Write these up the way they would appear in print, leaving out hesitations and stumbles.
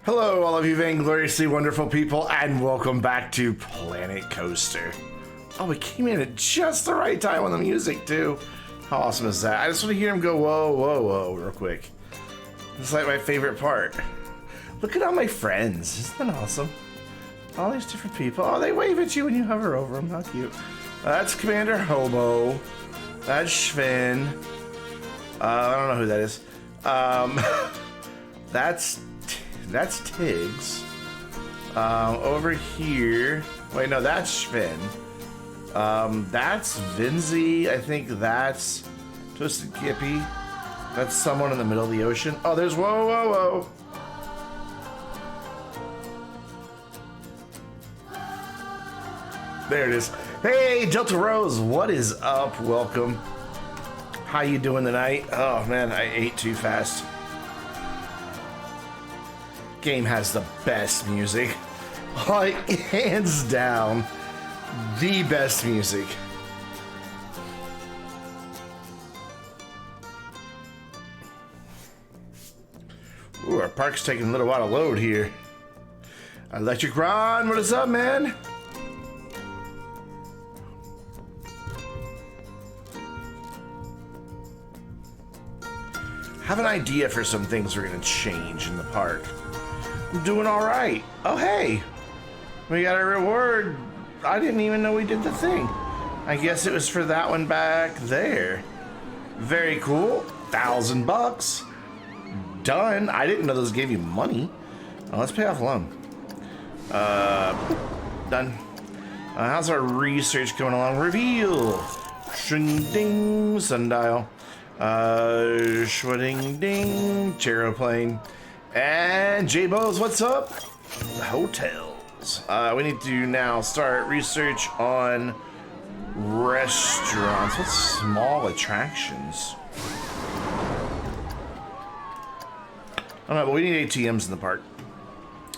Hello, all of you vaingloriously wonderful people, and welcome back to Planet Coaster. Oh, we came in at just the right time on the music, too. How awesome is that? I just want to hear him go, whoa, whoa, whoa, real quick. It's like my favorite part. Look at all my friends. Isn't that awesome? All these different people. Oh, they wave at you when you hover over them. How cute. That's Commander Hobo. That's Schvinn. I don't know who that is. That's Tiggs. Over here. Wait, no, that's Schvinn. That's Vinzi. I think that's Twisted Kippy. That's someone in the middle of the ocean. Oh, there's whoa, whoa, whoa. There it is. Hey, Delta Rose, what is up? Welcome. How you doing tonight? Oh man, I ate too fast. Game has the best music. Like, hands down, the best music. Ooh, our park's taking a little while to load here. Electric Ron, what is up, man? Have an idea for some things we're gonna change in the park. I'm doing all right. Oh, hey, we got a reward. I didn't even know we did the thing. I guess it was for that one back there. Very cool. $1,000. Done. I didn't know those gave you money. Oh, let's pay off a loan. Done. How's our research coming along? Reveal. Shing ding. Sundial. Shwing ding. Charoplane. And J-Bo's, what's up? Hotels. We need to now start research on restaurants. What's small attractions? I don't know, but we need ATMs in the park.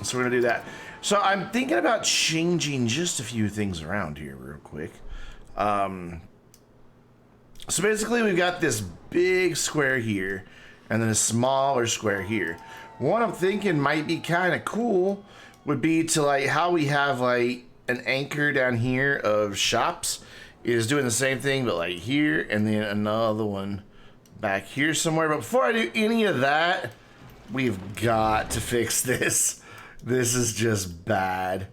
So we're gonna do that. So I'm thinking about changing just a few things around here real quick. So basically we've got this big square here and then a smaller square here. What I'm thinking might be kind of cool would be to, like, how we have like an anchor down here of shops is doing the same thing, but like here, and then another one back here somewhere. But before I do any of that, we've got to fix this. This is just bad.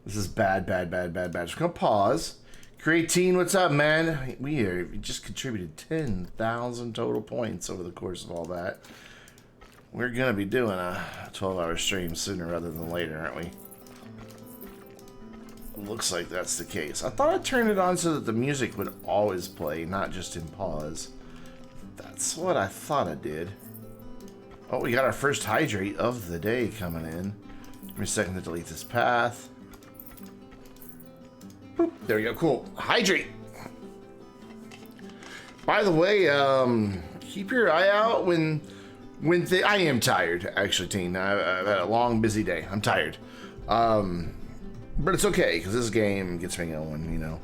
This is bad, bad, bad, bad, bad. Just gonna pause. Creatine, what's up, man? We just contributed 10,000 total points over the course of all that. We're gonna be doing a 12-hour stream sooner rather than later, aren't we? Looks like that's the case. I thought I turned it on so that the music would always play, not just in pause. That's what I thought I did. Oh, we got our first hydrate of the day coming in. Give me a second to delete this path. Boop, there we go, cool. Hydrate! By the way, keep your eye out when I am tired, actually, Teen. I've had a long, busy day. I'm tired. But it's okay, because this game gets me going, you know.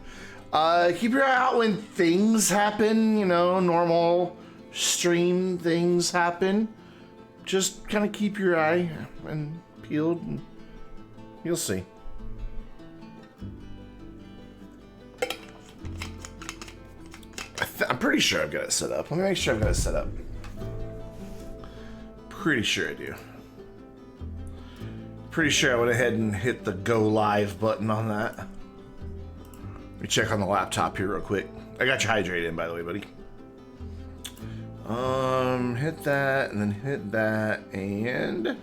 Keep your eye out when things happen, you know, normal stream things happen. Just kind of keep your eye and peeled, and you'll see. I'm pretty sure I've got it set up. Let me make sure I've got it set up. Pretty sure I do. Pretty sure I went ahead and hit the go live button on that. Let me check on the laptop here real quick. I got you hydrated in, by the way, buddy. Hit that and then hit that and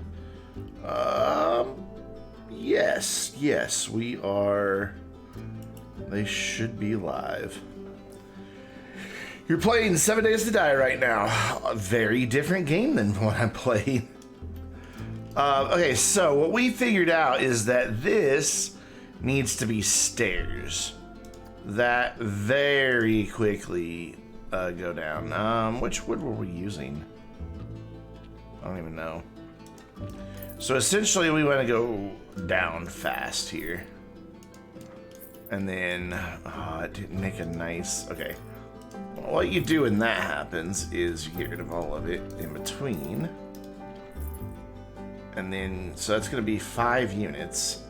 yes, we are. They should be live. You're playing 7 Days to Die right now. A very different game than what I'm playing. Okay, so what we figured out is that this needs to be stairs that very quickly go down. Which wood were we using? I don't even know. So essentially we want to go down fast here. And then, it didn't make a nice, okay. What you do when that happens is you get rid of all of it in between. And then, so that's going to be 5 units.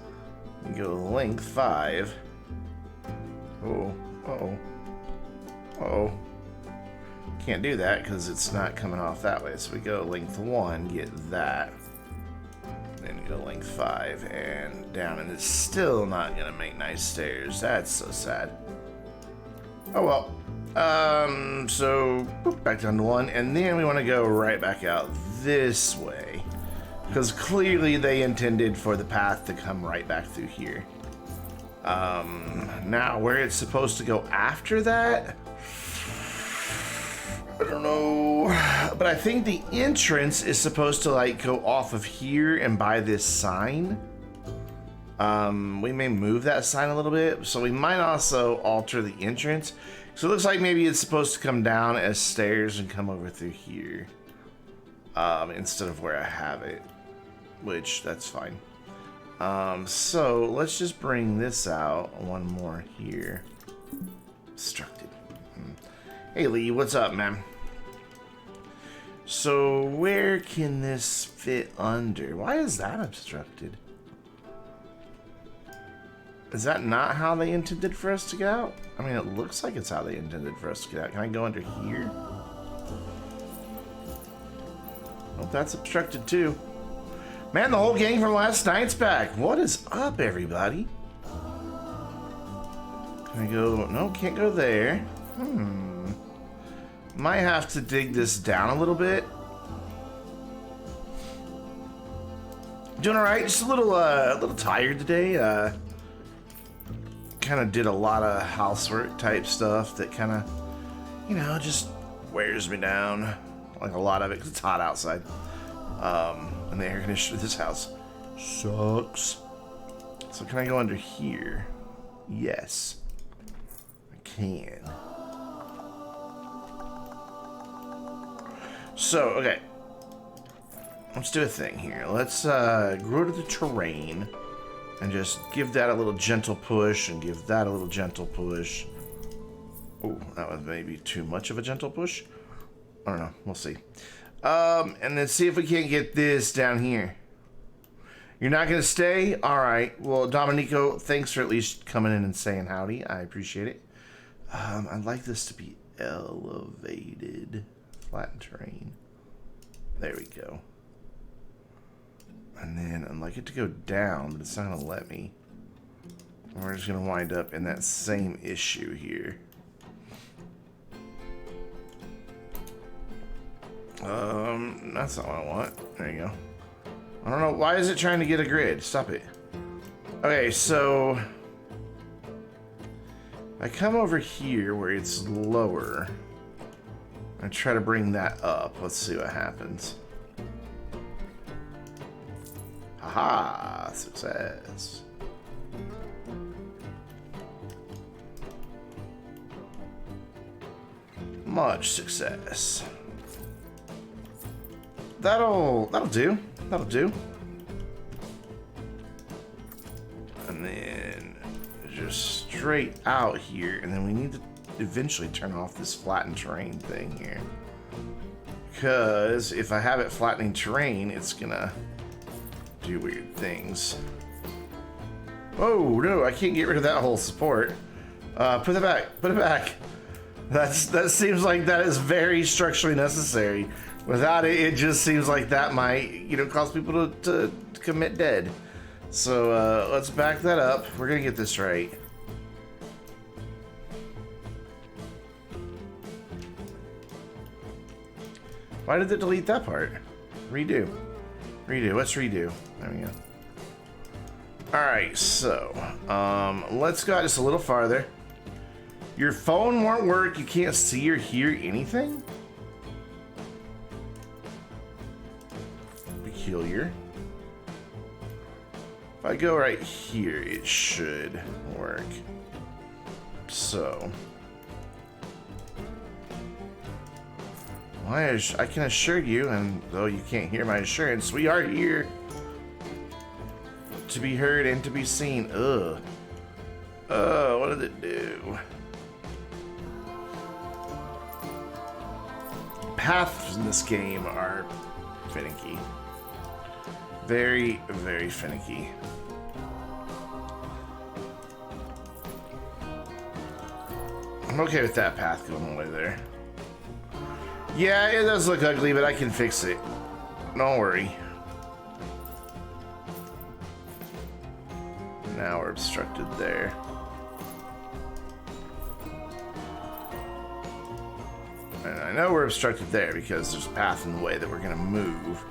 You go length 5. Oh, uh-oh. Uh-oh. Can't do that because it's not coming off that way. So we go length 1, get that. Then go length 5 and down. And it's still not going to make nice stairs. That's so sad. Oh well. So boop, back down to 1. And then we want to go right back out this way. Because clearly they intended for the path to come right back through here. Now, where it's supposed to go after that, I don't know. But I think the entrance is supposed to, like, go off of here and by this sign. We may move that sign a little bit. So we might also alter the entrance. So it looks like maybe it's supposed to come down as stairs and come over through here. Instead of where I have it. Which, that's fine. So let's just bring this out. One more here. Obstructed. Hey Lee, what's up, man? So where can this fit under? Why is that obstructed? Is that not how they intended for us to get out? I mean, it looks like it's how they intended for us to get out. Can I go under here? Oh, that's obstructed too. Man, the whole gang from last night's back. What is up, everybody? Can I go? No, can't go there. Might have to dig this down a little bit. Doing all right. Just a little tired today. Kind of did a lot of housework type stuff that kind of, you know, just wears me down. Like a lot of it, 'cause it's hot outside. And the air conditioner of this house sucks. So can I go under here? Yes, I can. So, okay. Let's do a thing here. Let's grow to the terrain and just give that a little gentle push and give that a little gentle push. Oh, that was maybe too much of a gentle push. I don't know. We'll see. And then see if we can't get this down here. You're not going to stay? All right. Well, Dominico, thanks for at least coming in and saying howdy. I appreciate it. I'd like this to be elevated. Flattened terrain. There we go. And then I'd like it to go down, but it's not going to let me. We're just going to wind up in that same issue here. That's not what I want. There you go. I don't know. Why is it trying to get a grid? Stop it. Okay, so I come over here where it's lower. I try to bring that up. Let's see what happens. Haha, success. Much success. That'll do. That'll do. And then just straight out here, and then we need to eventually turn off this flattened terrain thing here. Because if I have it flattening terrain, it's gonna do weird things. Oh no, I can't get rid of that whole support. Put it back. Put it back. That seems like that is very structurally necessary. Without it, it just seems like that might, you know, cause people to commit dead. So let's back that up. We're gonna get this right. Why did it delete that part? Redo. Redo. Let's redo. There we go. Alright, so let's go just a little farther. Your phone won't work. You can't see or hear anything? Peculiar. If I go right here, it should work. So I can assure you, and though you can't hear my assurance, we are here to be heard and to be seen. Ugh. What did it do? Paths in this game are finicky. Very, very finicky. I'm okay with that path going all the way there. Yeah, it does look ugly, but I can fix it. Don't worry. Now we're obstructed there. And I know we're obstructed there because there's a path in the way that we're gonna move.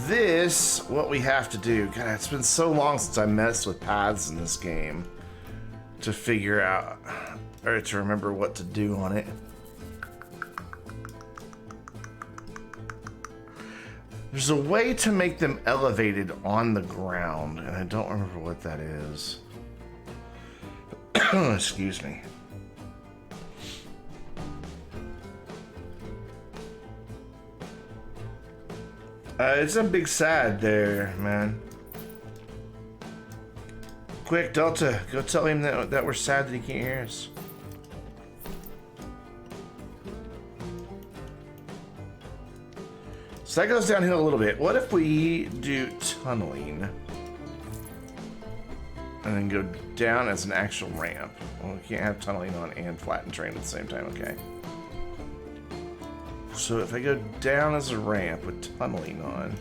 This, what we have to do, God, it's been so long since I messed with paths in this game to figure out, or to remember what to do on it. There's a way to make them elevated on the ground, and I don't remember what that is. Excuse me. It's a big sad there, man. Quick, Delta, go tell him that we're sad that he can't hear us. So that goes downhill a little bit. What if we do tunneling and then go down as an actual ramp? Well, we can't have tunneling on and flatten terrain at the same time, okay. So if I go down as a ramp with tunneling on,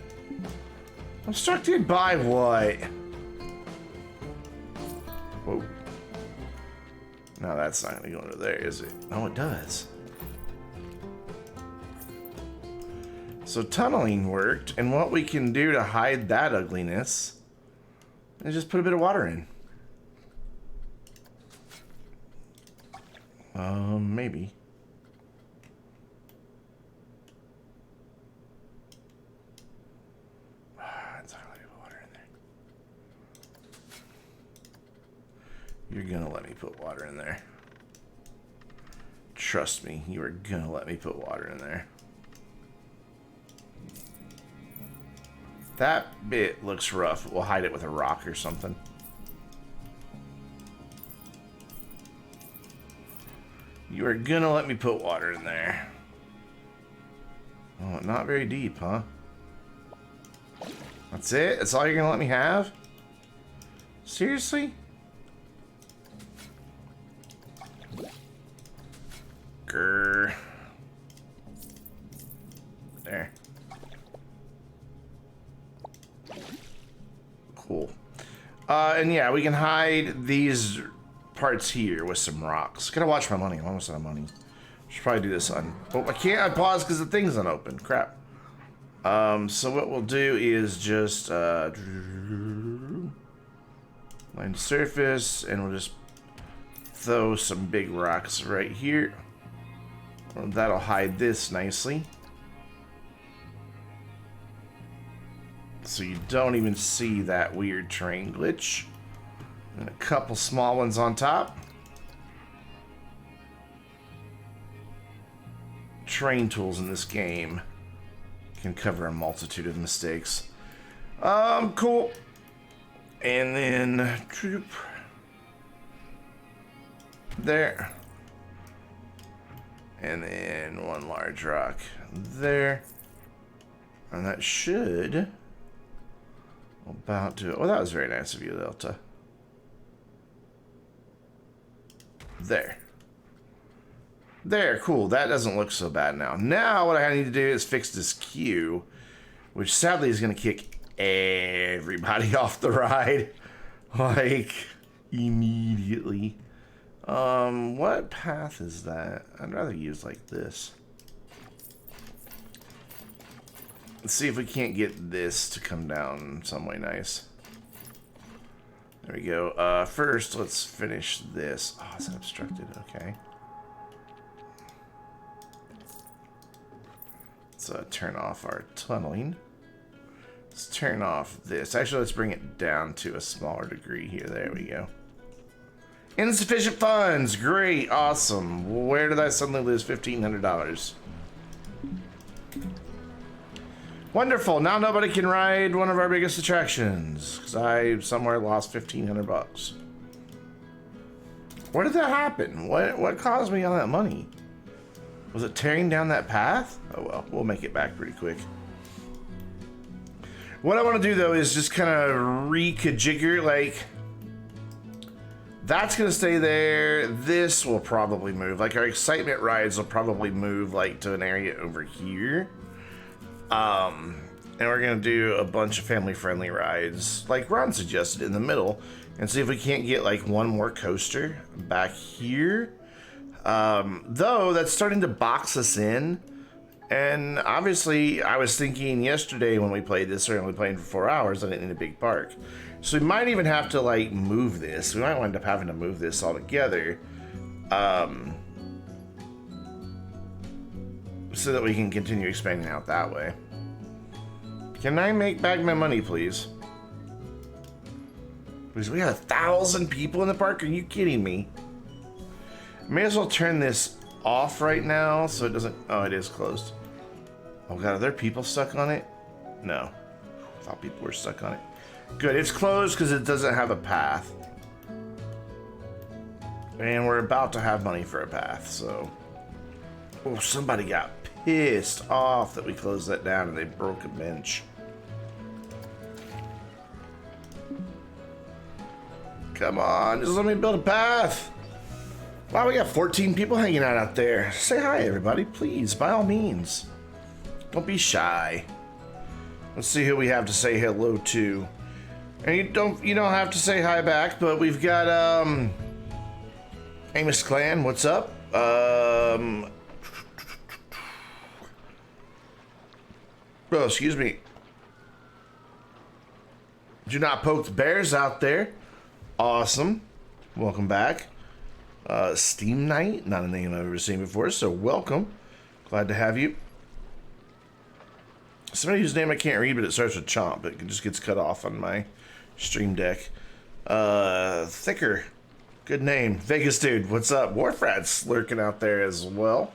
obstructed by what? Whoa. No, that's not gonna go under there, is it? No, it does. So tunneling worked, and what we can do to hide that ugliness is just put a bit of water in. Maybe. It's not gonna put water in there. You're gonna let me put water in there. Trust me, you are gonna let me put water in there. That bit looks rough. We'll hide it with a rock or something. You are gonna let me put water in there. Oh, not very deep, huh? That's it? That's all you're gonna let me have? Seriously? Grr. There. Cool. And yeah, we can hide these parts here with some rocks. Gotta watch my money. I'm almost out of money. Should probably do this on. Oh, I can't unpause because the thing's unopened. Crap. So what we'll do is just line the surface, and we'll just throw some big rocks right here. Well, that'll hide this nicely. So you don't even see that weird terrain glitch. And a couple small ones on top. Terrain tools in this game can cover a multitude of mistakes. Cool. And then troop there. And then one large rock there. And that should about do it. Oh, that was very nice of you, Delta. There. There, cool. That doesn't look so bad now. Now what I need to do is fix this queue, which sadly is going to kick everybody off the ride. Like, immediately. What path is that? I'd rather use like this. Let's see if we can't get this to come down some way nice. There we go. First, let's finish this. Oh, it's obstructed. Okay. Let's turn off our tunneling. Let's turn off this. Actually, let's bring it down to a smaller degree here. There we go. Insufficient funds. Great. Awesome. Where did I suddenly lose $1,500? Wonderful. Now nobody can ride one of our biggest attractions because I somewhere lost 1,500 bucks. Where did that happen? What caused me all that money? Was it tearing down that path? Oh well, we'll make it back pretty quick. What I want to do though is just kind of reconfigure, like, that's going to stay there. This will probably move. Like, our excitement rides will probably move, like, to an area over here. And we're going to do a bunch of family-friendly rides, like Ron suggested, in the middle. And see if we can't get, like, one more coaster back here. Though, that's starting to box us in. And obviously, I was thinking yesterday when we played this, or only playing for 4 hours, I didn't need a big park. So we might even have to, like, move this. We might wind up having to move this all together. So that we can continue expanding out that way. Can I make back my money, please? Because we got 1,000 people in the park? Are you kidding me? May as well turn this off right now so it doesn't... Oh, it is closed. Oh god, are there people stuck on it? No. I thought people were stuck on it. Good, it's closed because it doesn't have a path. And we're about to have money for a path, so... Oh, somebody got pissed off that we closed that down and they broke a bench. Come on, just let me build a path. Wow, we got 14 people hanging out there. Say hi, everybody, please, by all means. Don't be shy. Let's see who we have to say hello to. And you don't have to say hi back, but we've got Amos Clan, what's up? Oh, excuse me. Do not poke the bears out there. Awesome. Welcome back. Steam Knight, not a name I've ever seen before, so welcome. Glad to have you. Somebody whose name I can't read, but it starts with Chomp. It just gets cut off on my stream deck. Thicker. Good name. Vegas Dude, what's up? Warfrat's lurking out there as well.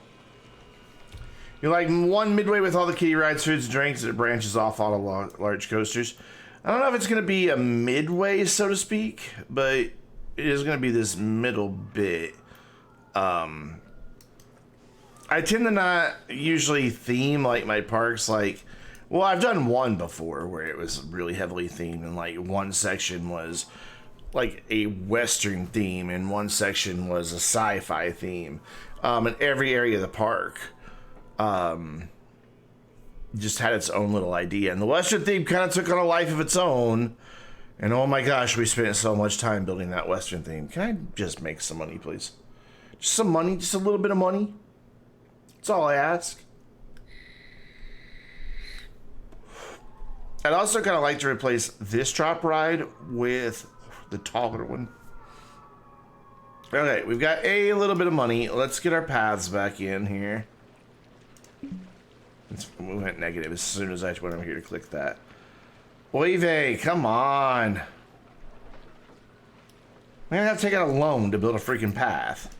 You're like one midway with all the kiddie rides, foods, and drinks, and it branches off all the large coasters. I don't know if it's going to be a midway, so to speak, but it is going to be this middle bit. I tend to not usually theme like my parks like... Well, I've done one before where it was really heavily themed, and like one section was like a Western theme, and one section was a sci-fi theme. And every area of the park just had its own little idea. And the Western theme kind of took on a life of its own. And oh my gosh, we spent so much time building that Western theme. Can I just make some money, please? Just some money, just a little bit of money. That's all I ask. I'd also kind of like to replace this drop ride with the taller one. Okay, we've got a little bit of money. Let's get our paths back in here. We went negative as soon as I went over here to click that. Oive, come on. I'm gonna have to take out a loan to build a freaking path.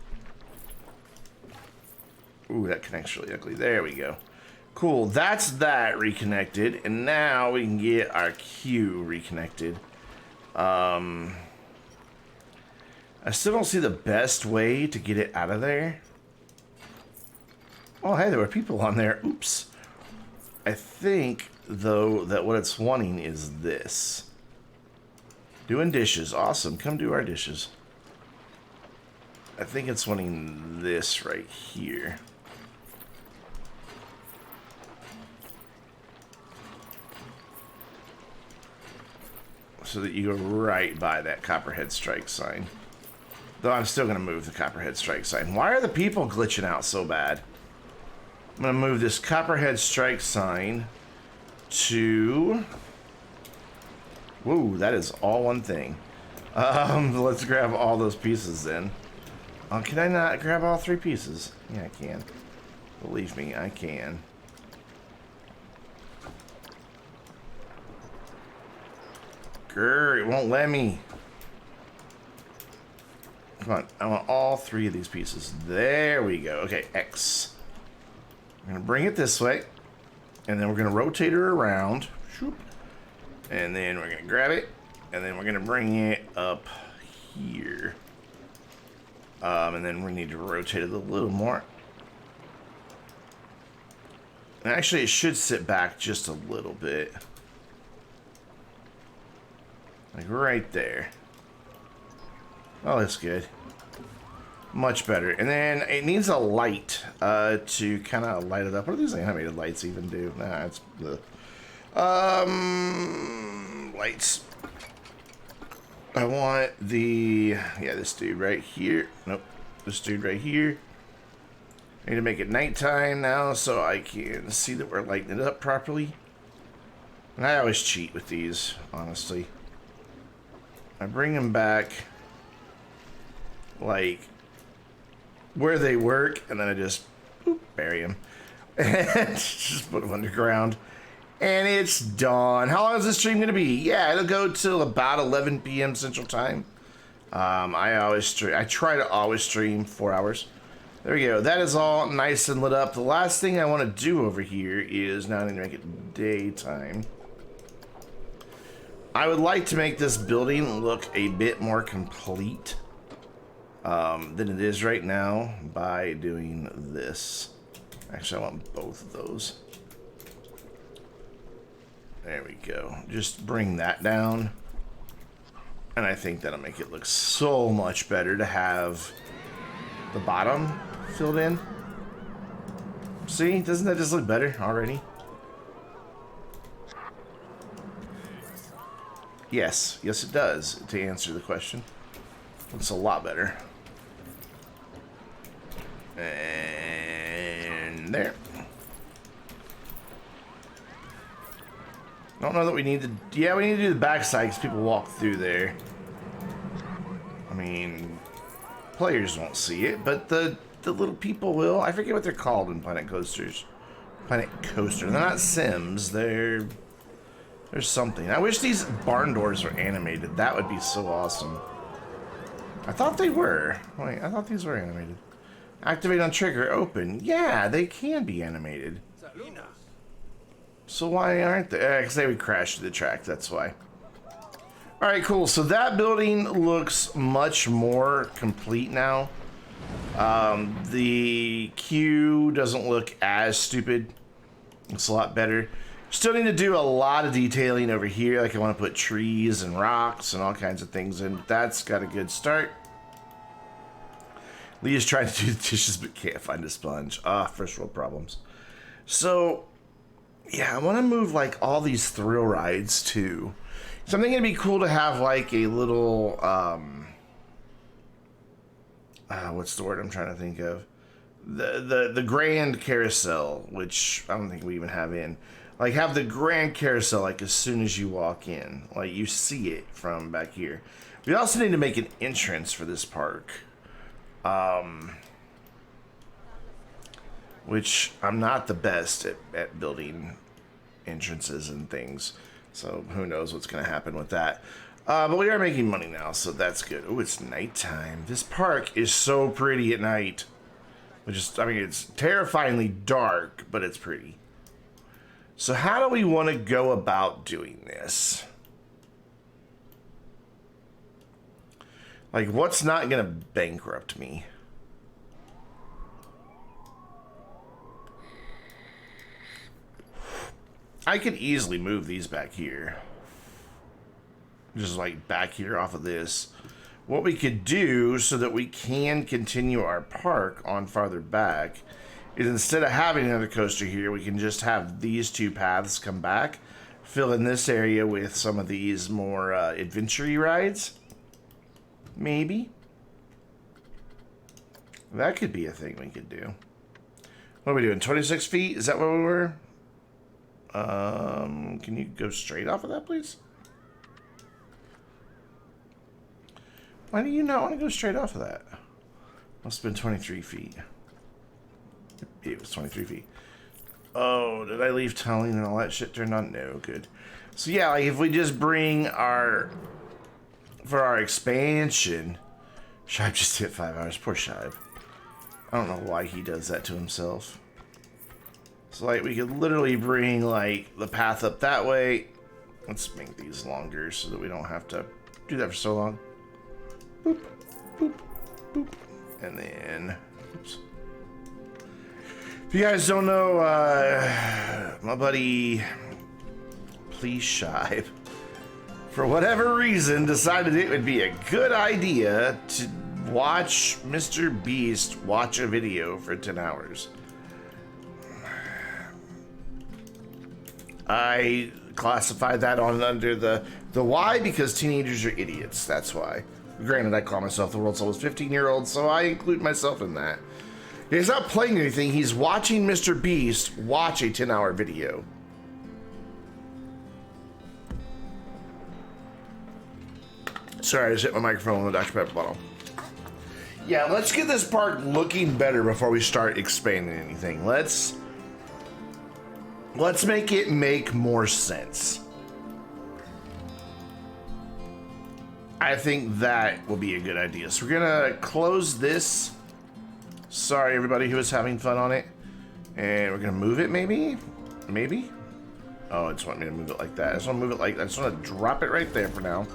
Ooh, that connects really ugly. There we go. Cool, that's that reconnected, and now we can get our queue reconnected. I still don't see the best way to get it out of there. Oh, hey, there were people on there. Oops. I think, though, that what it's wanting is this. Doing dishes. Awesome. Come do our dishes. I think it's wanting this right here. So that you go right by that Copperhead Strike sign. Though I'm still going to move the Copperhead Strike sign. Why are the people glitching out so bad? I'm going to move this Copperhead Strike sign to... Whoa, that is all one thing. Let's grab all those pieces then. Can I not grab all 3 pieces? Yeah, I can. Believe me, I can. Grr, it won't let me. Come on, I want all 3 of these pieces. There we go. Okay, X. I'm gonna bring it this way, and then we're gonna rotate her around. And then we're gonna grab it, and then we're gonna bring it up here. And then we need to rotate it a little more. And actually, it should sit back just a little bit. Like right there. Oh, that's good. Much better. And then it needs a light to kind of light it up. What do these animated lights even do? Nah, it's the lights. I want the this dude right here. Nope, this dude right here. I need to make it nighttime now so I can see that we're lighting it up properly. And I always cheat with these, honestly. I bring them back like where they work, and then I just bury them and just put them underground. And it's dawn. How long is this stream gonna be? Yeah, it'll go till about 11 p.m. Central Time. I try to always stream 4 hours. There we go. That is all nice and lit up. The last thing I want to do over here is now I need to make it daytime. I would like to make this building look a bit more complete than it is right now by doing this. Actually, I want both of those. There we go. Just bring that down. And I think that'll make it look so much better to have the bottom filled in. See? Doesn't that just look better already? Yes. Yes, it does, to answer the question. Looks a lot better. And there. I don't know that we need to... Yeah, we need to do the backside because people walk through there. I mean, players won't see it, but the little people will. I forget what they're called in Planet Coasters. Planet Coaster. They're not Sims. There's something. I wish these barn doors were animated. That would be so awesome. I thought they were. Wait, I thought these were animated. Activate on trigger. Open. Yeah, they can be animated. So why aren't they? Because they would crash to the track, that's why. Alright, cool. So that building looks much more complete now. The queue doesn't look as stupid. It's a lot better. Still need to do a lot of detailing over here. Like I want to put trees and rocks and all kinds of things in. But that's got a good start. Leah's trying to do the dishes but can't find a sponge. First world problems. So... yeah, I want to move like all these thrill rides too. So I'm thinking it'd be cool to have like a little, what's the word I'm trying to think of? The grand carousel, which I don't think we even have in. Like have the grand carousel like as soon as you walk in, like you see it from back here. We also need to make an entrance for this park. Which I'm not the best at building entrances and things. So who knows what's going to happen with that. But we are making money now, so that's good. Oh, it's nighttime. This park is so pretty at night. I mean, it's terrifyingly dark, but it's pretty. So how do we want to go about doing this? Like, what's not going to bankrupt me? I could easily move these back here. Just like back here off of this. What we could do so that we can continue our park on farther back is instead of having another coaster here, we can just have these two paths come back, fill in this area with some of these more adventure-y rides. Maybe. That could be a thing we could do. What are we doing? 26 feet? Is that where we were? Can you go straight off of that, please? Why do you not want to go straight off of that? Must have been 23 feet. It was 23 feet. Oh, did I leave tunneling and all that shit turned on? No, good. So yeah, like if we just bring for our expansion, Shive just hit 5 hours. Poor Shive. I don't know why he does that to himself. So like we could literally bring like the path up that way. Let's make these longer so that we don't have to do that for so long. Boop, boop, boop. And then, oops. If you guys don't know, my buddy, please Shive, for whatever reason, decided it would be a good idea to watch Mr. Beast watch a video for 10 hours. I classified that under the why, because teenagers are idiots. That's why. Granted, I call myself the world's oldest 15-year-old, so I include myself in that. He's not playing anything. He's watching Mr. Beast watch a 10-hour video. Sorry, I just hit my microphone on the Dr. Pepper bottle. Yeah, let's get this park looking better before we start expanding anything. Let's make it make more sense. I think that will be a good idea. So we're gonna close this. Sorry, everybody who was having fun on it. And we're gonna move it, maybe? Maybe? Oh, it just want me to move it like that. I just want to move it like that. I just want to drop it right there for now.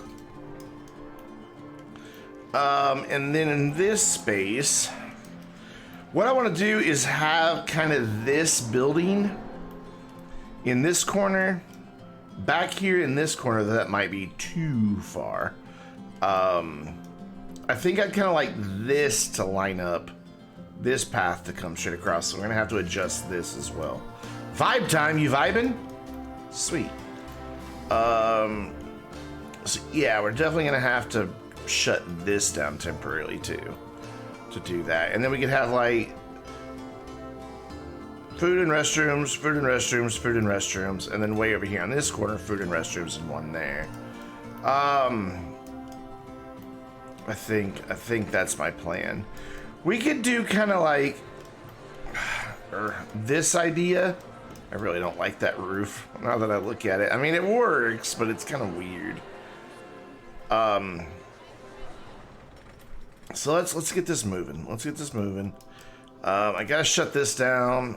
And then in this space, what I want to do is have kind of this building in this corner. Back here in this corner, that might be too far. I think I'd kind of like this to line up, this path to come straight across. So we're gonna have to adjust this as well. Vibe time, you vibing? Sweet. So yeah, we're definitely gonna have to shut this down temporarily too, to do that. And then we could have like food and restrooms, food and restrooms, food and restrooms, and then way over here on this corner, food and restrooms, and one there. I think that's my plan. We could do kind of like this idea. I really don't like that roof now that I look at it. I mean, it works, but it's kind of weird. So let's get this moving. Let's get this moving. I gotta shut this down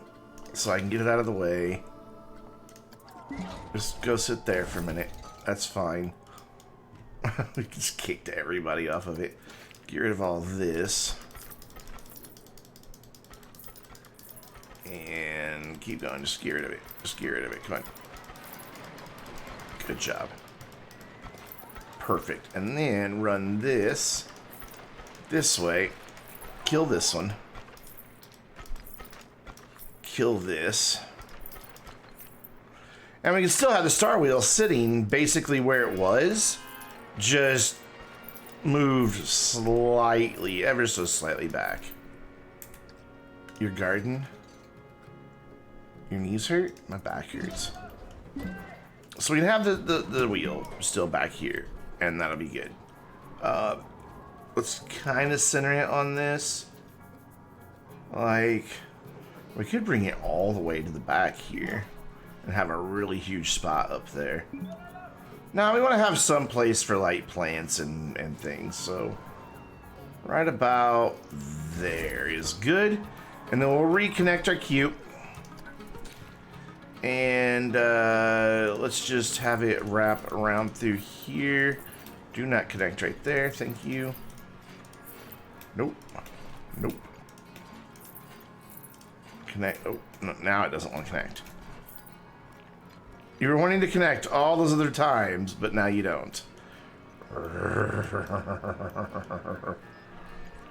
so I can get it out of the way. Just go sit there for a minute. That's fine. We just kicked everybody off of it. Get rid of all this. And keep going. Just get rid of it. Just get rid of it. Come on. Good job. Perfect. And then run this way. Kill this one. Kill this. And we can still have the star wheel sitting basically where it was. Just moved slightly, ever so slightly back. Your garden? Your knees hurt? My back hurts. So we can have the wheel still back here, and that'll be good. Let's kind of center it on this. Like, we could bring it all the way to the back here and have a really huge spot up there. Now we want to have some place for like plants and things, so right about there is good. And then we'll reconnect our cube. And let's just have it wrap around through here. Do not connect right there, thank you. Nope. Nope. Connect. Oh, no, now it doesn't want to connect. You were wanting to connect all those other times, but now you don't.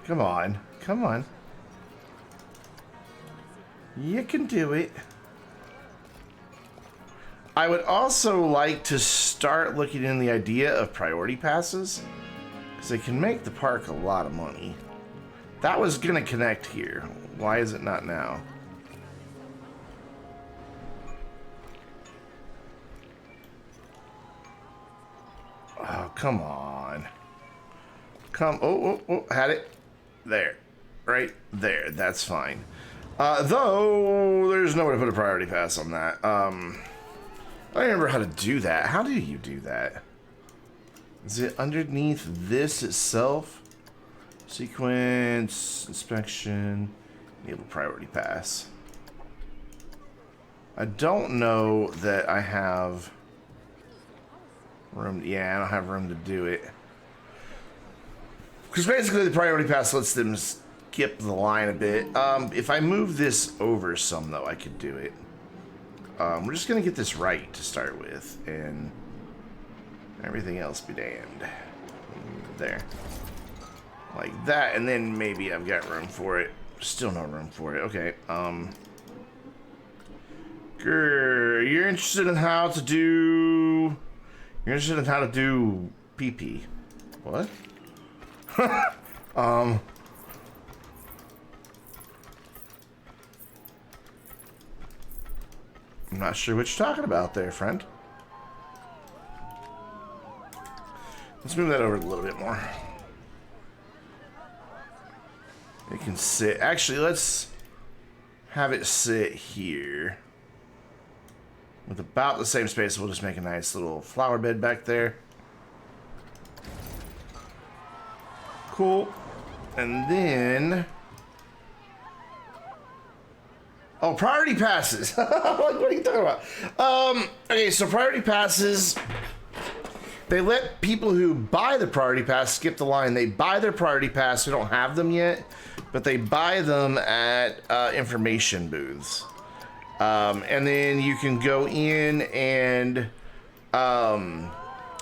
Come on. Come on. You can do it. I would also like to start looking in the idea of priority passes, because they can make the park a lot of money. That was going to connect here. Why is it not now? Oh, come on. Oh, had it. There. Right there. That's fine. Though, there's no way to put a priority pass on that. I don't remember how to do that. How do you do that? Is it underneath this itself? Sequence, inspection, enable priority pass. I don't know that I have room. Yeah, I don't have room to do it. Because basically the priority pass lets them skip the line a bit. If I move this over some, though, I could do it. We're just going to get this right to start with. And Everything else be damned. There. Like that, and then maybe I've got room for it. Still no room for it. Okay, you're interested in how to do... You're interested in how to do PP. What? I'm not sure what you're talking about there, friend. Let's move that over a little bit more. It can sit. Actually, let's have it sit here. With about the same space, we'll just make a nice little flower bed back there. Cool. And then... Oh, priority passes. Like, what are you talking about? Okay, so priority passes... They let people who buy the priority pass skip the line. They buy their priority pass. We don't have them yet, but they buy them at information booths. And then you can go in and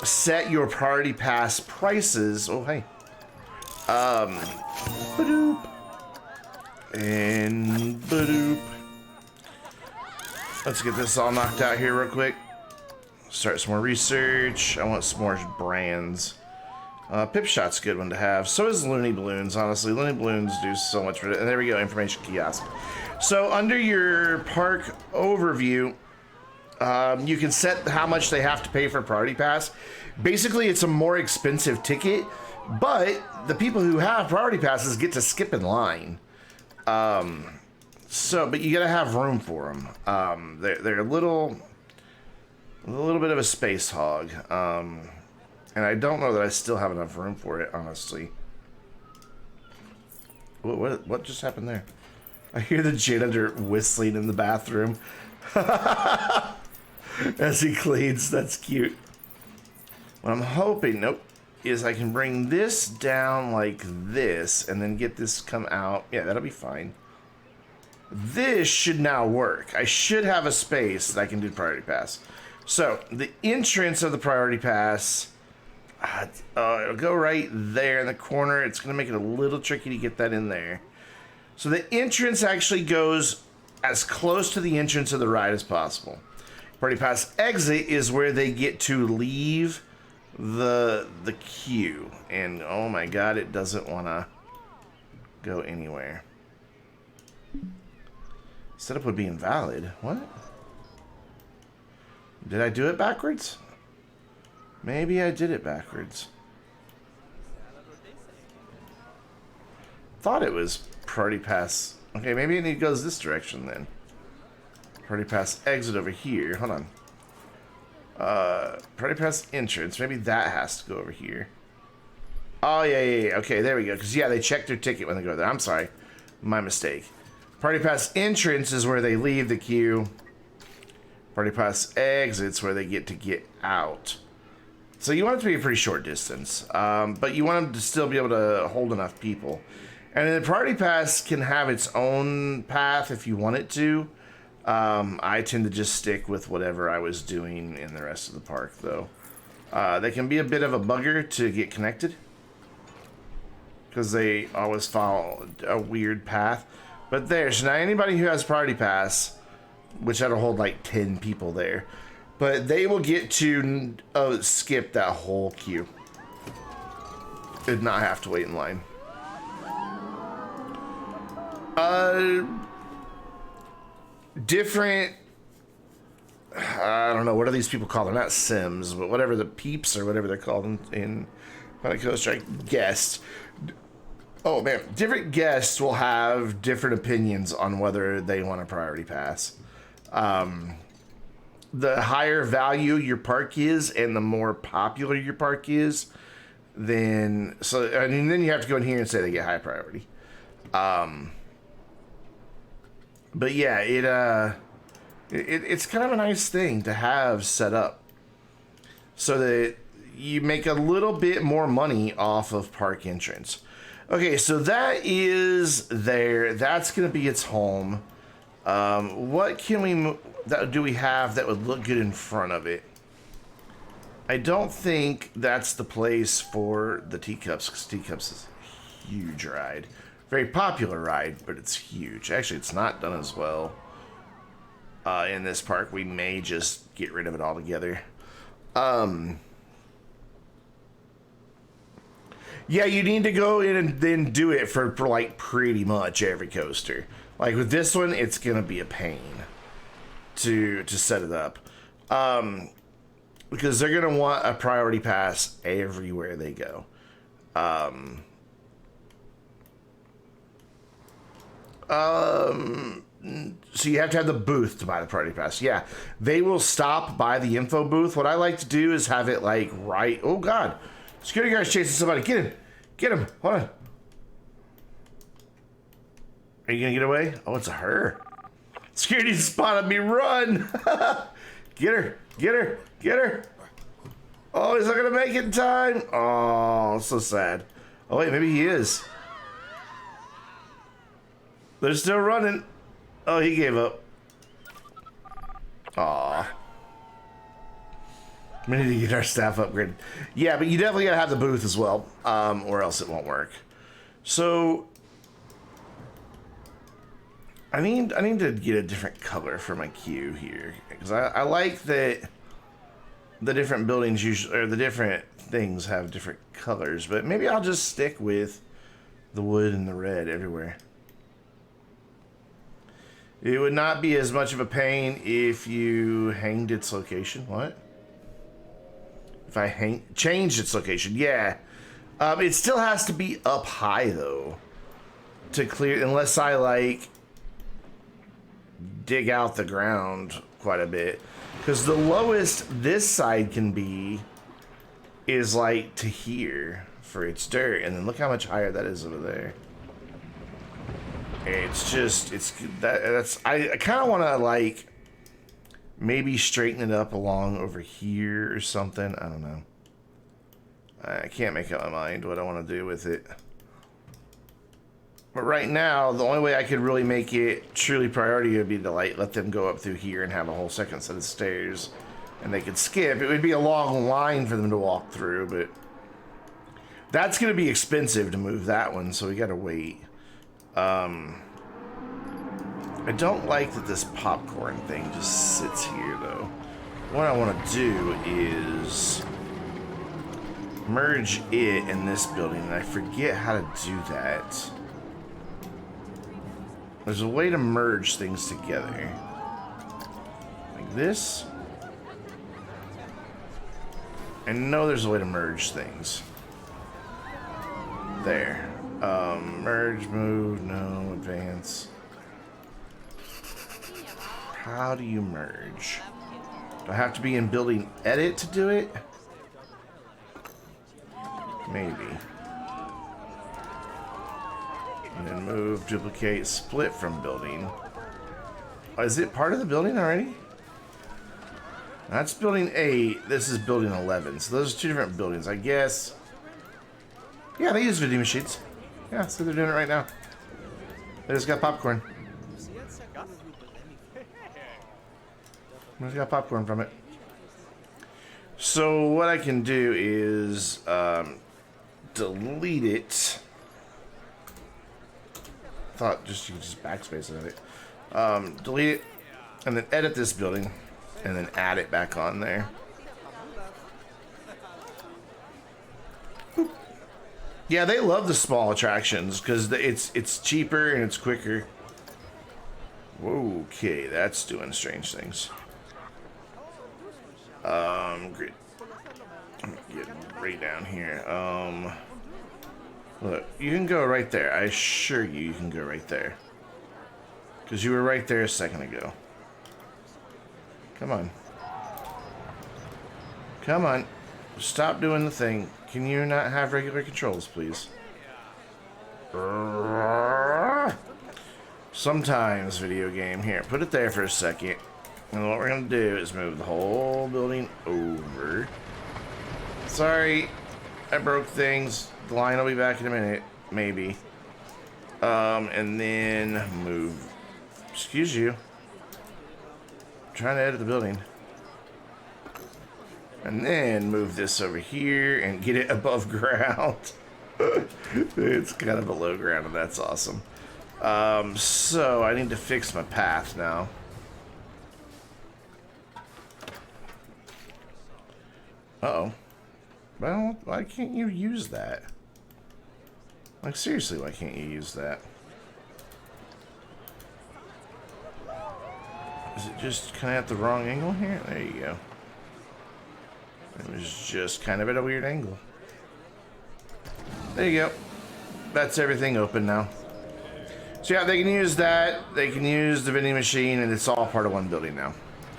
set your priority pass prices. Oh, hey. Ba-doop. And ba-doop. Let's get this all knocked out here real quick. Start some more research. I want some more brands. Pip Shot's a good one to have. So is Looney Balloons, honestly. Looney Balloons do so much for it. And there we go, information kiosk. So under your park overview, you can set how much they have to pay for a priority pass. Basically, it's a more expensive ticket, but the people who have priority passes get to skip in line. But you gotta have room for them. They're a little bit of a space hog. And I don't know that I still have enough room for it, honestly. What just happened there? I hear the janitor whistling in the bathroom as he cleans. That's cute. What I'm hoping, is I can bring this down like this and then get this come out. Yeah, that'll be fine. This should now work. I should have a space that I can do priority pass. So the entrance of the priority pass, it'll go right there in the corner. It's going to make it a little tricky to get that in there. So the entrance actually goes as close to the entrance of the ride as possible. Priority pass exit is where they get to leave the queue. And oh my god, it doesn't want to go anywhere. Setup would be invalid. What? Did I do it backwards? Maybe I did it backwards. Thought it was priority pass. Okay, maybe it goes this direction then. Priority pass exit over here. Hold on. Priority pass entrance. Maybe that has to go over here. Oh, yeah. Okay, there we go. Because, yeah, they check their ticket when they go there. I'm sorry. My mistake. Priority pass entrance is where they leave the queue. Priority pass exits where they get out. So you want it to be a pretty short distance, but you want them to still be able to hold enough people. And then the priority pass can have its own path if you want it to. I tend to just stick with whatever I was doing in the rest of the park, though. They can be a bit of a bugger to get connected, because they always follow a weird path. But there, so now anybody who has priority pass, which that'll hold like 10 people there, but they will get to skip that whole queue and not have to wait in line. Different, I don't know, what are these people called? They're not Sims, but whatever, the peeps or whatever they're called in Planet Coaster, guests. Oh man, different guests will have different opinions on whether they want a priority pass. The higher value your park is and the more popular your park is, then then you have to go in here and say they get high priority. But yeah, it's kind of a nice thing to have set up so that you make a little bit more money off of park entrance. Okay, so that is there. That's going to be its home. What can we do we have that would look good in front of it? I don't think that's the place for the teacups, because teacups is a huge ride. Very popular ride, but it's huge. Actually, it's not done as well in this park. We may just get rid of it altogether. Yeah, you need to go in and then do it for like pretty much every coaster. Like with this one, it's gonna be a pain to set it up. Because they're gonna want a priority pass everywhere they go. So you have to have the booth to buy the priority pass. Yeah, they will stop by the info booth. What I like to do is have it like right. Oh God, security guard's chasing somebody. Get him, get him. Hold on. Are you gonna get away? Oh, it's a her. Security spotted me. Run! Get her, get her, get her. Oh, he's not gonna make it in time. Oh, so sad. Oh wait, maybe he is. They're still running. Oh, he gave up. Aw. We need to get our staff upgraded. Yeah, but you definitely gotta have the booth as well, or else it won't work. So I need to get a different color for my queue here, because I like that the different buildings usually, or the different things have different colors, but maybe I'll just stick with the wood and the red everywhere. It would not be as much of a pain if you hanged its location. What? If I changed its location, yeah. It still has to be up high though to clear, unless I like dig out the ground quite a bit, because the lowest this side can be is like to here for its dirt, and then look how much higher that is over there. It's just, I kind of want to like maybe straighten it up along over here or something. I don't know. I can't make up my mind what I want to do with it. But right now, the only way I could really make it truly priority would be to like let them go up through here and have a whole second set of stairs, and they could skip. It would be a long line for them to walk through, but that's going to be expensive to move that one, so we got to wait. I don't like that this popcorn thing just sits here, though. What I want to do is merge it in this building, and I forget how to do that. There's a way to merge things together. Like this. I know there's a way to merge things. There. Merge, move, no, advance. How do you merge? Do I have to be in building edit to do it? Maybe. And then move, duplicate, split from building. Oh, is it part of the building already? That's building 8. This is building 11. So those are two different buildings, I guess. Yeah, they use vending machines. Yeah, so they're doing it right now. They just got popcorn. I just got popcorn from it. So what I can do is delete it. Thought you could just backspace it. Delete it, and then edit this building, and then add it back on there. Boop. Yeah, they love the small attractions because it's cheaper and it's quicker. Okay, that's doing strange things. Great. Get right down here. Look, you can go right there. I assure you, you can go right there. Because you were right there a second ago. Come on. Come on. Stop doing the thing. Can you not have regular controls, please? Sometimes, video game. Here, put it there for a second. And what we're going to do is move the whole building over. Sorry, I broke things. The line will be back in a minute, maybe. And then move. Excuse you. I'm trying to edit the building. And then move this over here and get it above ground. It's kind of below ground, and that's awesome. So I need to fix my path now. Uh-oh. Well, why can't you use that? Like, seriously, why can't you use that? Is it just kind of at the wrong angle here? There you go. It was just kind of at a weird angle. There you go. That's everything open now. So yeah, they can use that. They can use the vending machine, and it's all part of one building now.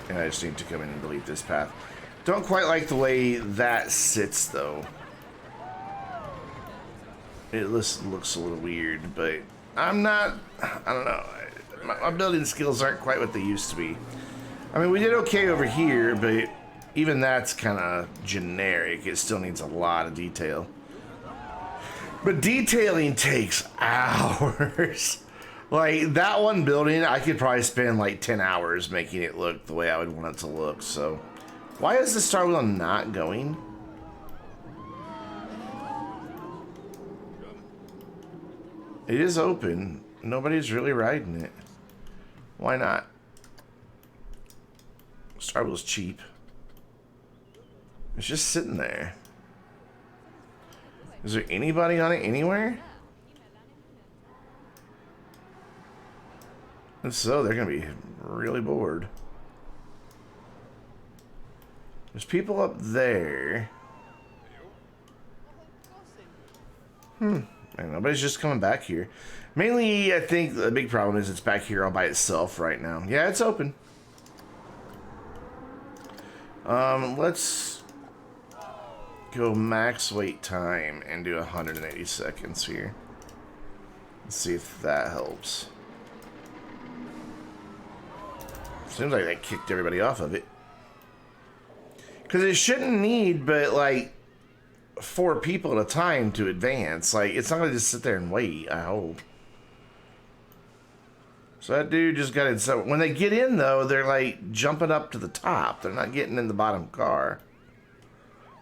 And I just need to come in and delete this path. Don't quite like the way that sits, though. It looks a little weird, but I don't know. My building skills aren't quite what they used to be. I mean, we did okay over here, but even that's kind of generic. It still needs a lot of detail. But detailing takes hours. Like, that one building, I could probably spend like 10 hours making it look the way I would want it to look, so. Why is the star wheel not going? It is open. Nobody's really riding it. Why not? Star wheel's cheap. It's just sitting there. Is there anybody on it anywhere? If so, they're gonna be really bored. There's people up there. And nobody's just coming back here. Mainly, I think the big problem is it's back here all by itself right now. Yeah, it's open. Let's go max wait time and do 180 seconds here. Let's see if that helps. Seems like that kicked everybody off of it. Because it shouldn't need but like 4 people at a time to advance. Like, it's not going to just sit there and wait, I hope. So that dude just got in. So when they get in, though, they're like jumping up to the top. They're not getting in the bottom car.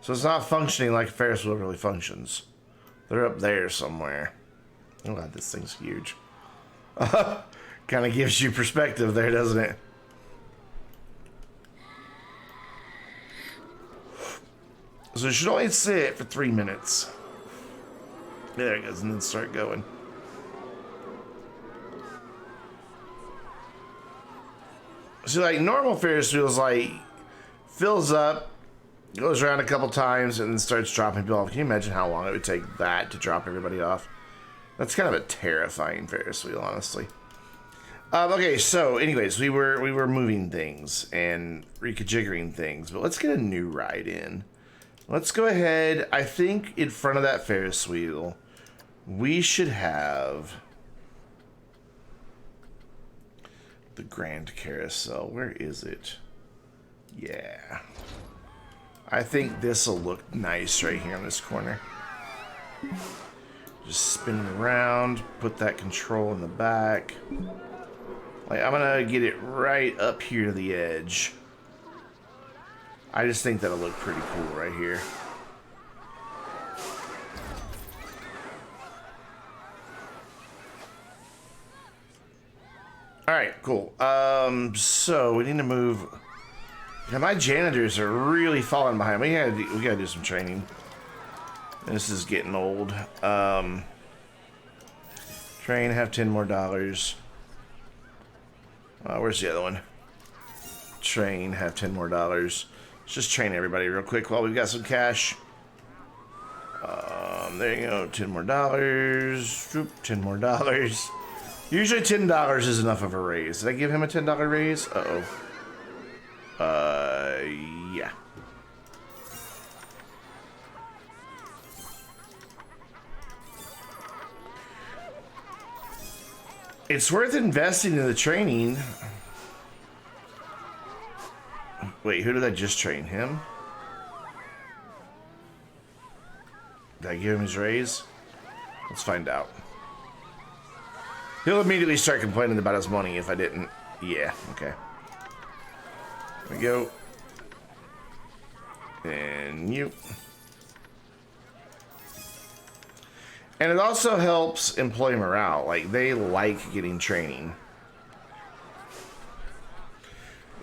So it's not functioning like a Ferris wheel really functions. They're up there somewhere. Oh god, this thing's huge. Kind of gives you perspective there, doesn't it? So it should only sit for 3 minutes. There it goes, and then start going. So like normal Ferris wheels, like fills up, goes around a couple times, and then starts dropping people off. Can you imagine how long it would take that to drop everybody off? That's kind of a terrifying Ferris wheel, honestly. Okay, so anyways, we were moving things and reconfiguring things, but let's get a new ride in. Let's go ahead. I think in front of that Ferris wheel, we should have the Grand Carousel. Where is it? Yeah. I think this will look nice right here in this corner. Just spin it around, put that control in the back. Like, I'm gonna get it right up here to the edge. I just think that'll look pretty cool right here. Alright, cool. So we need to move. Yeah, my janitors are really falling behind. We gotta do some training. This is getting old. Train, have $10 more. Where's the other one? Train, have $10 more. Let's just train everybody real quick while we've got some cash. There you go, $10 more. $10 more. Usually $10 is enough of a raise. Did I give him a $10 raise? Uh-oh. Yeah. It's worth investing in the training. Wait, who did I just train? Him? Did I give him his raise? Let's find out. He'll immediately start complaining about his money if I didn't. Yeah, okay. There we go. And you. And it also helps employee morale. Like, they like getting training.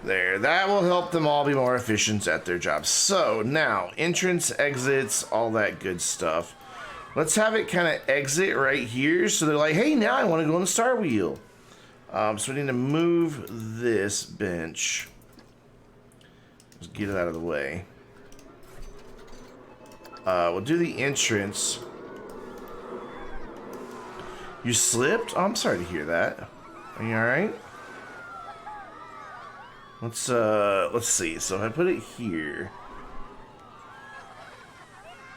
There, that will help them all be more efficient at their jobs. So, now, entrance, exits, all that good stuff. Let's have it kind of exit right here. So they're like, hey, now I want to go on the Star Wheel. So we need to move this bench. Let's get it out of the way. We'll do the entrance. You slipped? Oh, I'm sorry to hear that. Are you alright? Let's see. So if I put it here,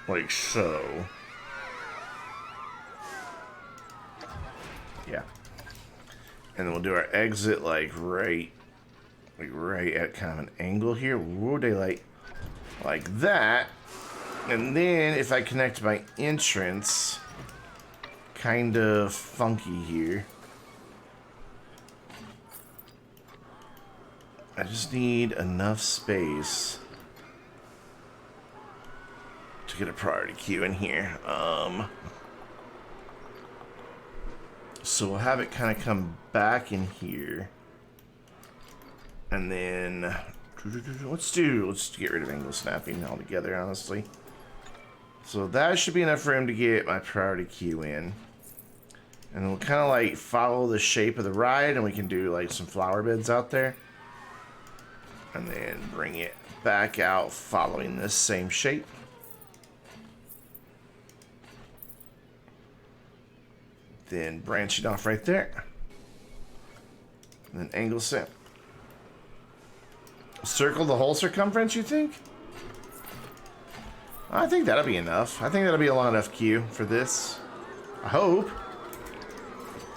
like so. Yeah. And then we'll do our exit like right at kind of an angle here. Whoa, daylight. Like that. And then if I connect my entrance, kind of funky here. I just need enough space to get a priority queue in here. So we'll have it kind of come back in here. And then let's get rid of angle snapping altogether, honestly. So that should be enough room to get my priority queue in. And we'll kind of like follow the shape of the ride, and we can do like some flower beds out there. And then bring it back out following this same shape. Then branch it off right there. And then angle set. Circle the whole circumference, you think? I think that'll be enough. I think that'll be a long enough queue for this. I hope.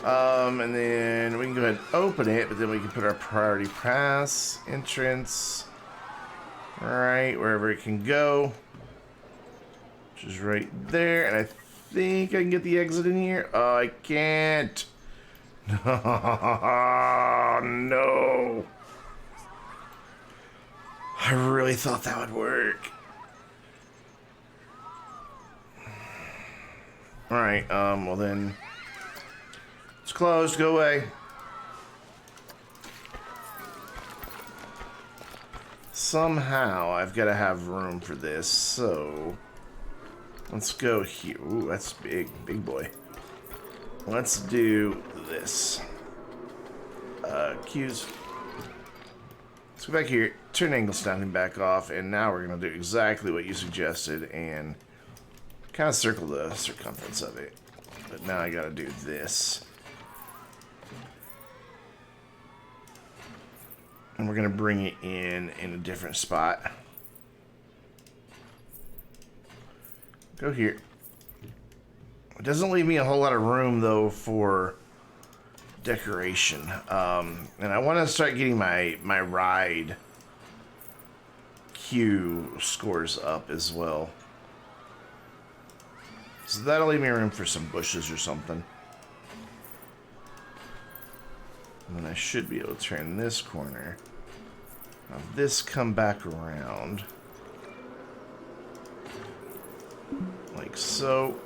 And then we can go ahead and open it, but then we can put our priority pass, entrance, right, wherever it can go. Which is right there. And I think I can get the exit in here. Oh, I can't. No. I really thought that would work. Alright, well then, it's closed, go away. Somehow, I've got to have room for this, so let's go here. Ooh, that's big, big boy. Let's do this. Queues. Let's go back here, turn angle snapping back off, and now we're going to do exactly what you suggested, and kind of circle the circumference of it. But now I gotta do this. And we're gonna bring it in a different spot. Go here. It doesn't leave me a whole lot of room though for decoration. And I want to start getting my ride queue scores up as well. So that'll leave me room for some bushes or something. And then I should be able to turn this corner. Have this come back around. Like so.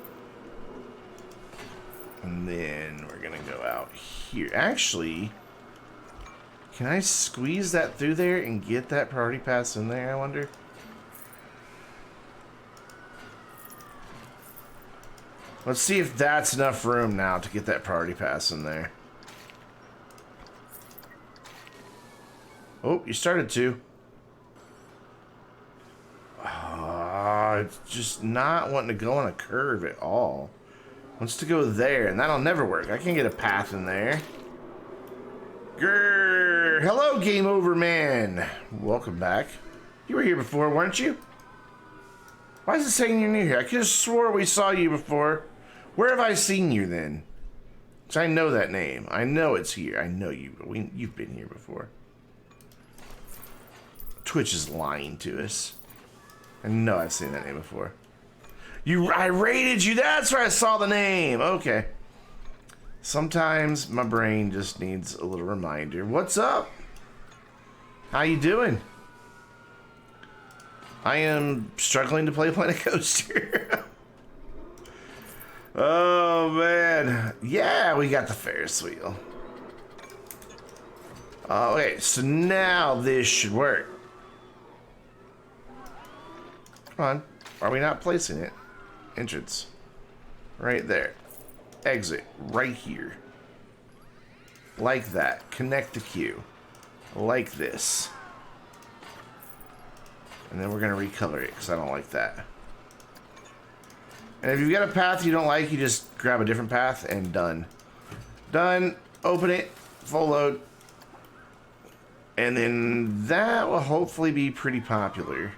And then we're gonna go out here. Actually, can I squeeze that through there and get that priority pass in there, I wonder? Let's see if that's enough room now to get that priority pass in there. Oh, you started to. It's just not wanting to go on a curve at all. Wants to go there, and that'll never work. I can't get a path in there. Grrr! Hello, Game Over Man. Welcome back. You were here before, weren't you? Why is it saying you're new here? I could have swore we saw you before. Where have I seen you then? Because I know that name. I know it's here. I know you. You've been here before. Twitch is lying to us. I know I've seen that name before. I rated you. That's where I saw the name. Okay. Sometimes my brain just needs a little reminder. What's up? How you doing? I am struggling to play Planet Coaster. Oh, man. Yeah, we got the Ferris wheel. Okay, so now this should work. Come on. Are we not placing it? Entrance. Right there. Exit. Right here. Like that. Connect the queue. Like this. And then we're going to recolor it because I don't like that. And if you've got a path you don't like, you just grab a different path and done. Done. Open it. Full load. And then that will hopefully be pretty popular.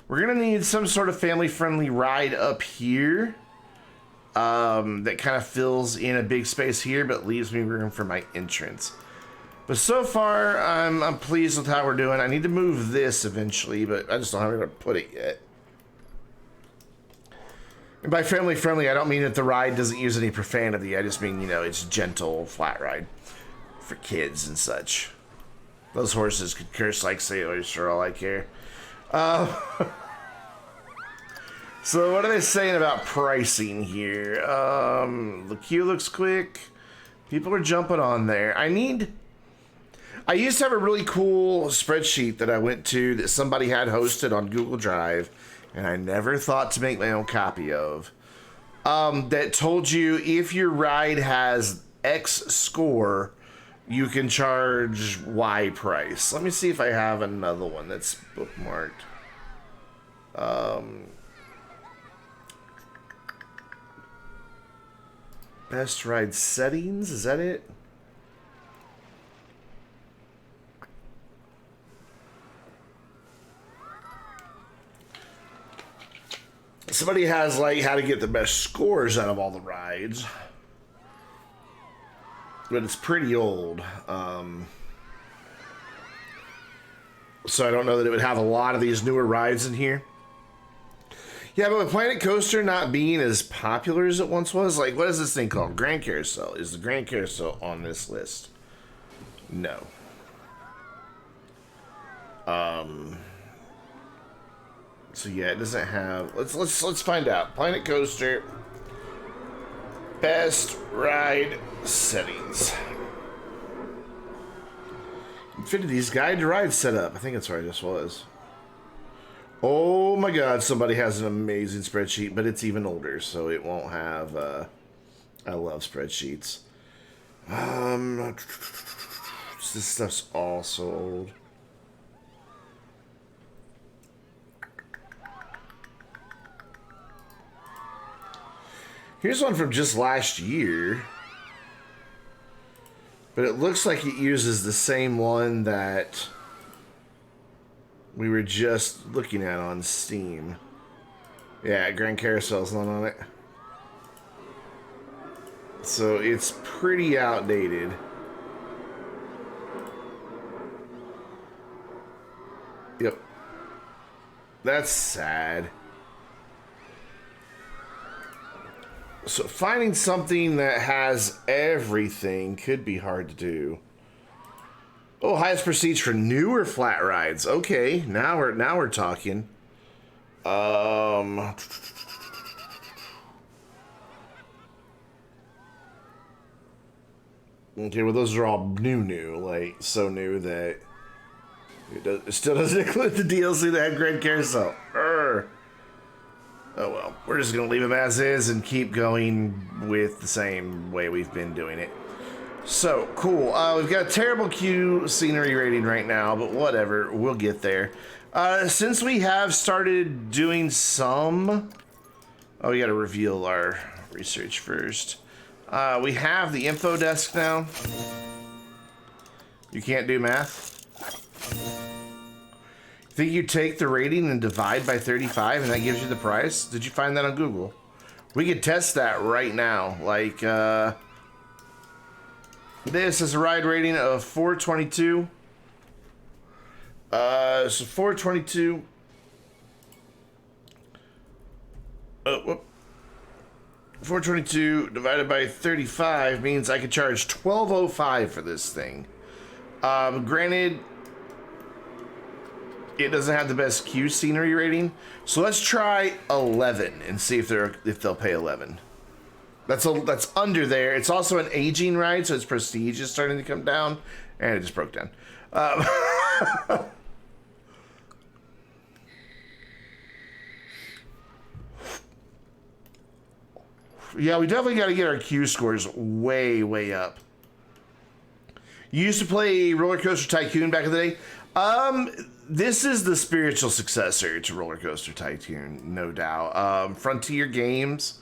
We're going to need some sort of family-friendly ride up here. That kind of fills in a big space here, but leaves me room for my entrance. But so far, I'm pleased with how we're doing. I need to move this eventually, but I just don't have anywhere to put it yet. And by family-friendly, I don't mean that the ride doesn't use any profanity. I just mean, you know, it's gentle, flat ride for kids and such. Those horses could curse like sailors for all I care. So what are they saying about pricing here? The queue looks quick. People are jumping on there. I used to have a really cool spreadsheet that I went to that somebody had hosted on Google Drive, and I never thought to make my own copy of. That told you if your ride has X score, you can charge Y price. Let me see if I have another one that's bookmarked. Best ride settings, is that it? Somebody has like how to get the best scores out of all the rides. But it's pretty old. So I don't know that it would have a lot of these newer rides in here. Yeah, but with Planet Coaster not being as popular as it once was, like, what is this thing called? Grand Carousel. Is the Grand Carousel on this list? No. So yeah, it doesn't have. Let's find out. Planet Coaster best ride settings. Infinity's Guide to Ride Setup. I think that's where this was. Oh my God, somebody has an amazing spreadsheet, but it's even older, so it won't have, I love spreadsheets. This stuff's all so old. Here's one from just last year. But it looks like it uses the same one that we were just looking at on Steam. Yeah, Grand Carousel's not on it. So it's pretty outdated. Yep. That's sad. So finding something that has everything could be hard to do. Oh, highest prestige for newer flat rides. Okay, now we're talking. Okay, well those are all new, like so new that it still doesn't include the DLC that had Grand Carousel. Urgh. Oh well, we're just gonna leave them as is and keep going with the same way we've been doing it. So, cool. We've got a terrible queue scenery rating right now, but whatever, we'll get there. Since we have started doing some... Oh, we gotta reveal our research first. We have the info desk now. You can't do math? Think you take the rating and divide by 35 and that gives you the price? Did you find that on Google? We could test that right now. Like, this is a ride rating of 422. So 422. 422 divided by 35 means I could charge $12.05 for this thing. Granted, it doesn't have the best queue scenery rating. So let's try 11 and see if they'll pay 11. That's under there. It's also an aging ride, so its prestige is starting to come down, and it just broke down. Yeah, we definitely got to get our Q scores way, way up. You used to play Roller Coaster Tycoon back in the day. This is the spiritual successor to Roller Coaster Tycoon, no doubt. Frontier Games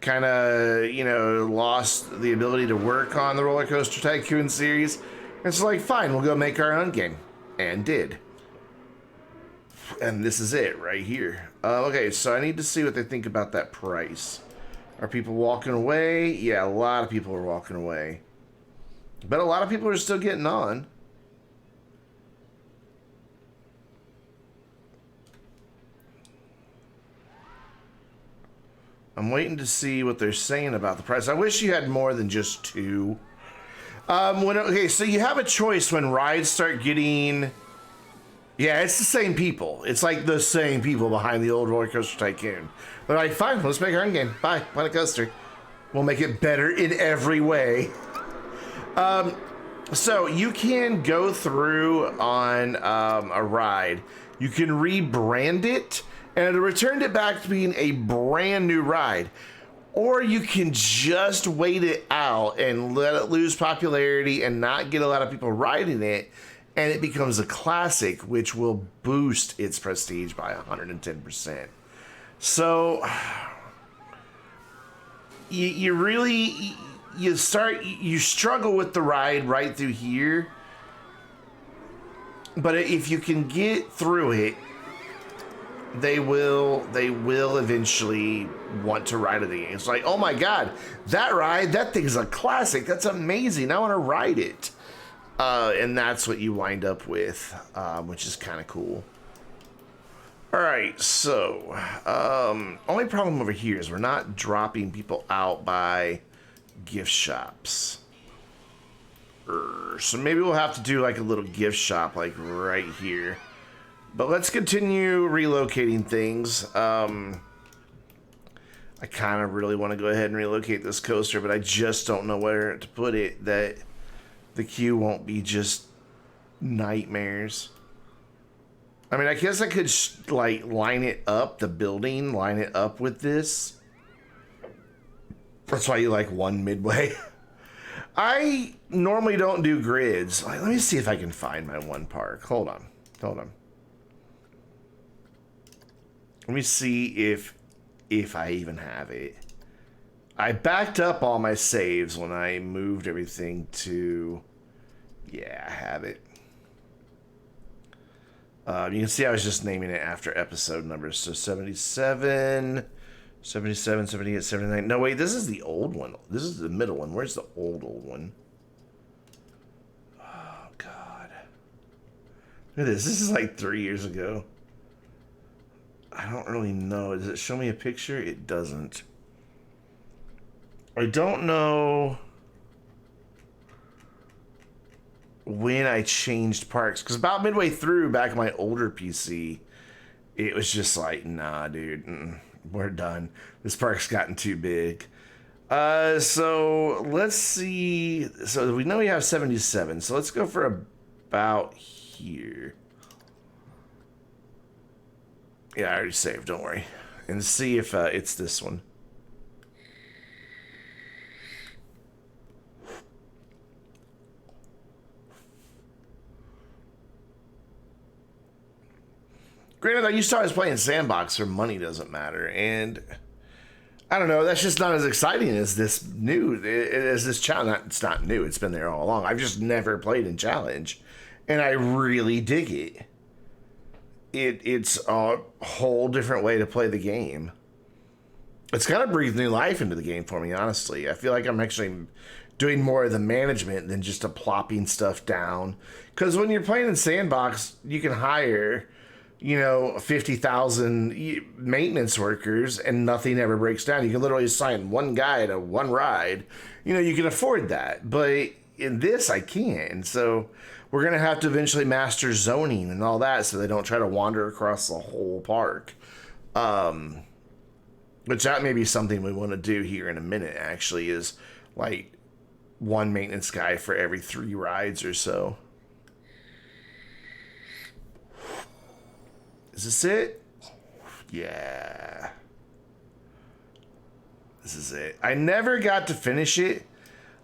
kind of, lost the ability to work on the Roller Coaster Tycoon series. It's like, fine, we'll go make our own game. And did. And this is it right here. Okay, so I need to see what they think about that price. Are people walking away? Yeah, a lot of people are walking away. But a lot of people are still getting on. I'm waiting to see what they're saying about the price. I wish you had more than just 2. Okay, so you have a choice when rides start getting... Yeah, it's the same people. It's like the same people behind the old Roller Coaster Tycoon. They're like, fine, let's make our own game. Bye, Planet Coaster. We'll make it better in every way. So you can go through on a ride. You can rebrand it, and it returned it back to being a brand new ride. Or you can just wait it out and let it lose popularity and not get a lot of people riding it, and it becomes a classic, which will boost its prestige by 110%. So you struggle with the ride right through here, but if you can get through it, they will eventually want to ride it again. It's like, oh my god, that thing's a classic. That's amazing. I want to ride it. And that's what you wind up with, which is kind of cool. All right, so only problem over here is we're not dropping people out by gift shops. So maybe we'll have to do like a little gift shop like right here. But let's continue relocating things. I kind of really want to go ahead and relocate this coaster, but I just don't know where to put it that the queue won't be just nightmares. I mean, I guess I could like line it up, the building, line it up with this. That's why you like one midway. I normally don't do grids. Like, let me see if I can find my one park. Hold on. Let me see if I even have it. I backed up all my saves when I moved everything to... Yeah, I have it. You can see I was just naming it after episode numbers. So 77, 77, 78, 79. No, wait, this is the old one. This is the middle one. Where's the old one? Oh, God. Look at this. This is like 3 years ago. I don't really know. Does it show me a picture? It doesn't. I don't know when I changed parks, because about midway through back in my older PC, it was just like, nah, dude, we're done. This park's gotten too big. So let's see. So we know we have 77. So let's go for about here. Yeah, I already saved. Don't worry. And see if it's this one. Granted, I used to always play in Sandbox where money doesn't matter, and I don't know, that's just not as exciting as this challenge. It's not new, it's been there all along. I've just never played in Challenge, and I really dig it. It's a whole different way to play the game. It's kind of breathed new life into the game for me, honestly. I feel like I'm actually doing more of the management than just plopping stuff down. Because when you're playing in Sandbox, you can hire... 50,000 maintenance workers and nothing ever breaks down. You can literally assign one guy to one ride. You can afford that. But in this I can't. And so we're going to have to eventually master zoning and all that so they don't try to wander across the whole park. Which that may be something we want to do here in a minute, actually, is like one maintenance guy for every 3 rides or so. Is this it? Yeah. This is it. I never got to finish it.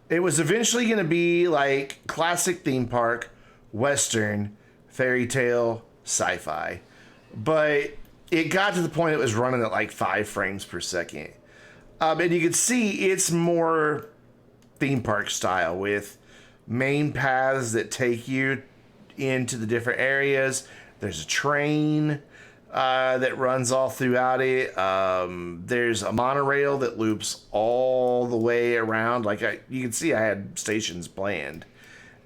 It was eventually going to be like classic theme park, Western, fairy tale, sci-fi. But it got to the point it was running at like 5 frames per second. And you can see it's more theme park style with main paths that take you into the different areas. There's a train that runs all throughout it. There's a monorail that loops all the way around. Like you can see I had stations planned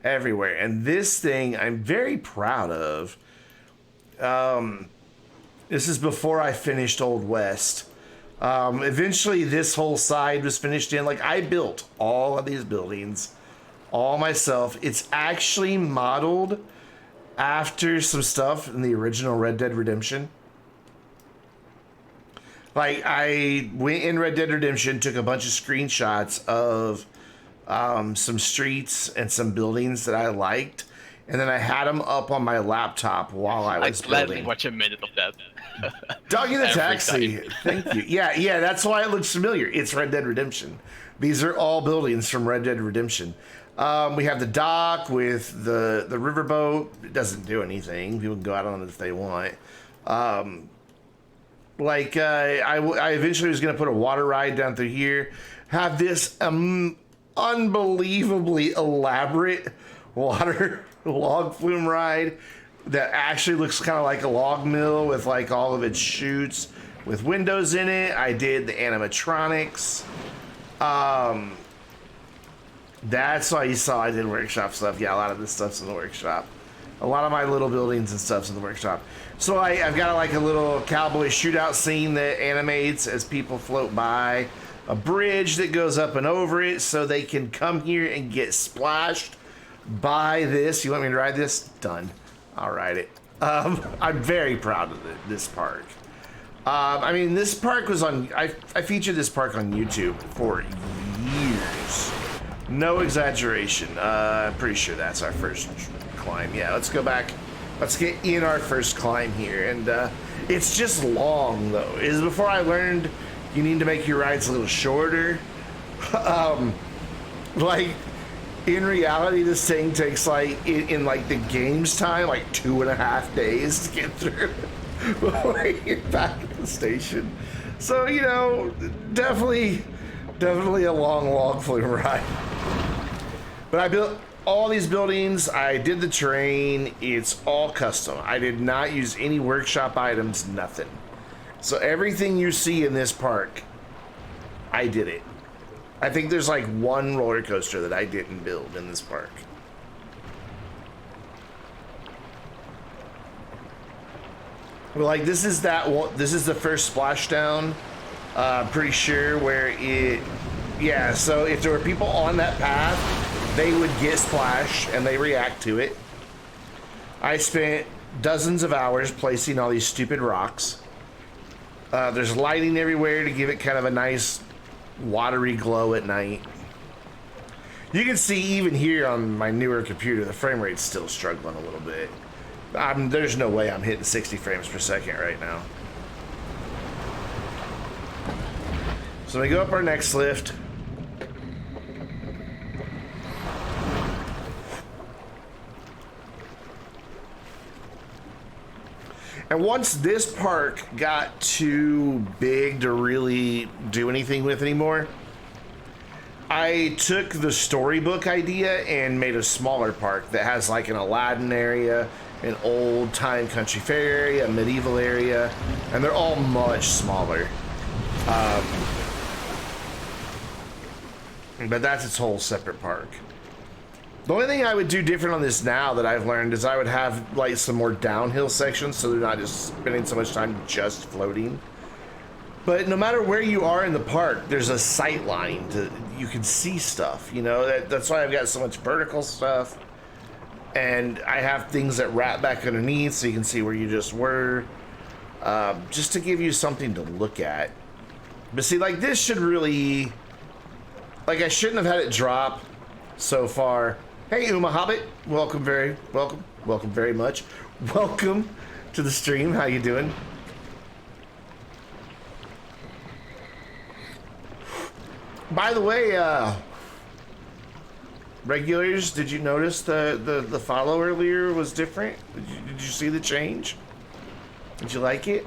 everywhere. And this thing I'm very proud of. This is before I finished Old West. Eventually this whole side was finished in. Like I built all of these buildings all myself. It's actually modeled after some stuff in the original Red Dead Redemption. Like I went in Red Dead Redemption, took a bunch of screenshots of some streets and some buildings that I liked, and then I had them up on my laptop while I was building. I gladly watch a minute of that. Dog in the Taxi. Thank you. Yeah, that's why it looks familiar. It's Red Dead Redemption. These are all buildings from Red Dead Redemption. We have the dock with the riverboat. It doesn't do anything. People can go out on it if they want. I eventually was going to put a water ride down through here. Have this unbelievably elaborate water log flume ride that actually looks kind of like a log mill with like all of its chutes with windows in it. I did the animatronics. That's why you saw I did workshop stuff. Yeah, a lot of this stuff's in the workshop. A lot of my little buildings and stuff's in the workshop. So I've got like a little cowboy shootout scene that animates as people float by. A bridge that goes up and over it so they can come here and get splashed by this. You want me to ride this? Done. I'll ride it. I'm very proud of this park. I mean, this park was on... I featured this park on YouTube for years. No exaggeration. I'm pretty sure that's our first climb. Yeah, let's go back. Let's get in our first climb here. And it's just long, though. It is before I learned you need to make your rides a little shorter. Like, in reality, this thing takes, like, in like, the game's time, like, 2.5 days to get through before you get back at the station. So, you know, definitely a long log flume ride. But I built all these buildings. I did the terrain. It's all custom. I did not use any workshop items, nothing. So everything you see in this park, I did it. I think there's like one roller coaster that I didn't build in this park. Well, like this is that one. This is the first splashdown. Pretty sure where it. Yeah. So if there were people on that path, they would get splashed and they react to it. I spent dozens of hours placing all these stupid rocks. There's lighting everywhere to give it kind of a nice watery glow at night. You can see even here on my newer computer, the frame rate's still struggling a little bit. There's no way I'm hitting 60 frames per second right now. So we go up our next lift. And once this park got too big to really do anything with anymore, I took the storybook idea and made a smaller park that has like an Aladdin area, an old time country fair area, a medieval area, and they're all much smaller. But that's its whole separate park. The only thing I would do different on this now that I've learned is I would have like some more downhill sections so they're not just spending so much time just floating. But no matter where you are in the park, there's a sight line to you can see stuff. You know, that's why I've got so much vertical stuff, and I have things that wrap back underneath so you can see where you just were, just to give you something to look at. But see, like this should really, like I shouldn't have had it drop so far. Hey, Uma Hobbit, welcome very much. Welcome to the stream. How you doing? By the way, regulars, did you notice the follow earlier was different? Did you see the change? Did you like it?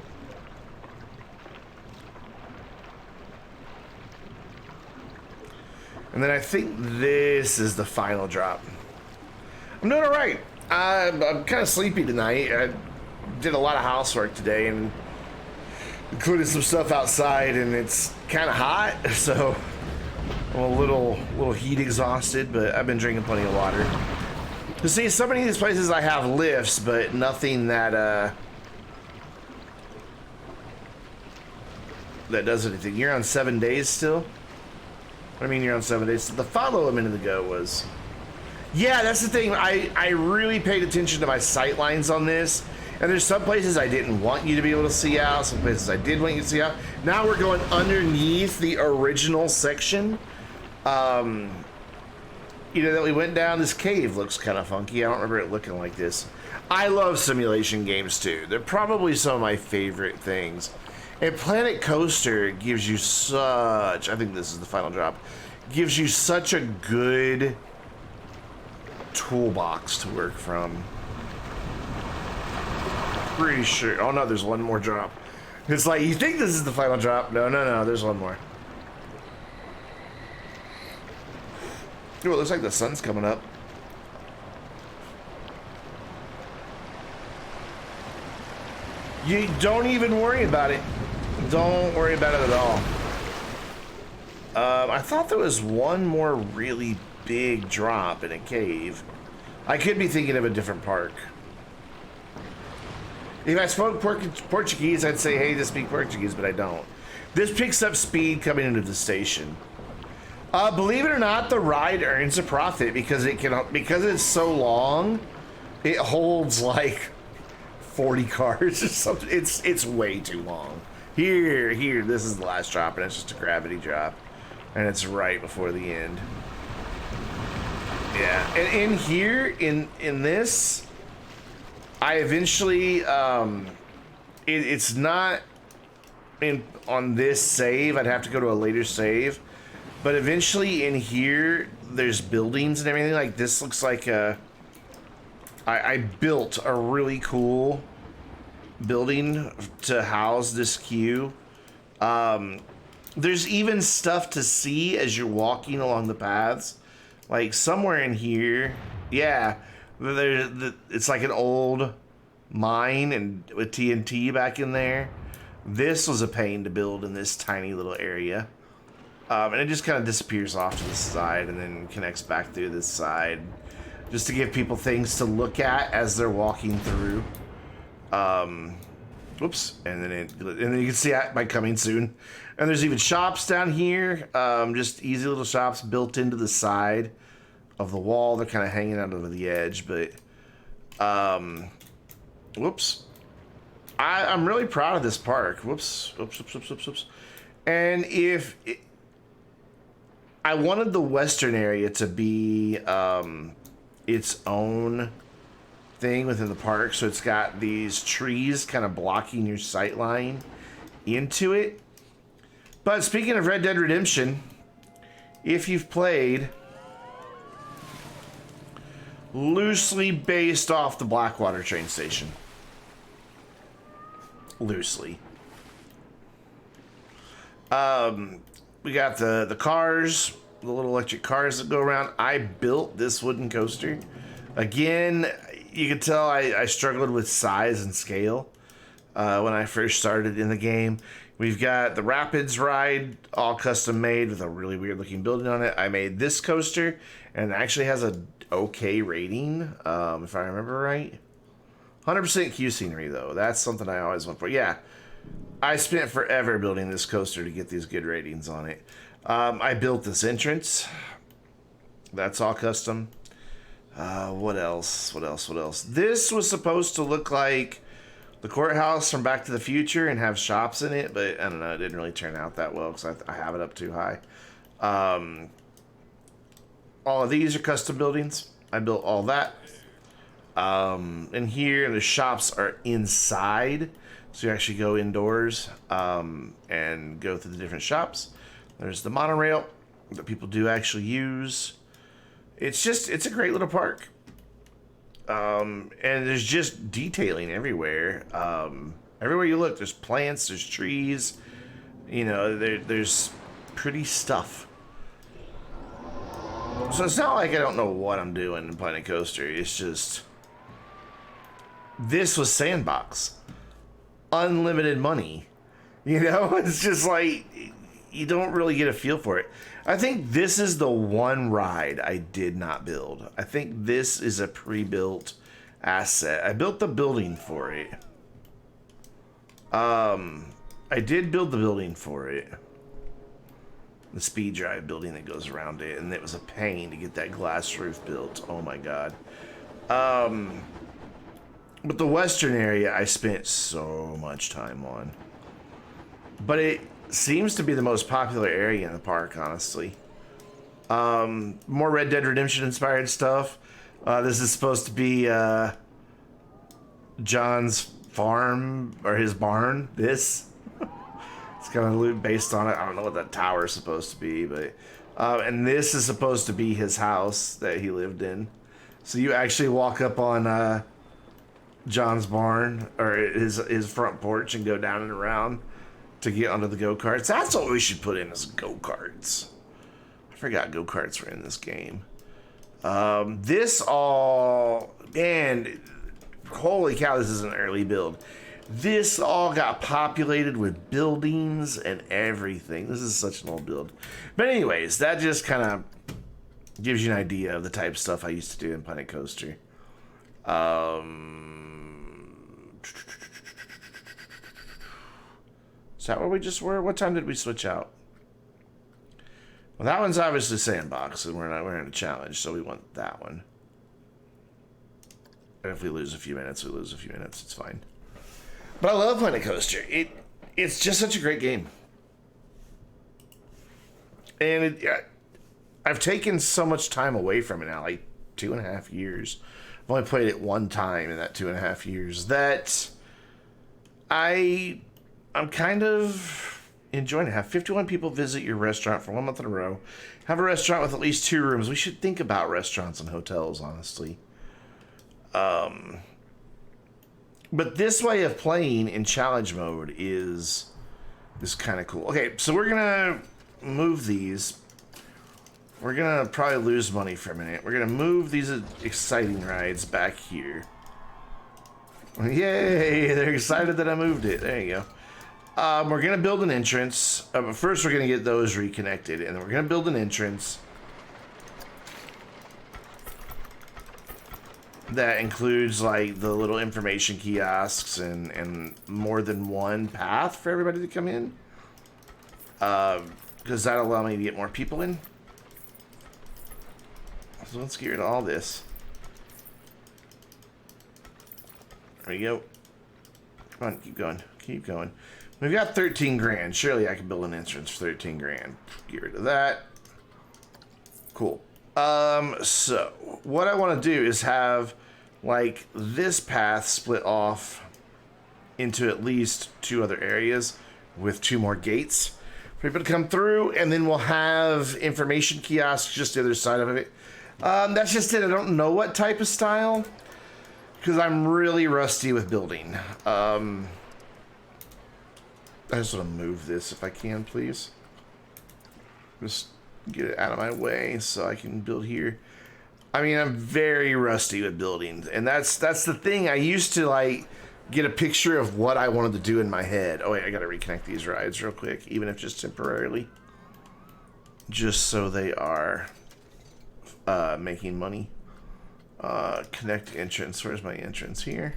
And then I think this is the final drop. I'm doing all right. I'm kind of sleepy tonight. I did a lot of housework today and included some stuff outside, and it's kind of hot, so I'm a little heat exhausted, but I've been drinking plenty of water. You see, so many of these places I have lifts, but nothing that that does anything. You're on 7 days still? What do you mean you're on 7 days? The follow a minute ago was... Yeah, that's the thing. I really paid attention to my sight lines on this. And there's some places I didn't want you to be able to see out. Some places I did want you to see out. Now we're going underneath the original section. You know, that we went down. This cave looks kind of funky. I don't remember it looking like this. I love simulation games too. They're probably some of my favorite things. And Planet Coaster gives you such, I think this is the final drop, gives you such a good toolbox to work from. Pretty sure. Oh no, there's one more drop. It's like, you think this is the final drop? No, there's one more. Ooh, it looks like the sun's coming up. You don't even worry about it. Don't worry about it at all. I thought there was one more really big drop in a cave. I could be thinking of a different park. If I spoke Portuguese, I'd say, hey, to speak Portuguese, but I don't. This picks up speed coming into the station. Believe it or not, the ride earns a profit because it's so long. It holds like 40 cars or something. It's way too long. Here, this is the last drop, and it's just a gravity drop, and it's right before the end. Yeah, and in here, in this, I eventually, it's not on this save. I'd have to go to a later save. But eventually in here, there's buildings and everything. Like this looks like I built a really cool building to house this queue. There's even stuff to see as you're walking along the paths. Like somewhere in here, yeah, it's like an old mine and with TNT back in there. This was a pain to build in this tiny little area. And it just kind of disappears off to the side and then connects back through this side, just to give people things to look at as they're walking through. Whoops, and then you can see it by coming soon. And there's even shops down here, just easy little shops built into the side of the wall. They're kind of hanging out over the edge, but whoops. I'm really proud of this park. Whoops. And I wanted the western area to be its own thing within the park, so it's got these trees kind of blocking your sight line into it. But speaking of Red Dead Redemption, if you've played, loosely based off the Blackwater train station. Loosely. We got the cars, the little electric cars that go around. I built this wooden coaster. Again, you can tell I struggled with size and scale when I first started in the game. We've got the Rapids ride, all custom made with a really weird looking building on it. I made this coaster, and it actually has a okay rating, if I remember right. 100% Q scenery though. That's something I always went for. Yeah. I spent forever building this coaster to get these good ratings on it. I built this entrance. That's all custom. What else? What else? What else? This was supposed to look like the courthouse from Back to the Future and have shops in it, but I don't know. It didn't really turn out that well because I have it up too high. All of these are custom buildings. I built all that. And here the shops are inside. So you actually go indoors and go through the different shops. There's the monorail that people do actually use. It's a great little park. And there's just detailing everywhere. Everywhere you look, there's plants, there's trees. You know, there's pretty stuff. So it's not like I don't know what I'm doing in Planet Coaster. It's just... This was Sandbox. Unlimited money. You know? It's just like... You don't really get a feel for it. I think this is the one ride I did not build. I think this is a pre-built asset. I built the building for it. I did build the building for it. The speed drive building that goes around it, and it was a pain to get that glass roof built. Oh my god. But the western area I spent so much time on. But it seems to be the most popular area in the park, honestly. More Red Dead Redemption inspired stuff. This is supposed to be John's farm, or his barn. This. It's kind of based on it. I don't know what that tower is supposed to be, but... and this is supposed to be his house that he lived in. So you actually walk up on John's barn, or his front porch, and go down and around to get onto the go-karts. That's what we should put in as go-karts. I forgot go-karts were in this game. This all... Man, holy cow, this is an early build. This all got populated with buildings and everything. This is such an old build. But anyways, that just kind of gives you an idea of the type of stuff I used to do in Planet Coaster. Is that where we just were? What time did we switch out? Well, that one's obviously Sandbox, and we're in a challenge, so we want that one. And if we lose a few minutes, we lose a few minutes. It's fine. But I love Planet Coaster. It's just such a great game. And I've taken so much time away from it now, like 2.5 years. I've only played it one time in that 2.5 years. That I'm kind of enjoying it. Have 51 people visit your restaurant for 1 month in a row. Have a restaurant with at least 2 rooms. We should think about restaurants and hotels, honestly. But this way of playing in challenge mode is kind of cool. Okay, so we're gonna move these. We're gonna probably lose money for a minute. We're gonna move these exciting rides back here. Yay! They're excited that I moved it. There you go. We're gonna build an entrance. But first, we're gonna get those reconnected, and then we're gonna build an entrance that includes like the little information kiosks and more than one path for everybody to come in. Because that'll allow me to get more people in. So let's get rid of all this. There we go. Come on, keep going. Keep going. We've got 13 grand. Surely I can build an entrance for 13 grand. Get rid of that. Cool. So what I want to do is have like this path split off into at least 2 other areas with 2 more gates for people to come through, and then we'll have information kiosks just the other side of it. That's just it. I don't know what type of style because I'm really rusty with building. I just want to move this if I can, please. Just get it out of my way so I can build here. I mean, I'm very rusty with buildings, and that's the thing. I used to like get a picture of what I wanted to do in my head. Oh wait, I gotta reconnect these rides real quick, even if just temporarily, just so they are making money. Connect entrance. Where's my entrance here?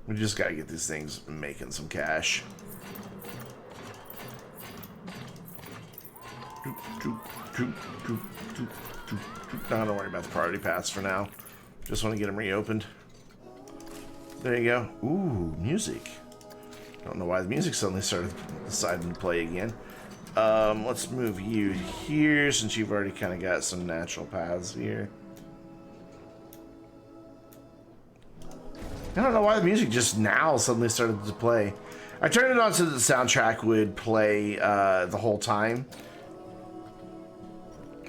We just gotta get these things making some cash. Not don't worry about the priority pass for now. Just want to get them reopened. There you go. Ooh, music. Don't know why the music suddenly started deciding to play again. Let's move you here since you've already kind of got some natural paths here. I don't know why the music just now suddenly started to play. I turned it on so that the soundtrack would play the whole time.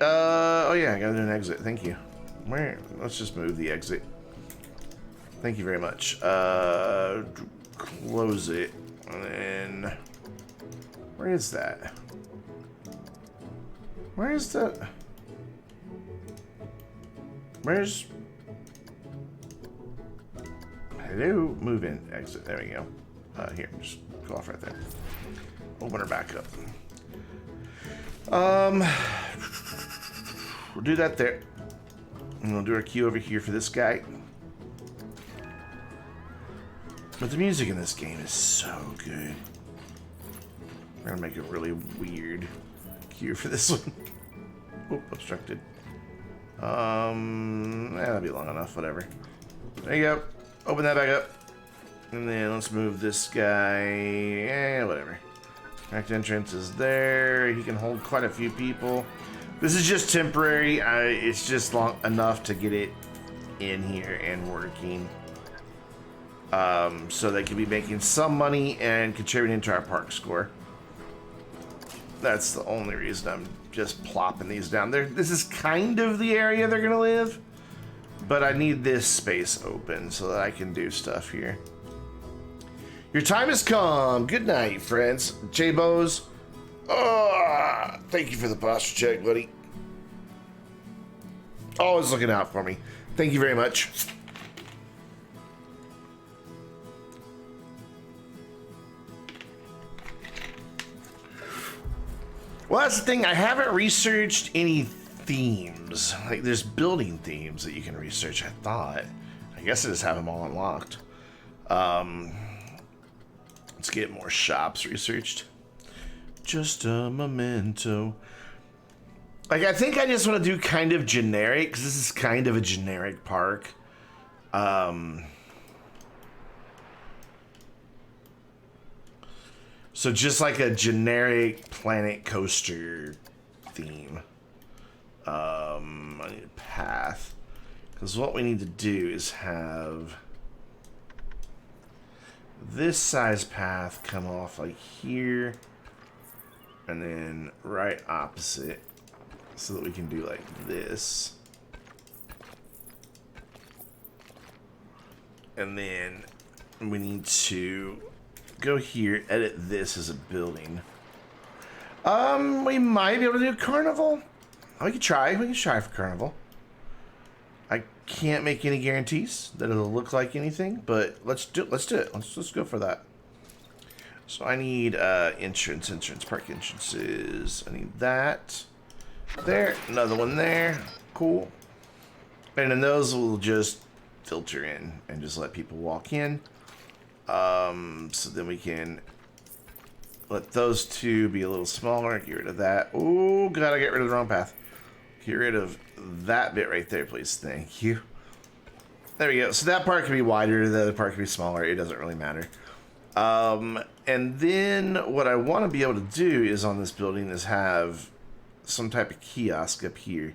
Oh yeah, I gotta do an exit. Thank you. Where? Let's just move the exit. Thank you very much. Close it. And then... Where is that? Where is the... Where's... Hello? Move in. Exit. There we go. Here, just go off right there. Open her back up. We'll do that there. And we'll do our queue over here for this guy. But the music in this game is so good. We're gonna make a really weird queue for this one. Oop, obstructed. That'll be long enough, whatever. There you go. Open that back up. And then let's move this guy. Whatever. Direct entrance is there. He can hold quite a few people. This is just temporary. It's just long enough to get it in here and working. So they can be making some money and contributing to our park score. That's the only reason I'm just plopping these down there. This is kind of the area they're gonna live, but I need this space open so that I can do stuff here. Your time has come. Good night, friends. J-Bows. Oh, thank you for the posture check, buddy. Always looking out for me. Thank you very much. Well, that's the thing. I haven't researched any themes. Like, there's building themes that you can research, I thought. I guess I just have them all unlocked. Let's get more shops researched. Just a memento. Like, I think I just want to do kind of generic, because this is kind of a generic park. So just like a generic Planet Coaster theme. I need a path. Because what we need to do is have this size path come off like here. And then right opposite. So that we can do like this. And then we need to go here, edit this as a building. We might be able to do Carnival. We could try. We can try for Carnival. I can't make any guarantees that it'll look like anything, but let's do it. Let's do it. Let's go for that. So I need entrance, park entrances. I need that. There, another one there. Cool. And then those will just filter in and just let people walk in. So then we can let those two be a little smaller. Get rid of that. Oh, gotta get rid of the wrong path. Get rid of that bit right there, please. Thank you. There we go. So that part can be wider. The other part can be smaller. It doesn't really matter. And then what I want to be able to do is on this building is have some type of kiosk up here.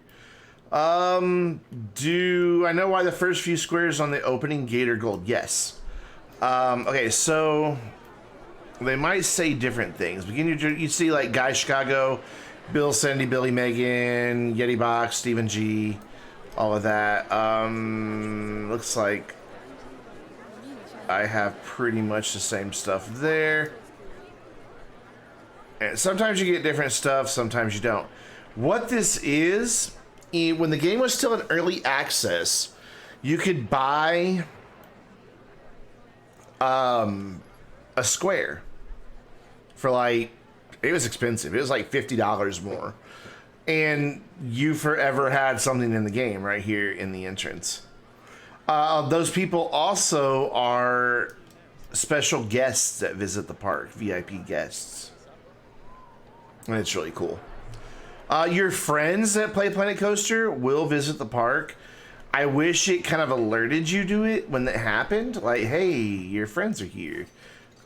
Do I know why the first few squares on the opening gate are gold? Yes. Okay, so they might say different things. You see like Guy Chicago, Bill Sandy, Billy Megan, Yeti Box, Stephen G, all of that. Looks like I have pretty much the same stuff there. And sometimes you get different stuff, sometimes you don't. What this is, when the game was still in early access, you could buy a square for like, it was expensive. It was like $50 more. And you forever had something in the game right here in the entrance. Those people also are special guests that visit the park, VIP guests. And it's really cool. Your friends that play Planet Coaster will visit the park. I wish it kind of alerted you to it when that happened. Like, hey, your friends are here.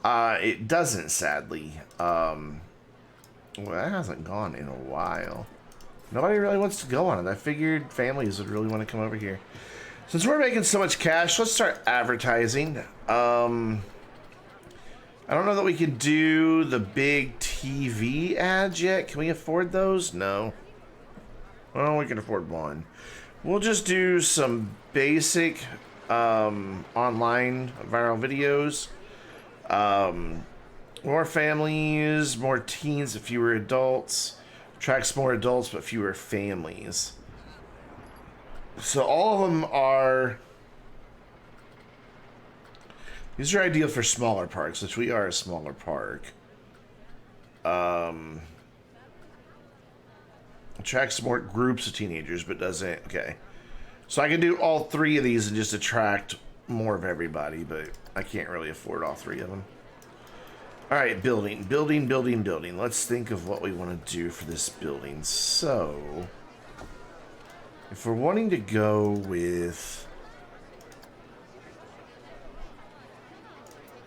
It doesn't, sadly. Well, that hasn't gone in a while. Nobody really wants to go on it. I figured families would really want to come over here. Since we're making so much cash, let's start advertising. I don't know that we can do the big TV ads yet. Can we afford those? No. Well, we can afford one. We'll just do some basic online viral videos. More families, more teens, fewer adults. Attracts more adults, but fewer families. So all of them are... These are ideal for smaller parks, which we are a smaller park. Attracts more groups of teenagers, but doesn't... Okay. So I can do all three of these and just attract more of everybody, but I can't really afford all three of them. Alright, building. Let's think of what we want to do for this building. So, if we're wanting to go with...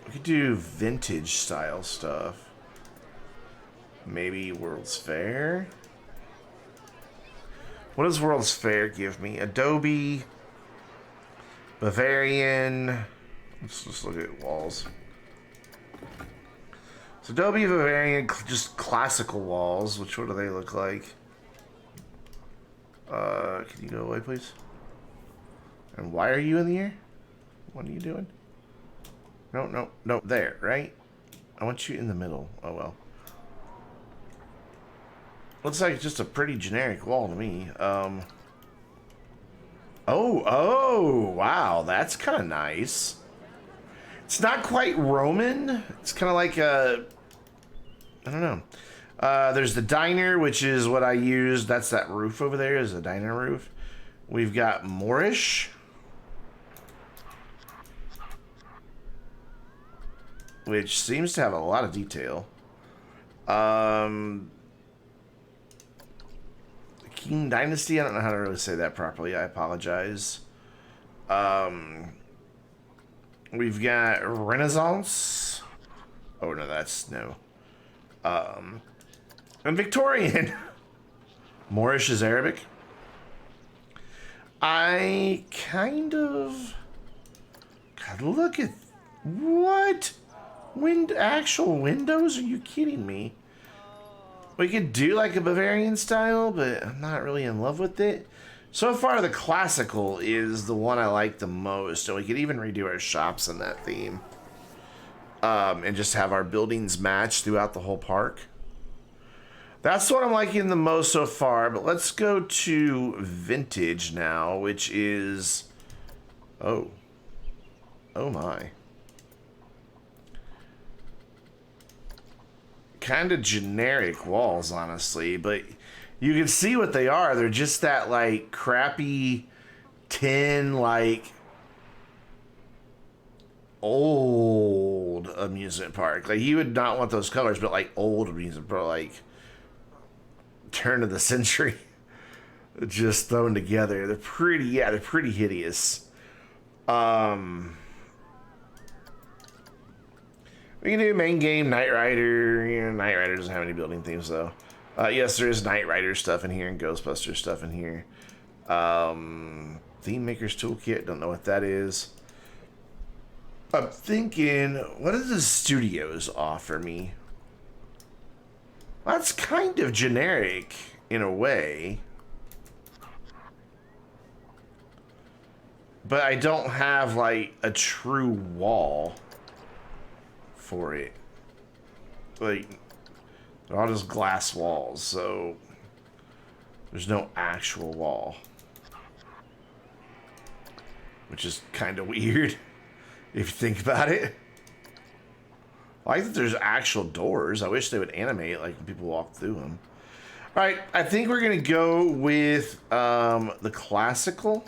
We could do vintage style stuff. Maybe World's Fair? What does World's Fair give me? Adobe, Bavarian. Let's just look at walls. So Adobe, Bavarian, just classical walls. What do they look like? Can you go away, please? And why are you in the air? What are you doing? No, there, right? I want you in the middle. Oh, well. Looks like just a pretty generic wall to me. Oh, wow, that's kind of nice. It's not quite Roman. It's kind of like a... I don't know. There's the diner, which is what I used. That's that roof over there is a diner roof. We've got Moorish, which seems to have a lot of detail. King Dynasty, I don't know how to really say that properly. I apologize. We've got Renaissance. Oh, no, that's no. And Victorian. Moorish is Arabic. I kind of... God, look at... What? Actual windows? Are you kidding me? We could do like a Bavarian style, but I'm not really in love with it. So far, the classical is the one I like the most. And we could even redo our shops in that theme. And just have our buildings match throughout the whole park. That's what I'm liking the most so far. But let's go to vintage now, which is... Oh my. Kind of generic walls, honestly, but you can see what they are. They're just that like crappy tin, like old amusement park. Like you would not want those colors, but like old amusement park, like turn of the century, just thrown together. They're pretty, yeah, they're pretty hideous. We can do main game, Knight Rider. You know, Knight Rider doesn't have any building themes, though. Yes, there is Knight Rider stuff in here and Ghostbusters stuff in here. Theme Maker's Toolkit, don't know what that is. I'm thinking, what do the studios offer me? That's kind of generic, in a way. But I don't have, like, a true wall for it. Like, they're all just glass walls, so there's no actual wall, which is kind of weird if you think about it. I like that there's actual doors. I wish they would animate like when people walk through them. All right, I think we're gonna go with the classical,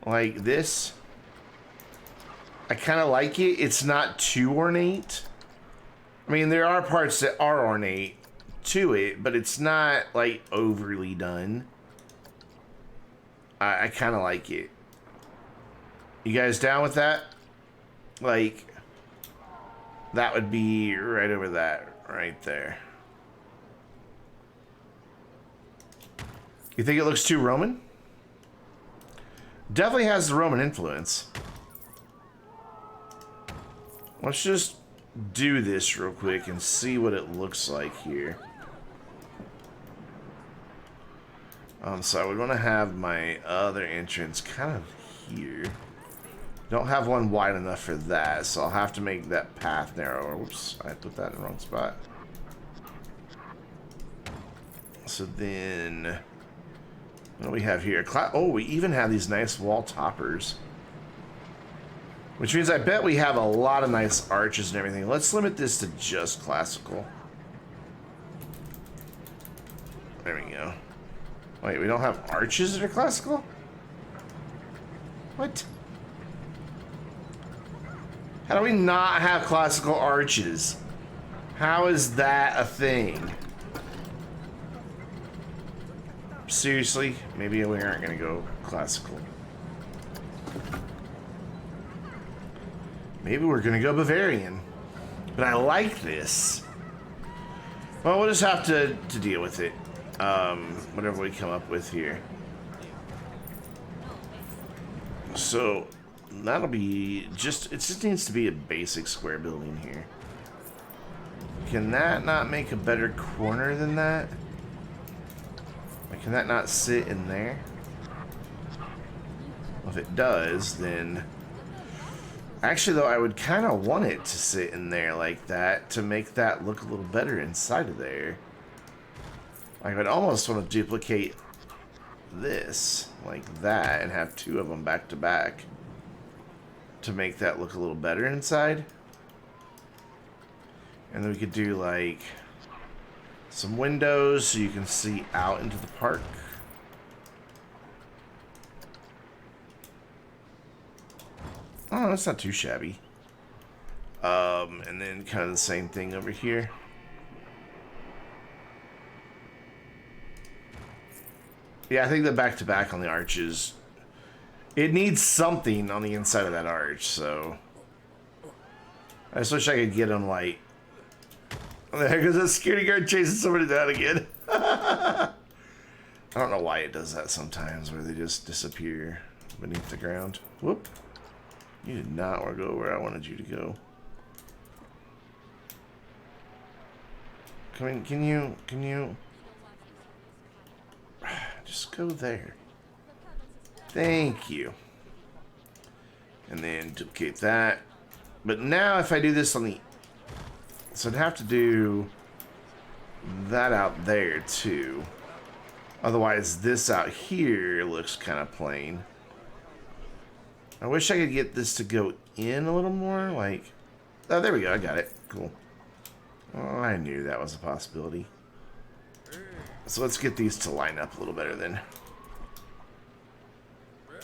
like this. I kind of like it. It's not too ornate. I mean, there are parts that are ornate to it, but it's not like overly done. I kind of like it. You guys down with that? Like, that would be right over that, right there. You think it looks too Roman? Definitely has the Roman influence. Let's just do this real quick and see what it looks like here. So I would want to have my other entrance kind of here. Don't have one wide enough for that, so I'll have to make that path narrower. Whoops, I put that in the wrong spot. So then, what do we have here? Oh, we even have these nice wall toppers. Which means I bet we have a lot of nice arches and everything. Let's limit this to just classical. There we go. Wait, we don't have arches that are classical? What? How do we not have classical arches? How is that a thing? Seriously? Maybe we aren't gonna go classical. Maybe we're gonna go Bavarian. But I like this. Well, we'll just have to deal with it. Whatever we come up with here. So that'll be just, it just needs to be a basic square building here. Can that not make a better corner than that? Like, can that not sit in there? Well, if it does, then... Actually, though, I would kind of want it to sit in there like that to make that look a little better inside of there. I would almost want to duplicate this like that and have two of them back to back to make that look a little better inside. And then we could do like some windows so you can see out into the park. Oh, that's not too shabby. And then kind of the same thing over here. Yeah, I think the back-to-back on the arches, it needs something on the inside of that arch, so... I just wish I could get them, like... There goes that security guard chasing somebody down again. I don't know why it does that sometimes, where they just disappear beneath the ground. Whoop. You did not want to go where I wanted you to go. Come in, can you... Just go there. Thank you. And then duplicate that. But now if I do this on the... So I'd have to do that out there too. Otherwise this out here looks kind of plain. I wish I could get this to go in a little more. Like... Oh, there we go. I got it. Cool. Oh, I knew that was a possibility. So let's get these to line up a little better then.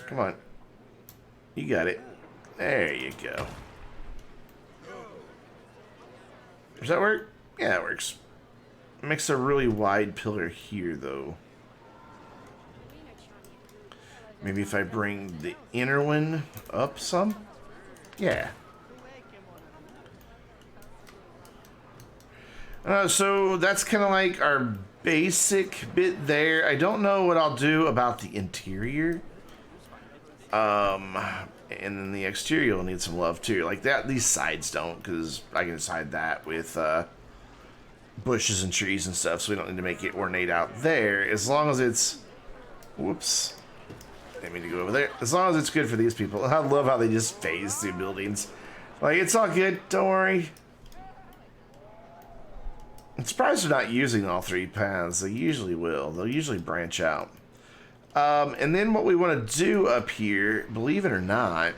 Come on. You got it. There you go. Does that work? Yeah, it works. It makes a really wide pillar here, though. Maybe if I bring the inner one up some? Yeah. So that's kind of like our basic bit there. I don't know what I'll do about the interior. And then the exterior will need some love too. Like that, these sides don't, because I can just hide that with bushes and trees and stuff, so we don't need to make it ornate out there. As long as it's... Whoops. Didn't mean to go over there. As long as it's good for these people. I love how they just phase through buildings. Like, it's all good. Don't worry. I'm surprised they're not using all three paths. They usually will. They'll usually branch out. And then what we want to do up here, believe it or not,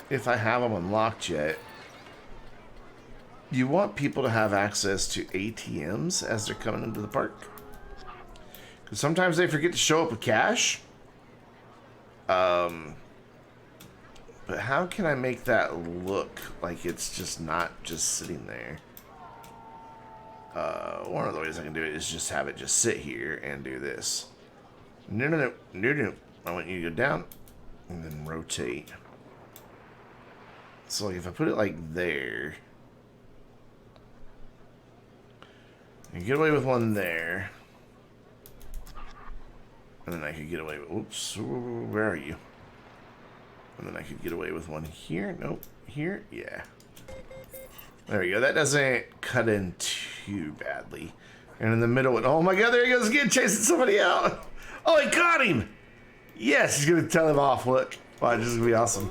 if I have them unlocked yet, you want people to have access to ATMs as they're coming into the park. Because sometimes they forget to show up with cash. But But how can I make that look like it's just not just sitting there? One of the ways I can do it is just have it just sit here and do this. No, no, no, no, no. I want you to go down and then rotate. So like if I put it like there, you get away with one there. And then I could get away with, oops, where are you? And then I could get away with one here. Nope. Here? Yeah. There we go. That doesn't cut in too badly. And in the middle, oh my god, there he goes again, chasing somebody out. Oh, he caught him. Yes, he's going to tell him off. Look. Wow, this is going to be awesome.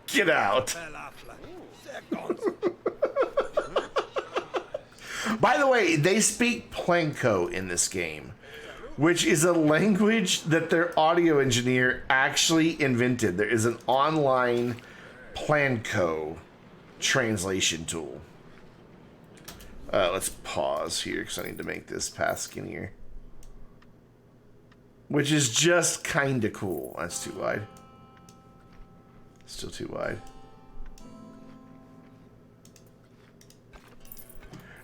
Get out. By the way, they speak Planko in this game, which is a language that their audio engineer actually invented. There is an online Planko translation tool. Let's pause here because I need to make this path skinnier. Which is just kind of cool. That's too wide. Still too wide.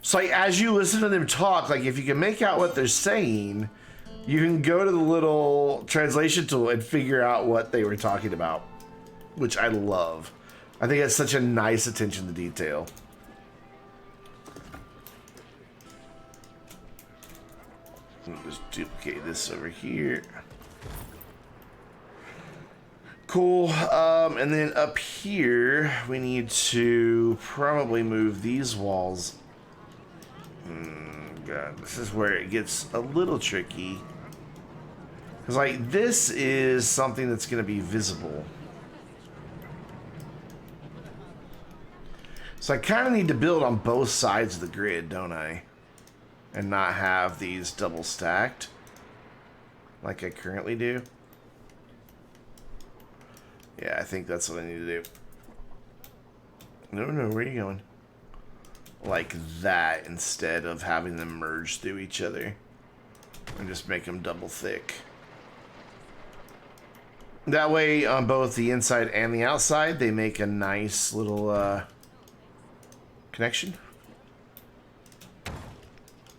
So like, as you listen to them talk, like if you can make out what they're saying, you can go to the little translation tool and figure out what they were talking about, which I love. I think it's such a nice attention to detail. Let me just duplicate this over here. Cool. And then up here, we need to probably move these walls. God, this is where it gets a little tricky. Because, like, this is something that's going to be visible. So I kind of need to build on both sides of the grid, don't I? And not have these double stacked like I currently do. Yeah, I think that's what I need to do. No, where are you going? Like that instead of having them merge through each other. And just make them double thick. That way, on both the inside and the outside, they make a nice little connection.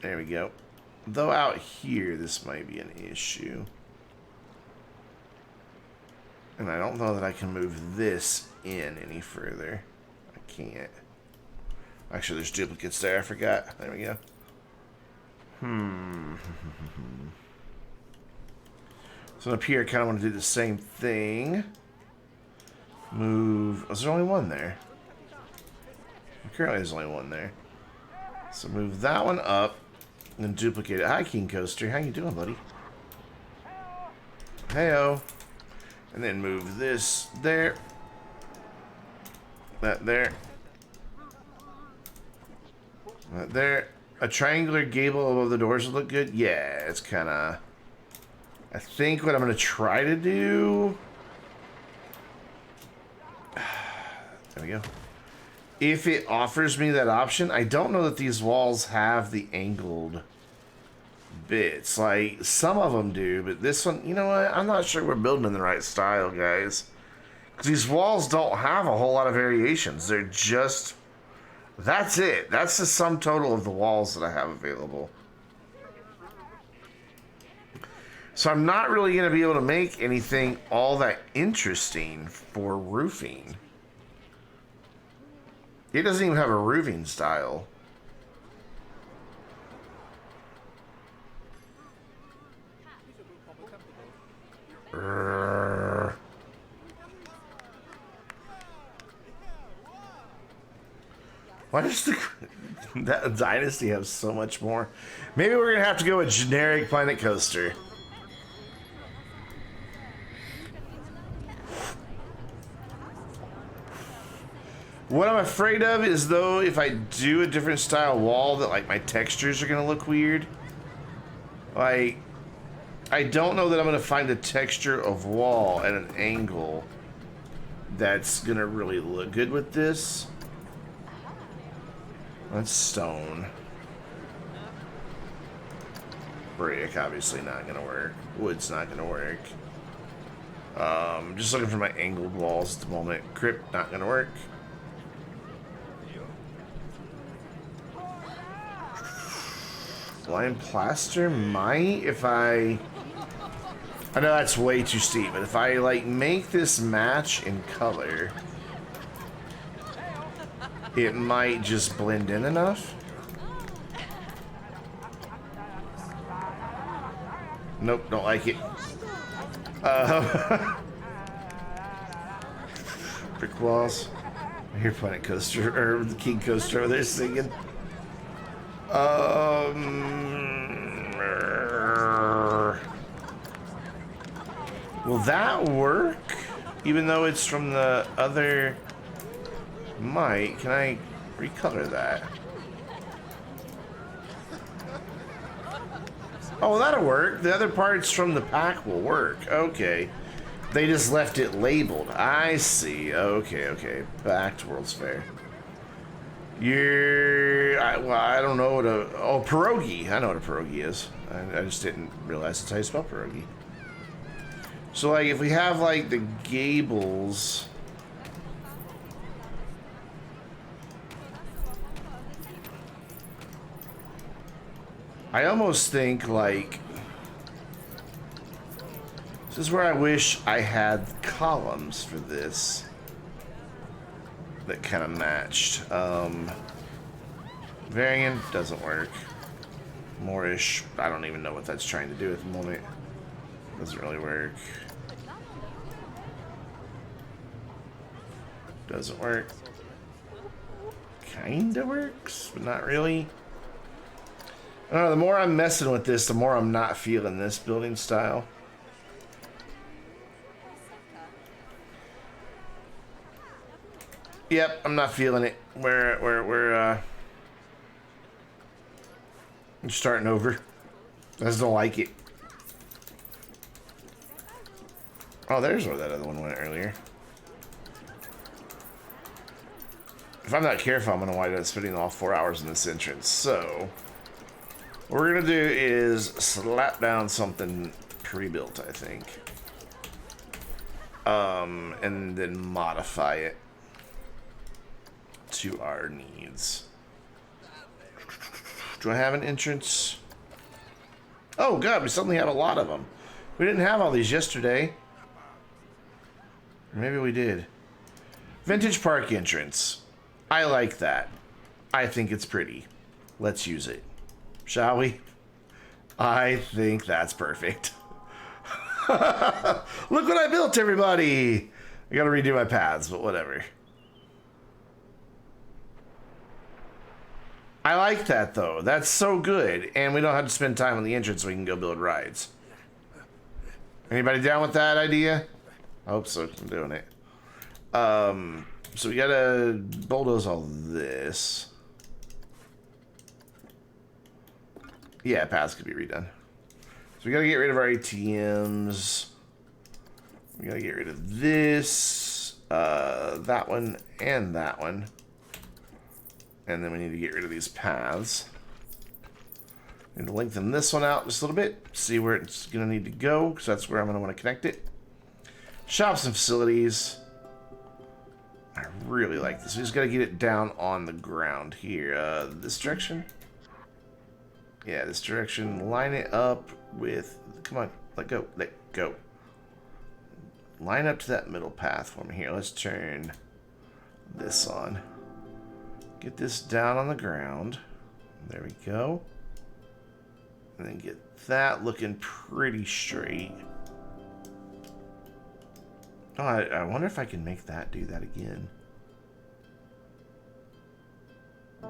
There we go. Though out here, this might be an issue. And I don't know that I can move this in any further. I can't. Actually, there's duplicates there. I forgot. There we go. So up here, I kind of want to do the same thing. Move. Oh, is there only one there? Currently, there's only one there. So move that one up. And then duplicate it. Hi, King Coaster. How you doing, buddy? Heyo. And then move this there. That there. That there. A triangular gable above the doors would look good. Yeah, it's kind of... I think what I'm going to try to do... There we go. If it offers me that option, I don't know that these walls have the angled bits. Like, some of them do, but this one, you know what? I'm not sure we're building in the right style, guys. Because these walls don't have a whole lot of variations. They're just... That's it. That's the sum total of the walls that I have available. So I'm not really going to be able to make anything all that interesting for roofing. It doesn't even have a roofing style. Why does that Dynasty have so much more? Maybe we're going to have to go with generic Planet Coaster. What I'm afraid of is, though, if I do a different style wall, that, like, my textures are going to look weird. Like, I don't know that I'm going to find a texture of wall at an angle that's going to really look good with this. That's stone. Brick, obviously not going to work. Wood's not going to work. Just looking for my angled walls at the moment. Crypt, not gonna work. Blind plaster might if I know that's way too steep, but if I like make this match in color, it might just blend in enough. Nope, don't like it. Brick walls. I hear Planet Coaster or the King Coaster over there singing. Will that work? Even though it's from the other might, can I recolor that? Oh, that'll work. The other parts from the pack will work. Okay. They just left it labeled. I see. Okay, okay. Back to World's Fair. Well, I don't know what a... Oh, pierogi. I know what a pierogi is. I just didn't realize that's how you spell pierogi. So, like, if we have, like, the gables... I almost think, like... This is where I wish I had columns for this. That kind of matched. Variant doesn't work. Moorish, I don't even know what that's trying to do at the moment. Doesn't really work. Doesn't work. Kinda works, but not really. I don't know, the more I'm messing with this, the more I'm not feeling this building style. Yep, I'm not feeling it. We're starting over. I just don't like it. Oh, there's where that other one went earlier. If I'm not careful, I'm gonna wind up spending all 4 hours in this entrance. So, what we're gonna do is slap down something pre-built, I think. And then modify it to our needs. Do I have an entrance? Oh god, we suddenly have a lot of them. We didn't have all these yesterday. Or maybe we did. Vintage park entrance. I like that. I think it's pretty. Let's use it. Shall we? I think that's perfect. Look what I built, everybody! I gotta redo my paths, but whatever. I like that, though. That's so good. And we don't have to spend time on the entrance so we can go build rides. Anybody down with that idea? I hope so. I'm doing it. So we gotta bulldoze all this. Yeah, paths could be redone. So we gotta get rid of our ATMs. We gotta get rid of this, that one, and that one. And then we need to get rid of these paths. Need to lengthen this one out just a little bit. See where it's gonna need to go, because that's where I'm gonna want to connect it. Shops and facilities. I really like this. We just gotta get it down on the ground here. This direction? Yeah, this direction. Line it up with... Come on, let go, let go. Line up to that middle path for me here. Let's turn this on. Get this down on the ground. There we go. And then get that looking pretty straight. Oh, I wonder if I can make that do that again.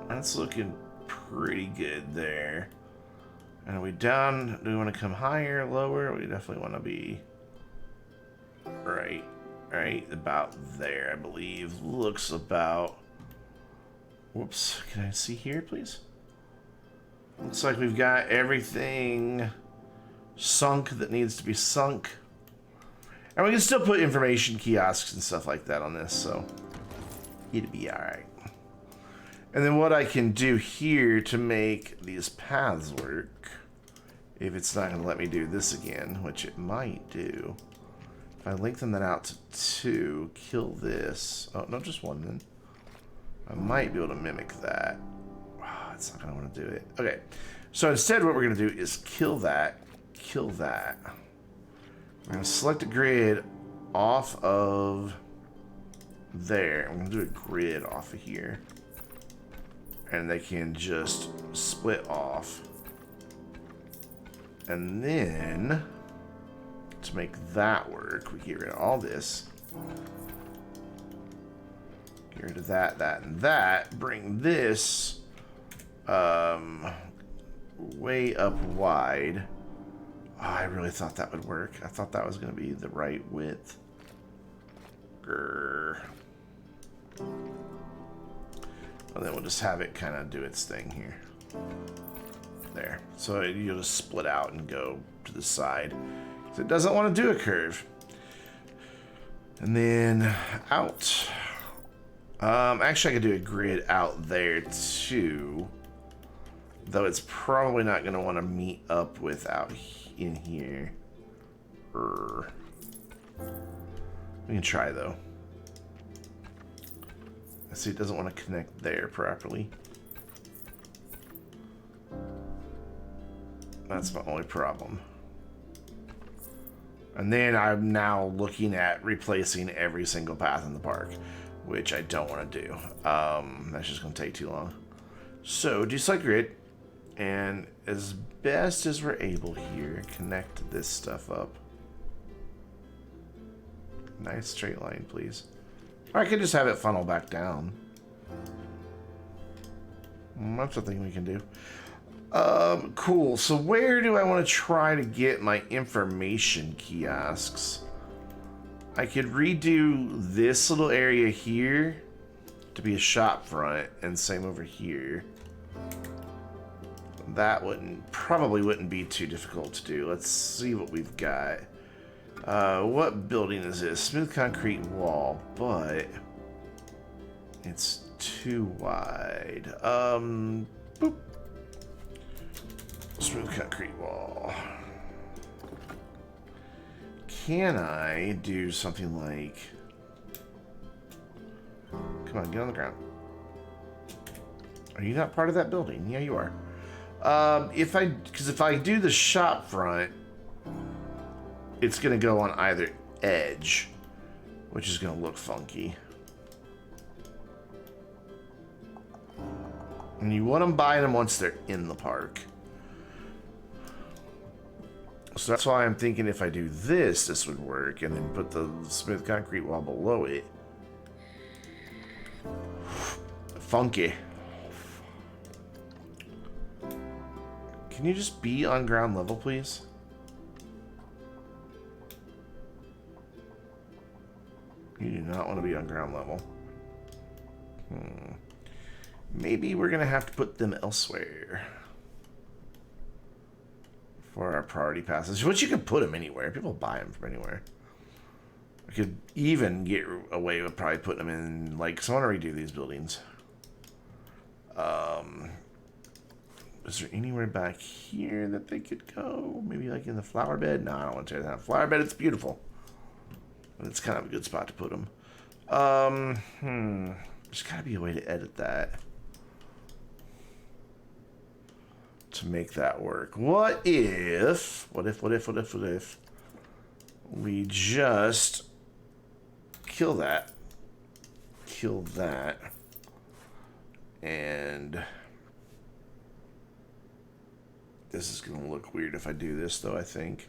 That's looking pretty good there. And are we down? Do we want to come higher, lower? We definitely want to be right about there, I believe. Looks about... Whoops, can I see here, please? Looks like we've got everything sunk that needs to be sunk. And we can still put information kiosks and stuff like that on this, so it'll be alright. And then what I can do here to make these paths work, if it's not going to let me do this again, which it might do, If I lengthen that out to 2, kill this. Oh, no, just 1 then. I might be able to mimic that. Oh, it's not going to want to do it. Okay. So instead what we're going to do is kill that. Kill that. We're going to select a grid off of there. I'm going to do a grid off of here. And they can just split off. And then, to make that work, we get rid of all this. Get rid of that, that, and that. Bring this way up wide. Oh, I really thought that would work. I thought that was going to be the right width. Grr. And then we'll just have it kind of do its thing here. There. So you'll just split out and go to the side. So it doesn't want to do a curve. And then out. Actually, I could do a grid out there too. Though it's probably not going to want to meet up with out in here. We can try though. See, it doesn't want to connect there properly. That's my only problem. And then I'm now looking at replacing every single path in the park, which I don't want to do. That's just going to take too long. So, deselect grid, and as best as we're able here, connect this stuff up. Nice straight line, please. Or I could just have it funnel back down. That's a thing we can do. Cool. So where do I want to try to get my information kiosks? I could redo this little area here to be a shop front, and same over here. That probably wouldn't be too difficult to do. Let's see what we've got. What building is this? Smooth concrete wall, but it's too wide. Boop. Smooth concrete wall. Can I do something like... Come on, get on the ground. Are you not part of that building? Yeah, you are. Because if I do the shop front, it's going to go on either edge, which is going to look funky. And you want them buying them once they're in the park. So that's why I'm thinking if I do this, this would work, and then put the smooth concrete wall below it. Funky. Can you just be on ground level, please? You do not want to be on ground level. Maybe we're going to have to put them elsewhere for our priority passes. Which you could put them anywhere. People buy them from anywhere. I could even get away with probably putting them in, like, so I want to redo these buildings. Is there anywhere back here that they could go? Maybe like in the flower bed? No, I don't want to tear that. Flower bed, it's beautiful. But it's kind of a good spot to put them. There's got to be a way to edit that. To make that work. What if we just kill that, and this is going to look weird if I do this, though, I think.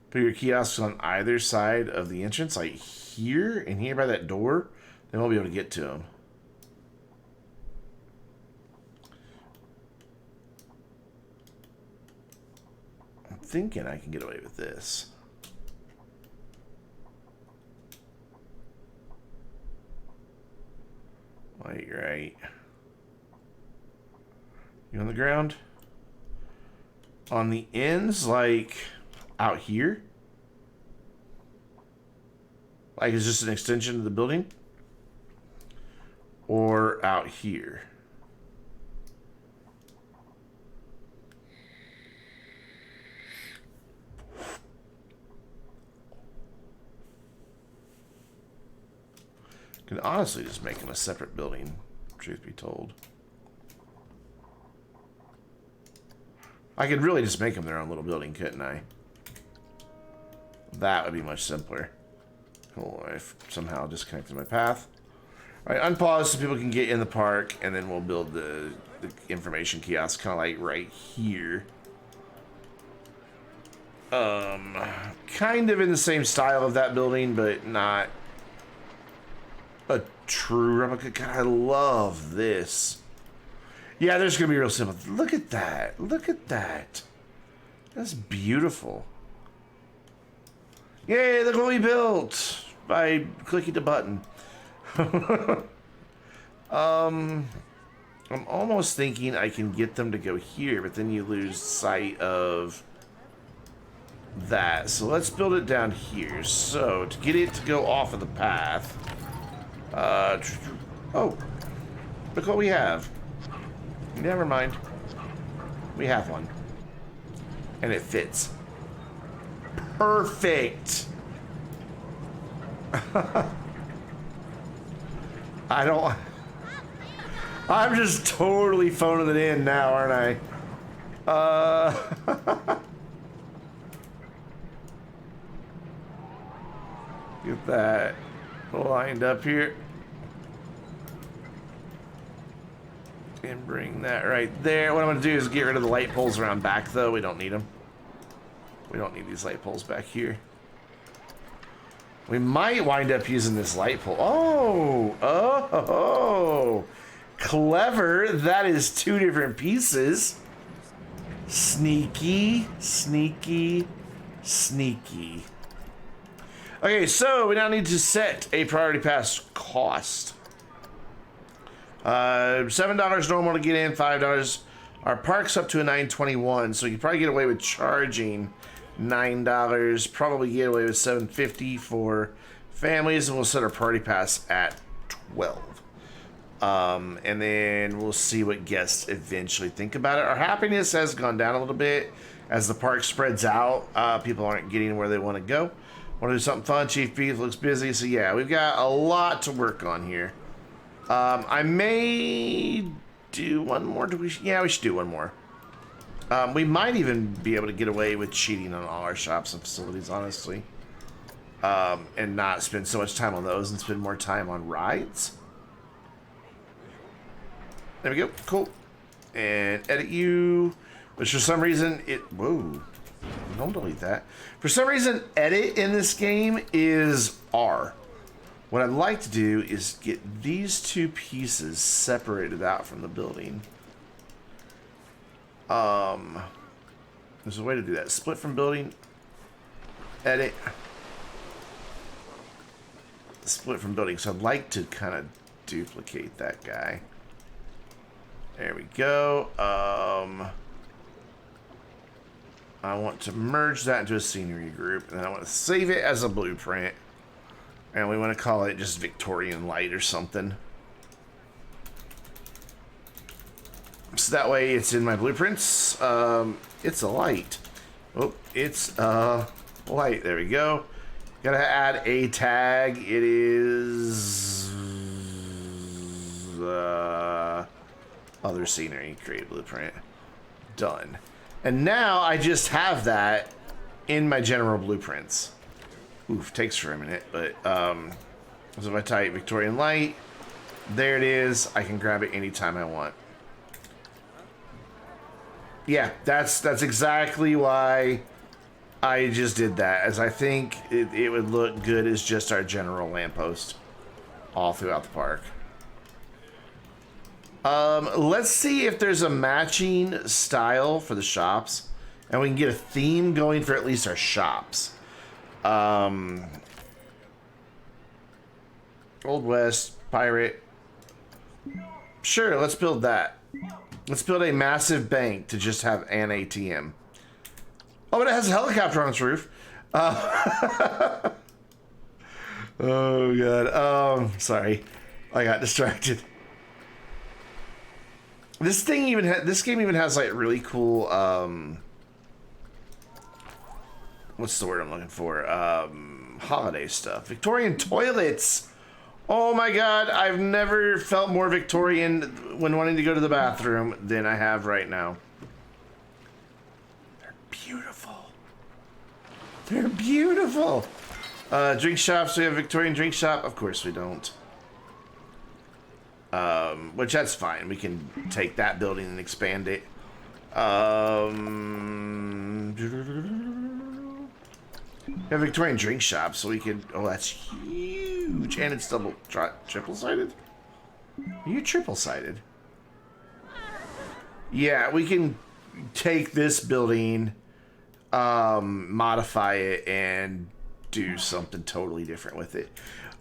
Put your kiosks on either side of the entrance, like here and here by that door. They won't be able to get to them. I'm thinking I can get away with this. Wait, right. You on the ground? On the ends, like out here? Like it's just an extension of the building? Or out here? Could honestly just make them a separate building, truth be told. I could really just make them their own little building, couldn't I? That would be much simpler. Cool, I've somehow disconnected my path. Alright, unpause so people can get in the park, and then we'll build the information kiosk kind of like right here. Kind of in the same style of that building, but not a true replica. God, I love this. Yeah, there's gonna be real simple. Look at that. Look at that. That's beautiful. Yay, look what we built by clicking the button. I'm almost thinking I can get them to go here, but then you lose sight of that. So let's build it down here. So to get it to go off of the path, oh, look what we have. Never mind. We have one. And it fits. Perfect. I'm just totally phoning it in now, aren't I? Get that lined up here. And bring that right there. What I'm going to do is get rid of the light poles around back, though. We don't need them. We don't need these light poles back here. We might wind up using this light pole. Oh, clever. That is two different pieces. Sneaky, sneaky, sneaky. Okay, so we now need to set a priority pass cost. $7 normal to get in, $5. Our park's up to a $9.21, so you can probably get away with charging $9. Probably get away with $7.50 for families, and we'll set our party pass at $12. And then we'll see what guests eventually think about it. Our happiness has gone down a little bit as the park spreads out. People aren't getting where they want to go. Want to do something fun? Chief Beef looks busy, so yeah, we've got a lot to work on here. I may do one more. Yeah, we should do one more. We might even be able to get away with cheating on all our shops and facilities, honestly. And not spend so much time on those and spend more time on rides. There we go. Cool. And edit you. Which for some reason whoa. Don't delete that. For some reason, edit in this game is R. What I'd like to do is get these two pieces separated out from the building. There's a way to do that. Split from building. Edit. Split from building. So I'd like to kind of duplicate that guy. There we go. I want to merge that into a scenery group, and I want to save it as a blueprint. And we want to call it just Victorian Light or something. So that way it's in my blueprints. It's a light. Oh, it's light. There we go. Gotta add a tag. It is other scenery. Create blueprint. Done. And now I just have that in my general blueprints. Oof, takes for a minute, but so if I type Victorian Light, there it is. I can grab it anytime I want. Yeah, that's exactly why I just did that, as I think it would look good as just our general lamppost all throughout the park. Let's see if there's a matching style for the shops, and we can get a theme going for at least our shops. Old West, Pirate. Sure, let's build that. Let's build a massive bank to just have an ATM. Oh, but it has a helicopter on its roof. Oh, God. Sorry. I got distracted. This game even has like really cool, what's the word I'm looking for? Holiday stuff. Victorian toilets Oh my god, I've never felt more Victorian when wanting to go to the bathroom than I have right now. They're beautiful. They're beautiful. Drink shops, we have a Victorian drink shop? Of course we don't. Which that's fine. We can take that building and expand it. We have a Victorian drink shop, so we could... Oh, that's huge. And it's triple-sided? Are you triple-sided? Yeah, we can take this building, modify it, and do something totally different with it.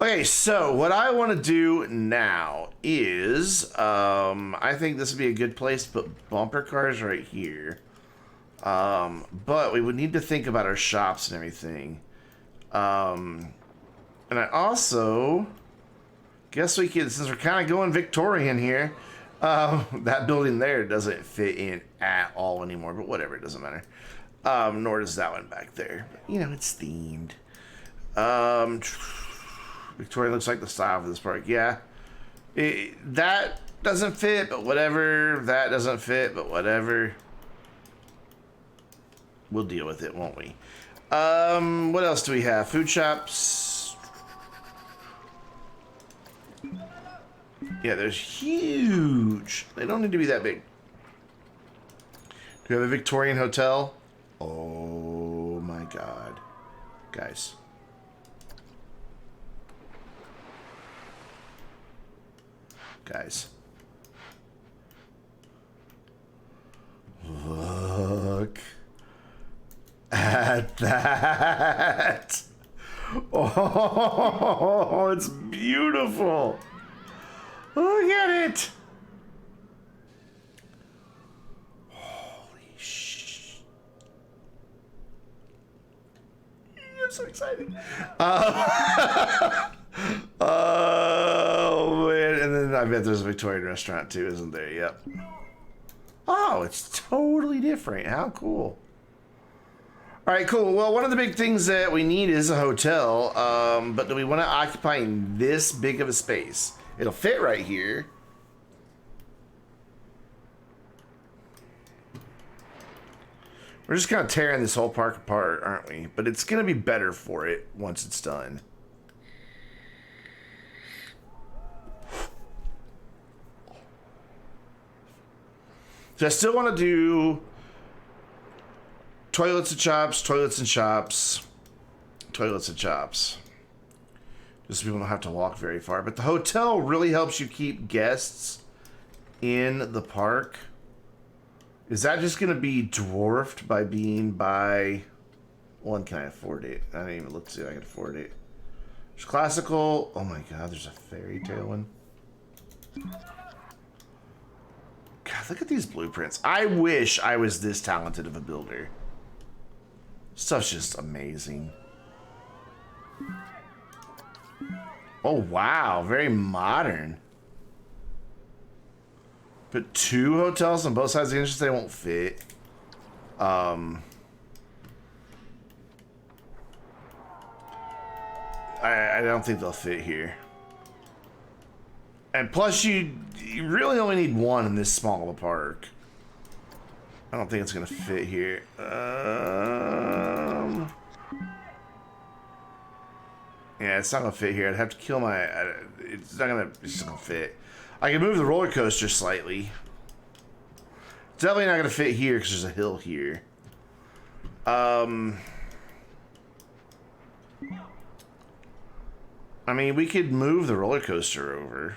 Okay, so what I want to do now is, I think this would be a good place to put bumper cars right here. But we would need to think about our shops and everything. And I also guess we could, since we're kind of going Victorian here, that building there doesn't fit in at all anymore, but whatever, it doesn't matter. Nor does that one back there. But, you know, it's themed. Victorian looks like the style for this park. Yeah. That doesn't fit, but whatever. That doesn't fit, but whatever. We'll deal with it, won't we? What else do we have? Food shops. Yeah, there's huge. They don't need to be that big. Do we have a Victorian hotel? Oh my god. Guys. Guys. Look at that. Oh, it's beautiful. Look at it. Holy sh! I'm so excited. Oh man, and then I bet there's a Victorian restaurant too, isn't there? Yep. Oh, it's totally different. How cool. All right, cool. Well, one of the big things that we need is a hotel, but do we want to occupy this big of a space? It'll fit right here. We're just kind of tearing this whole park apart, aren't we? But it's going to be better for it once it's done. So I still want to do toilets and shops, toilets and shops, toilets and shops. Just so people don't have to walk very far. But the hotel really helps you keep guests in the park. Is that just going to be dwarfed by being by... One, can I afford it? I didn't even look to see if I can afford it. There's classical. Oh my god, there's a fairy tale one. God, look at these blueprints. I wish I was this talented of a builder. Stuff's just amazing. Oh, wow. Very modern. But 2 hotels on both sides of the entrance, they won't fit. I don't think they'll fit here. And plus, you really only need 1 in this small of a park. I don't think it's going to fit here. Yeah, it's not going to fit here. I'd have to kill my... It's not going to fit. I can move the roller coaster slightly. It's definitely not going to fit here because there's a hill here. I mean, we could move the roller coaster over.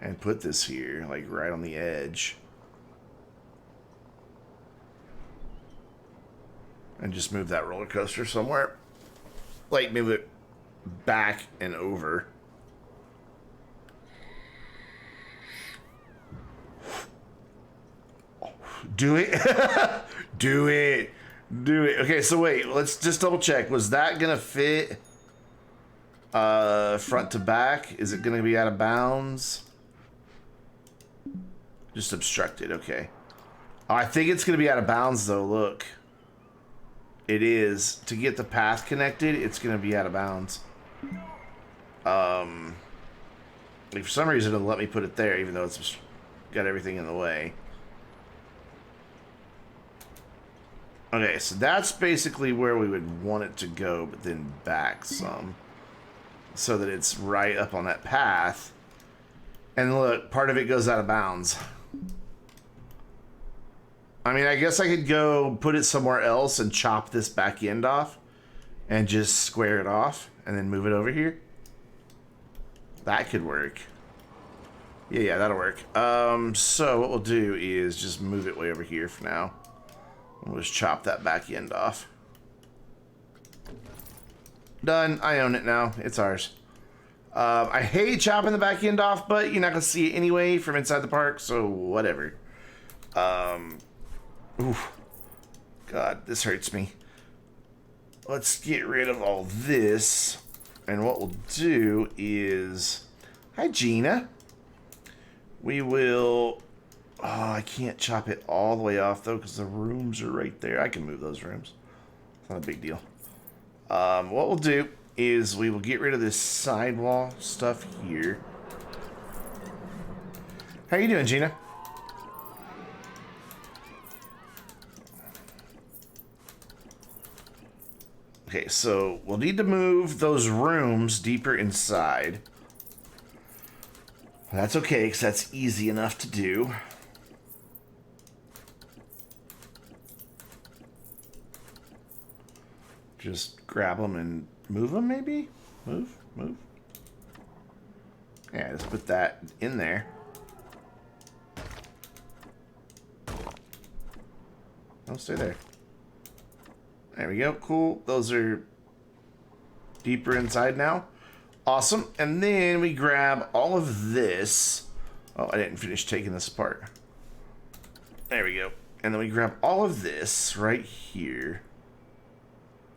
And put this here, like right on the edge. And just move that roller coaster somewhere. Like, move it back and over. Do it. Do it. Do it. Okay, so wait, let's just double check. Was that gonna fit front to back? Is it gonna be out of bounds? Just obstructed, okay. I think it's gonna be out of bounds though, look. It is. To get the path connected, it's gonna be out of bounds. Like for some reason, it'll let me put it there, even though it's got everything in the way. Okay, so that's basically where we would want it to go, but then back some. So that it's right up on that path. And look, part of it goes out of bounds. I mean, I guess I could go put it somewhere else and chop this back end off. And just square it off. And then move it over here. That could work. Yeah, that'll work. So what we'll do is just move it way over here for now. We'll just chop that back end off. Done. I own it now. It's ours. I hate chopping the back end off, but you're not going to see it anyway from inside the park, so whatever. Oof. God, this hurts me. Let's get rid of all this. And what we'll do is... Hi, Gina. We will... Oh, I can't chop it all the way off, though, because the rooms are right there. I can move those rooms. It's not a big deal. What we'll do is we will get rid of this sidewall stuff here. How you doing, Gina? Okay, so we'll need to move those rooms deeper inside. That's okay, because that's easy enough to do. Just grab them and move them, maybe? Move. Yeah, just put that in there. Don't stay there. There we go. Cool. Those are deeper inside now. Awesome. And then we grab all of this. Oh, I didn't finish taking this apart. There we go. And then we grab all of this right here.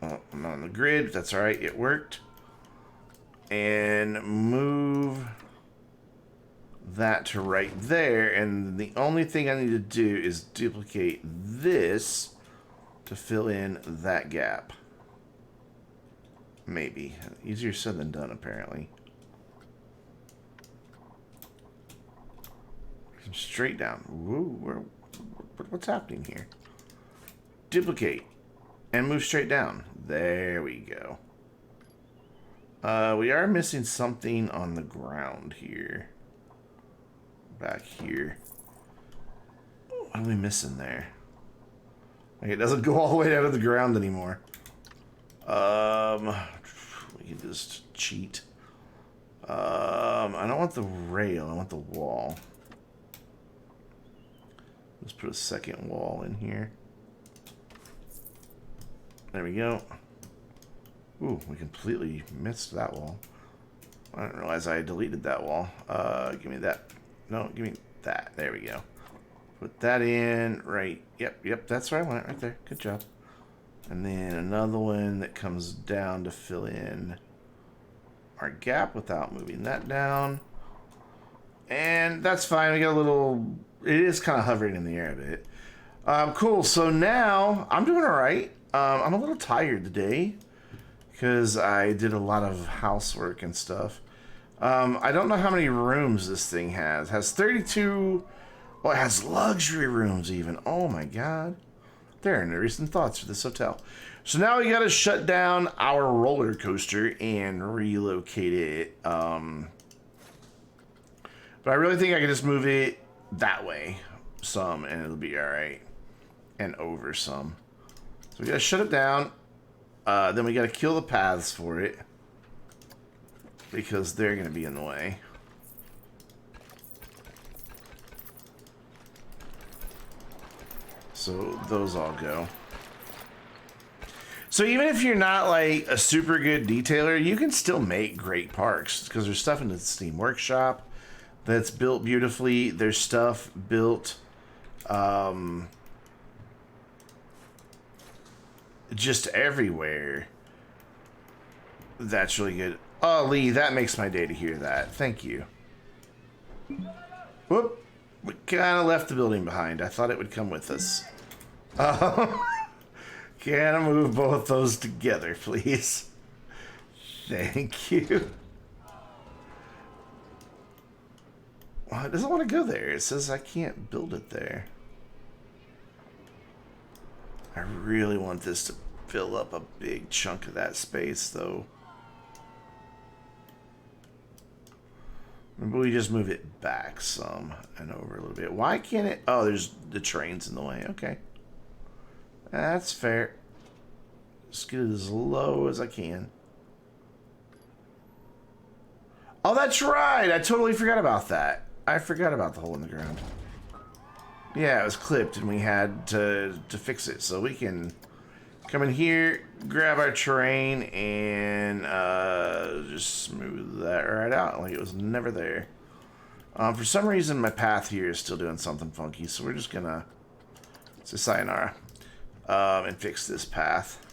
Oh, I'm not on the grid, but that's alright. It worked. And move that to right there. And the only thing I need to do is duplicate this to fill in that gap. Maybe. Easier said than done, apparently. Straight down. Woo, what's happening here? Duplicate. And move straight down. There we go. We are missing something on the ground here. Back here. What are we missing there? Like, it doesn't go all the way out of the ground anymore. We can just cheat. I don't want the rail. I want the wall. Let's put a second wall in here. There we go. Ooh, we completely missed that wall. I didn't realize I deleted that wall. Give me that. No, give me that. There we go. Put that in right. Yep, that's where I want it, right there. Good job. And then another one that comes down to fill in our gap without moving that down. And that's fine. We got a little... It is kind of hovering in the air a bit. Cool. So now I'm doing all right. I'm a little tired today because I did a lot of housework and stuff. I don't know how many rooms this thing has. It has 32... Oh, it has luxury rooms even. Oh my god. There are no recent thoughts for this hotel. So now we got to shut down our roller coaster and relocate it. But I really think I can just move it that way some and it'll be alright. And over some. So we got to shut it down. Then we got to kill the paths for it. Because they're going to be in the way. So those all go. So even if you're not like a super good detailer, you can still make great parks because there's stuff in the Steam Workshop that's built beautifully. There's stuff built just everywhere. That's really good. Oh, Lee, that makes my day to hear that. Thank you. Whoop. We kind of left the building behind. I thought it would come with us. Can I move both those together, please? Thank you. Well, it doesn't want to go there. It says I can't build it there. I really want this to fill up a big chunk of that space, though. Maybe we just move it back some and over a little bit. Why can't it? Oh, there's the trains in the way. Okay. That's fair. Just get it as low as I can. Oh, that's right. I totally forgot about that. I forgot about the hole in the ground. Yeah, it was clipped and we had to fix it. So we can come in here, grab our terrain, and just smooth that right out like it was never there. For some reason, my path here is still doing something funky, so we're just gonna say sayonara and fix this path.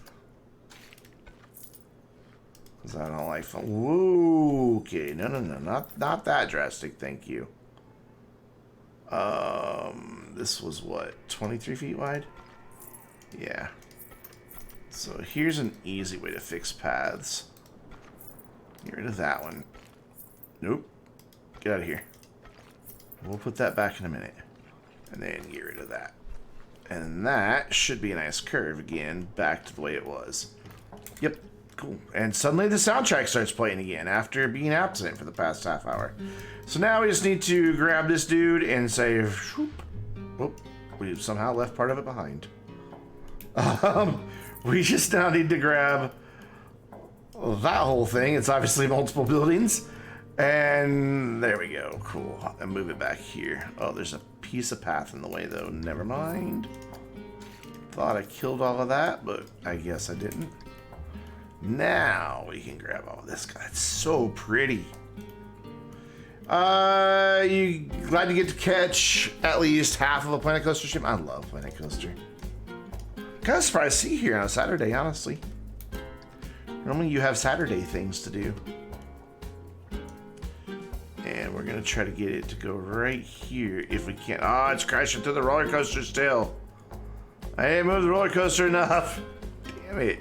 Because I don't like fun. Whoa, okay, no, not that drastic, thank you. This was what, 23 feet wide? Yeah. So here's an easy way to fix paths. Get rid of that one. Nope. Get out of here. We'll put that back in a minute. And then get rid of that. And that should be a nice curve again, back to the way it was. Yep. Cool. And suddenly the soundtrack starts playing again after being absent for the past half hour. So now we just need to grab this dude and say, whoop. Whoop. We've somehow left part of it behind. We just now need to grab that whole thing. It's obviously multiple buildings. And there we go. Cool. And move it back here. Oh, there's a piece of path in the way, though. Never mind. Thought I killed all of that, but I guess I didn't. Now we can grab all of this. God, it's so pretty. You glad to get to catch at least half of a Planet Coaster stream? I love Planet Coaster. Kind of surprised to see here on a Saturday, honestly. Normally you have Saturday things to do. And we're gonna try to get it to go right here if we can. Oh, it's crashing through the roller coaster still. I didn't move the roller coaster enough. Damn it.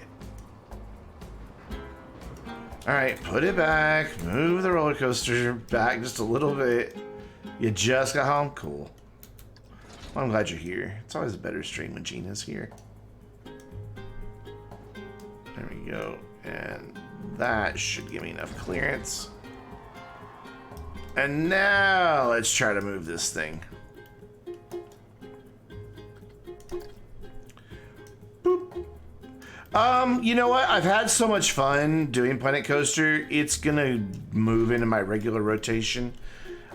Alright, put it back. Move the roller coaster back just a little bit. You just got home? Cool. Well, I'm glad you're here. It's always a better stream when Gina's here. There we go. And that should give me enough clearance. And now let's try to move this thing. Boop. You know what? I've had so much fun doing Planet Coaster, it's gonna move into my regular rotation.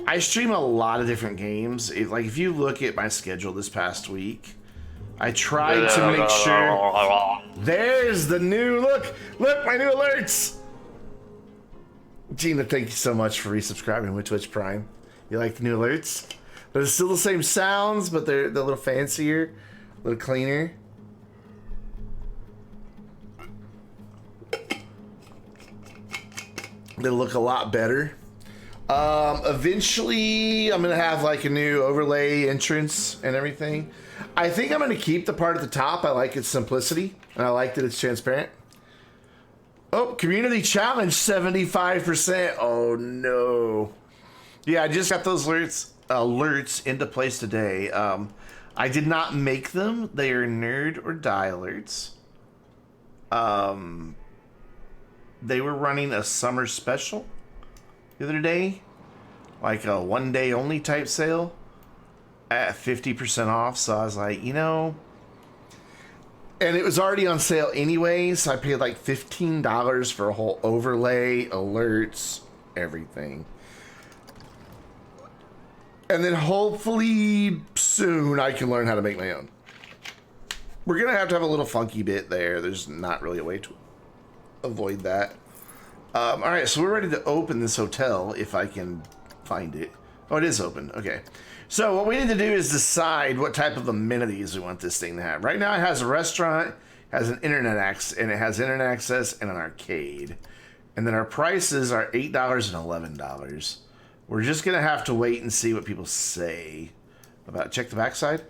I stream a lot of different games. Like if you look at my schedule this past week, I tried to make sure. There's the new look. Look, my new alerts. Gina, thank you so much for resubscribing with Twitch Prime. You like the new alerts? They're still the same sounds, but they're a little fancier, a little cleaner. They look a lot better. Eventually, I'm gonna have like a new overlay entrance and everything. I think I'm gonna keep the part at the top. I like its simplicity, and I like that it's transparent. Oh, community challenge 75%. Oh no. Yeah, I just got those alerts into place today. I did not make them. They are nerd or die alerts. They were running a summer special the other day, like a one day only type sale at 50% off. So I was like, you know, and it was already on sale anyway, so I paid like $15 for a whole overlay, alerts, everything. And then hopefully soon I can learn how to make my own. We're gonna have to have a little funky bit there. There's not really a way to avoid that. All right, so we're ready to open this hotel if I can find it. Oh, it is open. Okay. So what we need to do is decide what type of amenities we want this thing to have. Right now it has a restaurant, has an internet access, and it has internet access and an arcade. And then our prices are $8 and $11. We're just gonna have to wait and see what people say about it. Check the backside.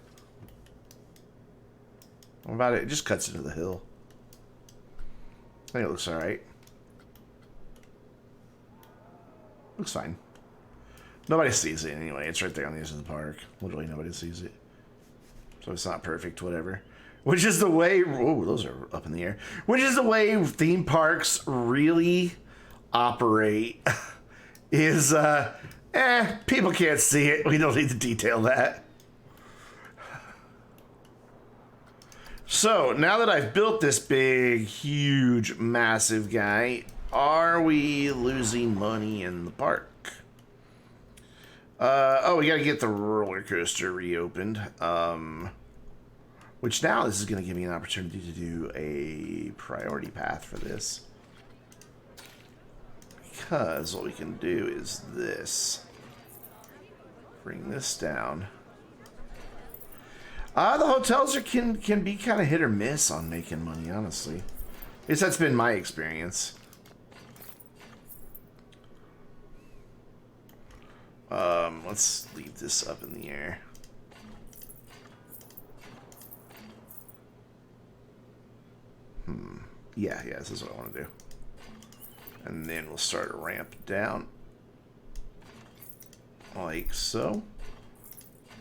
What about it? It just cuts into the hill. I think it looks all right. Looks fine. Nobody sees it anyway. It's right there on the edge of the park. Literally nobody sees it. So it's not perfect, whatever. Which is the way... Oh, those are up in the air. Which is the way theme parks really operate. Is, people can't see it. We don't need to detail that. So, now that I've built this big, huge, massive guy, are we losing money in the park? Oh, we gotta get the roller coaster reopened. Which now this is gonna give me an opportunity to do a priority path for this. Because what we can do is this. Bring this down. The hotels can be kind of hit or miss on making money, honestly. At least that's been my experience. Let's leave this up in the air. Yeah, this is what I want to do. And then we'll start a ramp down. Like so.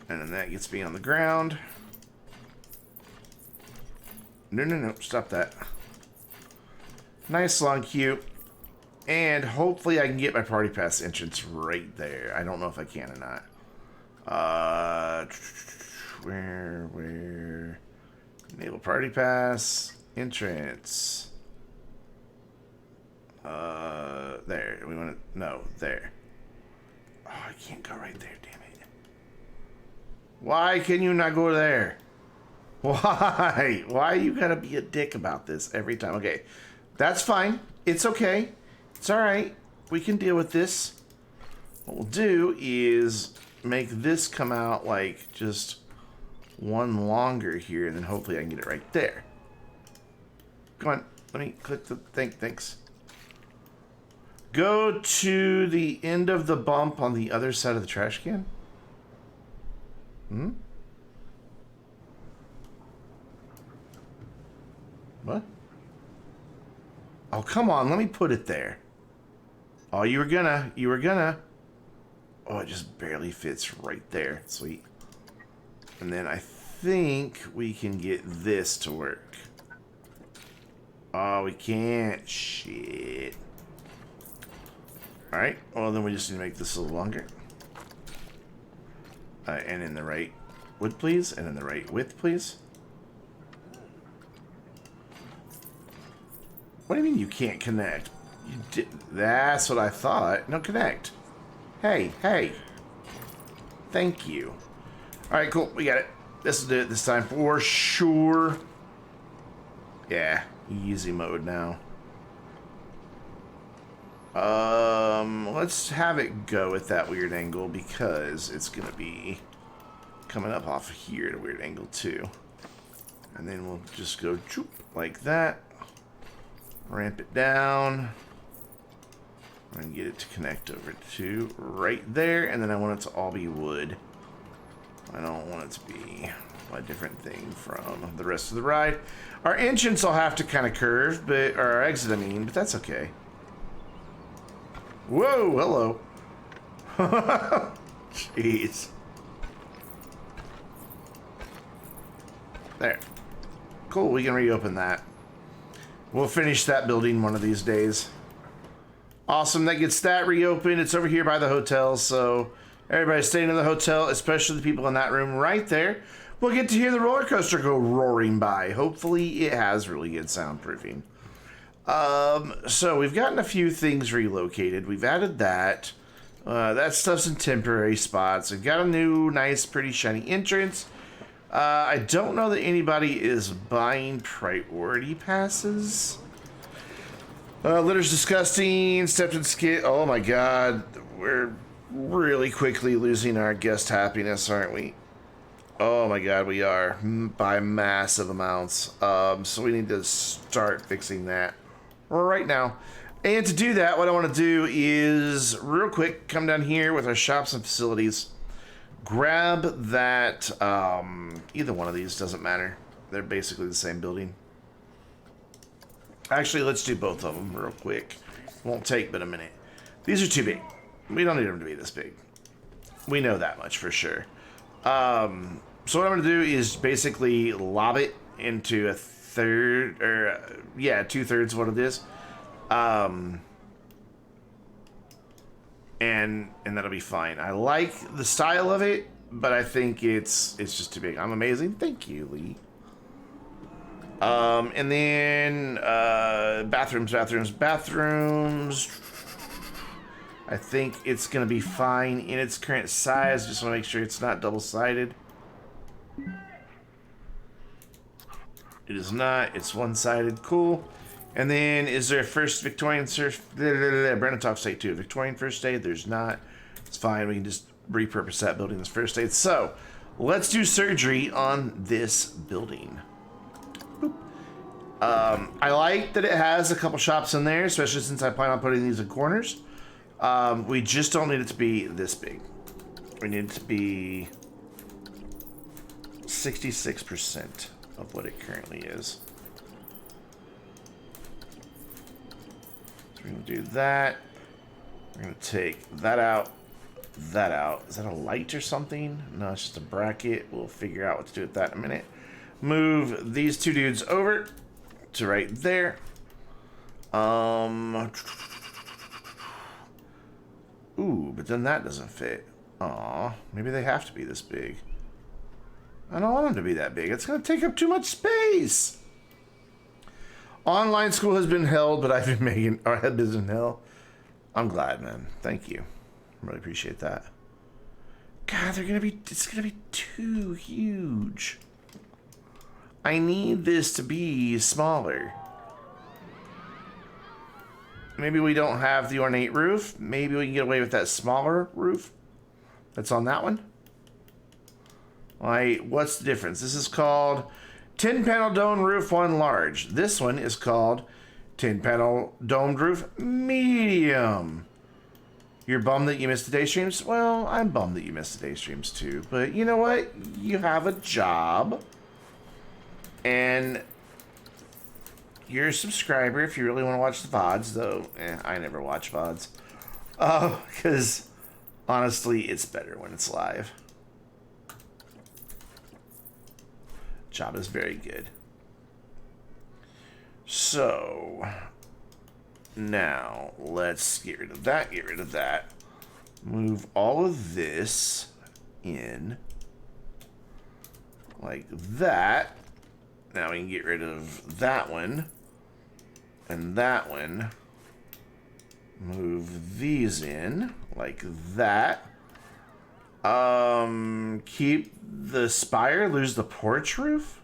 And then that gets me on the ground. No, stop that. Nice long queue. And hopefully I can get my party pass entrance right there. I don't know if I can or not. Where? Enable party pass. Entrance. There. We want to... No, there. Oh, I can't go right there, damn it. Why can you not go there? Why? Why you gotta be a dick about this every time? Okay, that's fine. It's okay. It's alright. We can deal with this. What we'll do is make this come out like just one longer here, and then hopefully I can get it right there. Come on. Let me click the thing. Thanks. Go to the end of the bump on the other side of the trash can. What? Oh, come on. Let me put it there. Oh, you were gonna. Oh, it just barely fits right there. Sweet. And then I think we can get this to work. Oh, we can't. Shit. Alright. Well, then we just need to make this a little longer. And in the right width, please. And in the right width, please. What do you mean you can't connect? You did. That's what I thought. No, connect. Hey. Thank you. Alright, cool. We got it. This will do it this time for sure. Yeah. Easy mode now. Let's have it go at that weird angle because it's gonna be coming up off of here at a weird angle too. And then we'll just go choop like that. Ramp it down. And get it to connect over to right there. And then I want it to all be wood. I don't want it to be a different thing from the rest of the ride. Our entrance will have to kind of curve, but or our exit, I mean, but that's okay. Whoa, hello. Jeez. There. Cool, we can reopen that. We'll finish that building one of these days. Awesome, that gets that reopened. It's over here by the hotel, so everybody staying in the hotel, especially the people in that room right there, will get to hear the roller coaster go roaring by. Hopefully it has really good soundproofing. So we've gotten a few things relocated. We've added that. That stuff's in temporary spots. We've got a new, nice, pretty shiny entrance. I don't know that anybody is buying priority passes. Litter's disgusting. Stepped in skit. Oh my god. We're really quickly losing our guest happiness, aren't we? Oh my god, we are. By massive amounts. So we need to start fixing that right now. And to do that, what I want to do is real quick come down here with our shops and facilities. Grab that, either one of these, doesn't matter. They're basically the same building. Actually, let's do both of them real quick. Won't take but a minute. These are too big. We don't need them to be this big. We know that much for sure. So what I'm going to do is basically lob it into a third, or yeah, 2/3 what it is. And that'll be fine. I like the style of it, but I think it's just too big. I'm amazing. Thank you, Lee. And then bathrooms. I think it's gonna be fine in its current size. Just want to make sure it's not double-sided. It is not. It's one-sided. Cool. And then, is there a first Victorian surf? Brandon talks state 2. Victorian first aid? There's not. It's fine. We can just repurpose that building as first aid. So, let's do surgery on this building. Boop. I like that it has a couple shops in there, especially since I plan on putting these in corners. We just don't need it to be this big. We need it to be 66% of what it currently is. So we're going to do that. We're going to take that out, that out. Is that a light or something? No, it's just a bracket. We'll figure out what to do with that in a minute. Move these two dudes over to right there. Ooh, but then that doesn't fit. Aw, maybe they have to be this big. I don't want them to be that big. It's going to take up too much space. Online school has been held, but I've been making our head business in hell. I'm glad, man. Thank you. I really appreciate that. God, it's going to be too huge. I need this to be smaller. Maybe we don't have the ornate roof. Maybe we can get away with that smaller roof that's on that one. Like, what's the difference? This is called 10-panel dome roof 1 large. This one is called 10-panel domed roof medium. You're bummed that you missed the day streams? Well, I'm bummed that you missed the day streams too. But you know what? You have a job. And you're a subscriber if you really want to watch the VODs, though I never watch VODs. Because honestly, it's better when it's live. Job is very good. So now let's get rid of that, get rid of that. Move all of this in like that. Now we can get rid of that one and that one. Move these in like that. Keep the spire, lose the porch roof?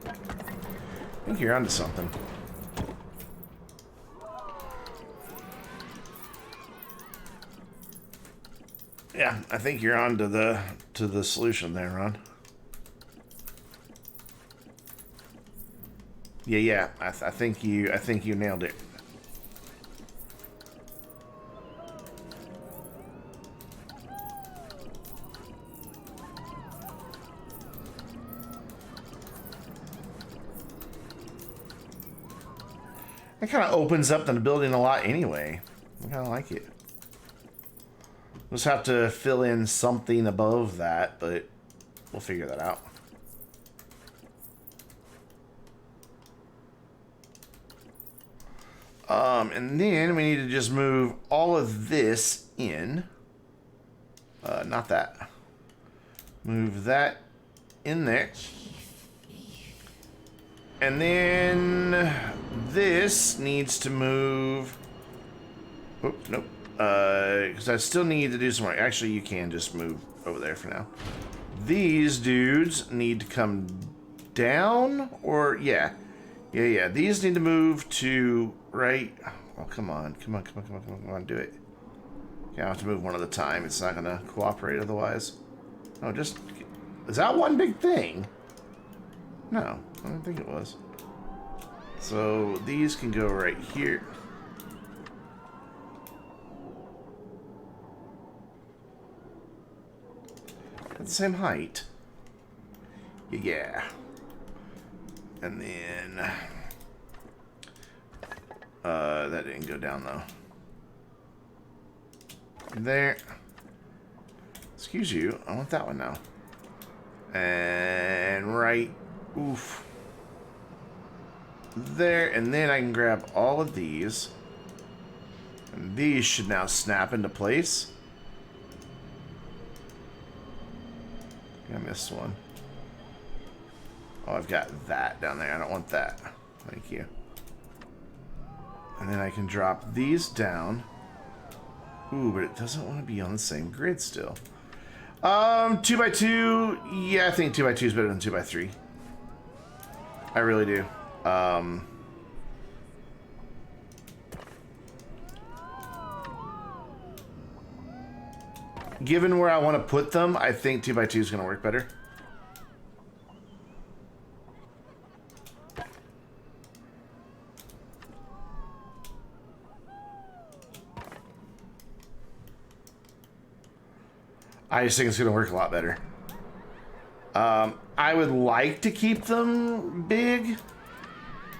I think you're onto something. Yeah, I think you're on to the solution there, Ron. Yeah. I think you nailed it. It kind of opens up the building a lot anyway. I kind of like it. We'll just have to fill in something above that, but we'll figure that out. And then we need to just move all of this in. Not that. Move that in there. And then this needs to move. Oops, nope. Because I still need to do some more. Actually, you can just move over there for now. These dudes need to come down, or yeah. These need to move to right. Oh, come on, do it. Yeah, I have to move one at a time. It's not gonna cooperate otherwise. Oh, just is that one big thing? No, I don't think it was. So these can go right here. At the same height. Yeah. And then that didn't go down though. There. Excuse you. I want that one now. And right. Oof. There. And then I can grab all of these. And these should now snap into place. I missed one. Oh, I've got that down there. I don't want that. Thank you. And then I can drop these down. Ooh, but it doesn't want to be on the same grid still. 2x2. Yeah, I think 2x2 is better than 2x3. I really do. Given where I want to put them, I think 2x2 is going to work better. I just think it's going to work a lot better. I would like to keep them big,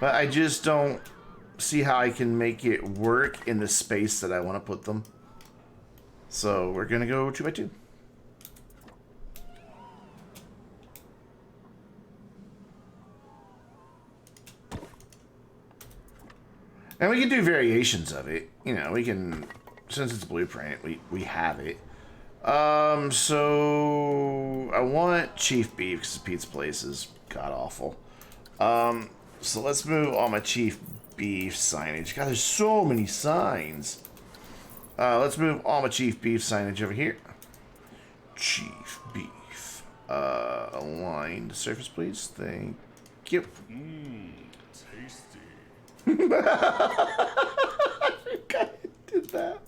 but I just don't see how I can make it work in the space that I want to put them. So we're going to go 2x2. And we can do variations of it. You know, we can, since it's blueprint, we have it. So I want Chief Beef because the pizza place is god awful. So let's move all my Chief Beef signage. God, there's so many signs. Let's move all my Chief Beef signage over here. Chief Beef. Aligned surface, please. Thank you. Tasty. I forgot I did that.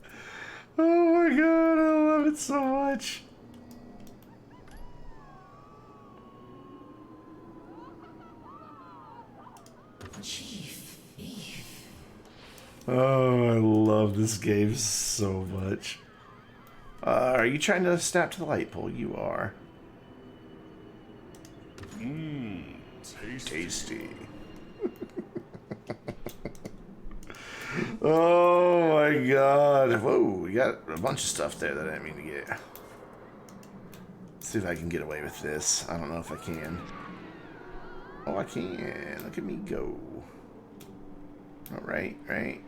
Oh my god, I love it so much. Chief Beef. Oh, I love this game so much. Are you trying to snap to the light pole? You are. Tasty. Tasty. Oh my god. Whoa, we got a bunch of stuff there that I didn't mean to get. Let's see if I can get away with this. I don't know if I can. Oh, I can. Look at me go. All right, right.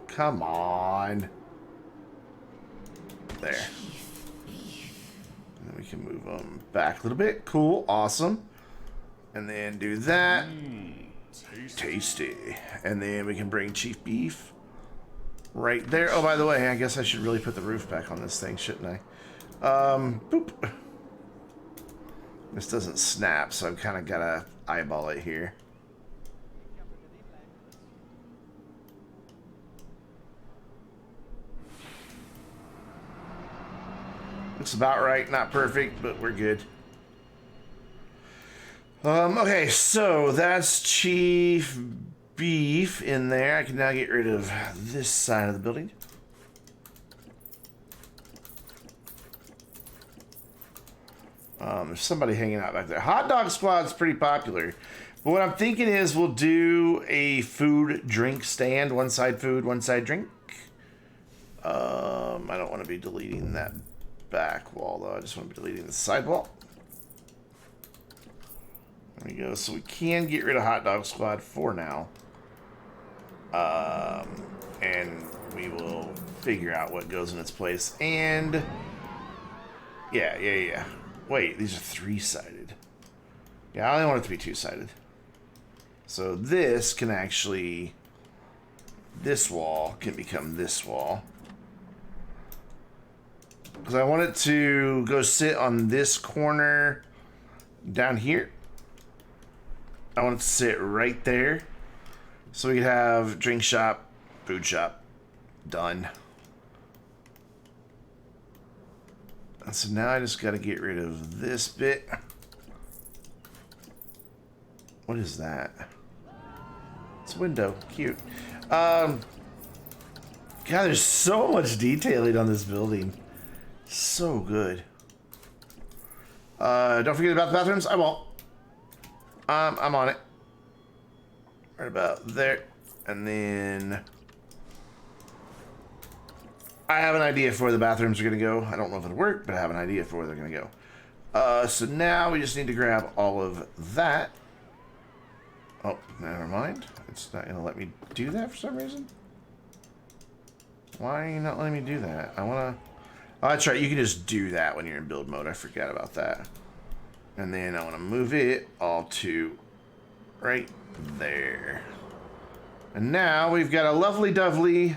Come on. There. And then we can move them back a little bit. Cool, awesome. And then do that. Tasty. And then we can bring Chief Beef right there. Oh, by the way, I guess I should really put the roof back on this thing, shouldn't I? Boop. This doesn't snap, so I've kind of got to eyeball it here. Looks about right, not perfect, but we're good. Okay, so that's Chief Beef in there. I can now get rid of this side of the building. There's somebody hanging out back there. Hot Dog Squad's pretty popular. But what I'm thinking is we'll do a food drink stand. One side food, one side drink. I don't want to be deleting that back wall, though. I just want to be deleting the side wall. There we go. So we can get rid of Hot Dog Squad for now. And we will figure out what goes in its place. And yeah. Wait, these are three-sided. Yeah, I only want it to be two-sided. So this can actually... This wall can become this wall. Because I want it to go sit on this corner down here. I want it to sit right there. So we could have drink shop, food shop. Done. And so now I just got to get rid of this bit. What is that? It's a window. Cute. God, there's so much detailing on this building. So good. Don't forget about the bathrooms. I won't. I'm on it. Right about there. And then I have an idea for where the bathrooms are going to go. I don't know if it'll work, but I have an idea for where they're going to go. So now we just need to grab all of that. Oh, never mind. It's not going to let me do that for some reason. Why are you not letting me do that? I want to... Oh, that's right. You can just do that when you're in build mode. I forgot about that. And then I want to move it all to right there. And now we've got a lovely dovely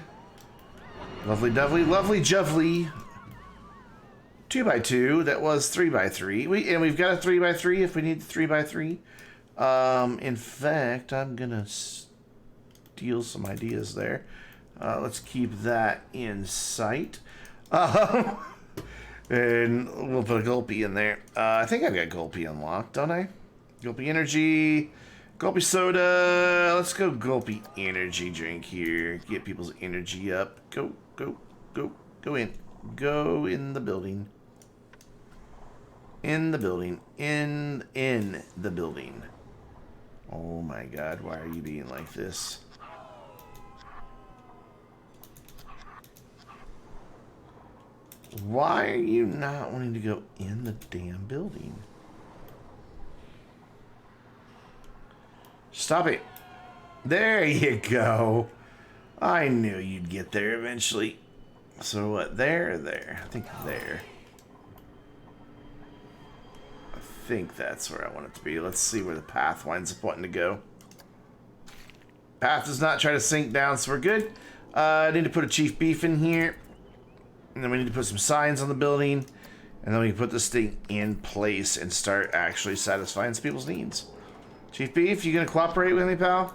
2x2 that was 3x3. And we've got a 3x3 if we need 3x3. In fact, I'm gonna steal some ideas there. Let's keep that in sight. And we'll put a Gulpy in there. I think I've got Gulpy unlocked, don't I? Gulpy Energy, Gulpy Soda. Let's go Gulpy Energy drink here. Get people's energy up. Go in. Go in the building. In the building. In the building. Oh my God, why are you being like this? Why are you not wanting to go in the damn building? Stop it. There you go. I knew you'd get there eventually. So what, there or there? I think there. I think that's where I want it to be. Let's see where the path winds up wanting to go. Path does not try to sink down, so we're good. I need to put a Chief Beef in here. And then we need to put some signs on the building. And then we can put this thing in place and start actually satisfying some people's needs. Chief Beef, you gonna cooperate with me, pal?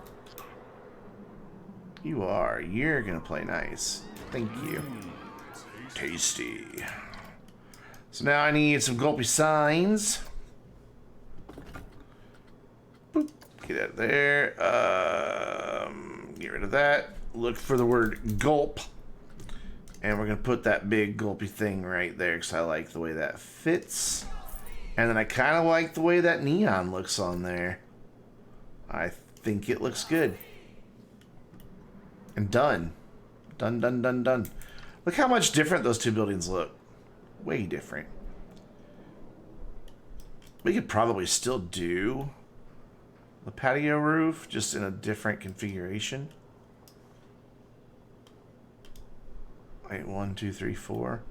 You are. You're gonna play nice. Thank you. Tasty. So now I need some Gulpy signs. Boop. Get out of there. Get rid of that. Look for the word gulp. And we're going to put that big gulpy thing right there because I like the way that fits. And then I kind of like the way that neon looks on there. I think it looks good. And done. Done. Look how much different those two buildings look. Way different. We could probably still do the patio roof, just in a different configuration. Wait, 1, 2, 3, 4.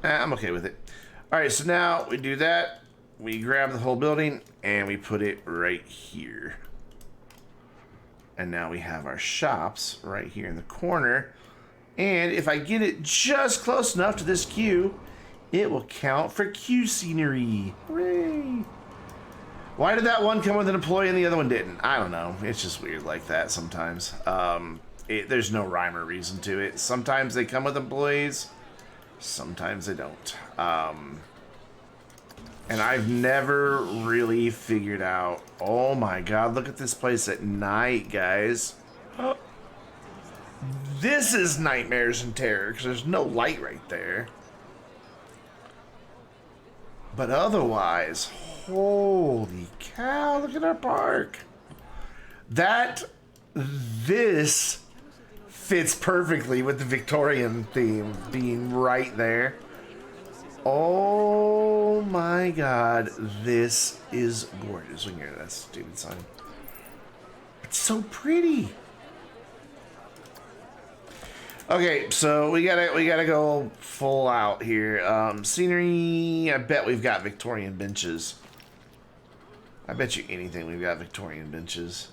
I'm okay with it. Alright, so now we do that. We grab the whole building and we put it right here. And now we have our shops right here in the corner. And if I get it just close enough to this queue, it will count for queue scenery. Hooray! Why did that one come with an employee and the other one didn't? I don't know. It's just weird like that sometimes. There's no rhyme or reason to it. Sometimes they come with employees. Sometimes they don't. And I've never really figured out... Oh my God, look at this place at night, guys. This is nightmares and terror because there's no light right there. But otherwise, holy cow, look at our park. This fits perfectly with the Victorian theme being right there. Oh my God, this is gorgeous. We can hear that stupid sign. It's so pretty. Okay, so we gotta go full out here. Scenery. I bet we've got Victorian benches. I bet you anything we've got Victorian benches.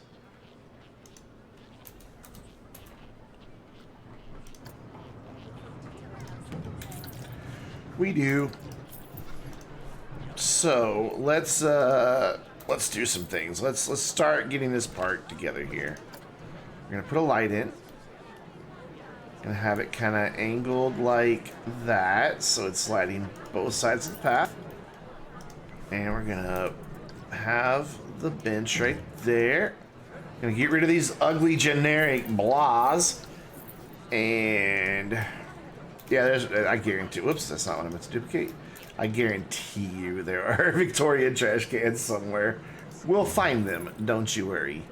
We do. So let's do some things. Let's start getting this part together here. We're gonna put a light in. Gonna have it kind of angled like that, so it's lighting both sides of the path. And we're gonna have the bench right there. Gonna get rid of these ugly generic blahs. And Yeah, there's. I guarantee. Whoops, that's not what I meant to duplicate. I guarantee you there are Victorian trash cans somewhere. We'll find them. Don't you worry.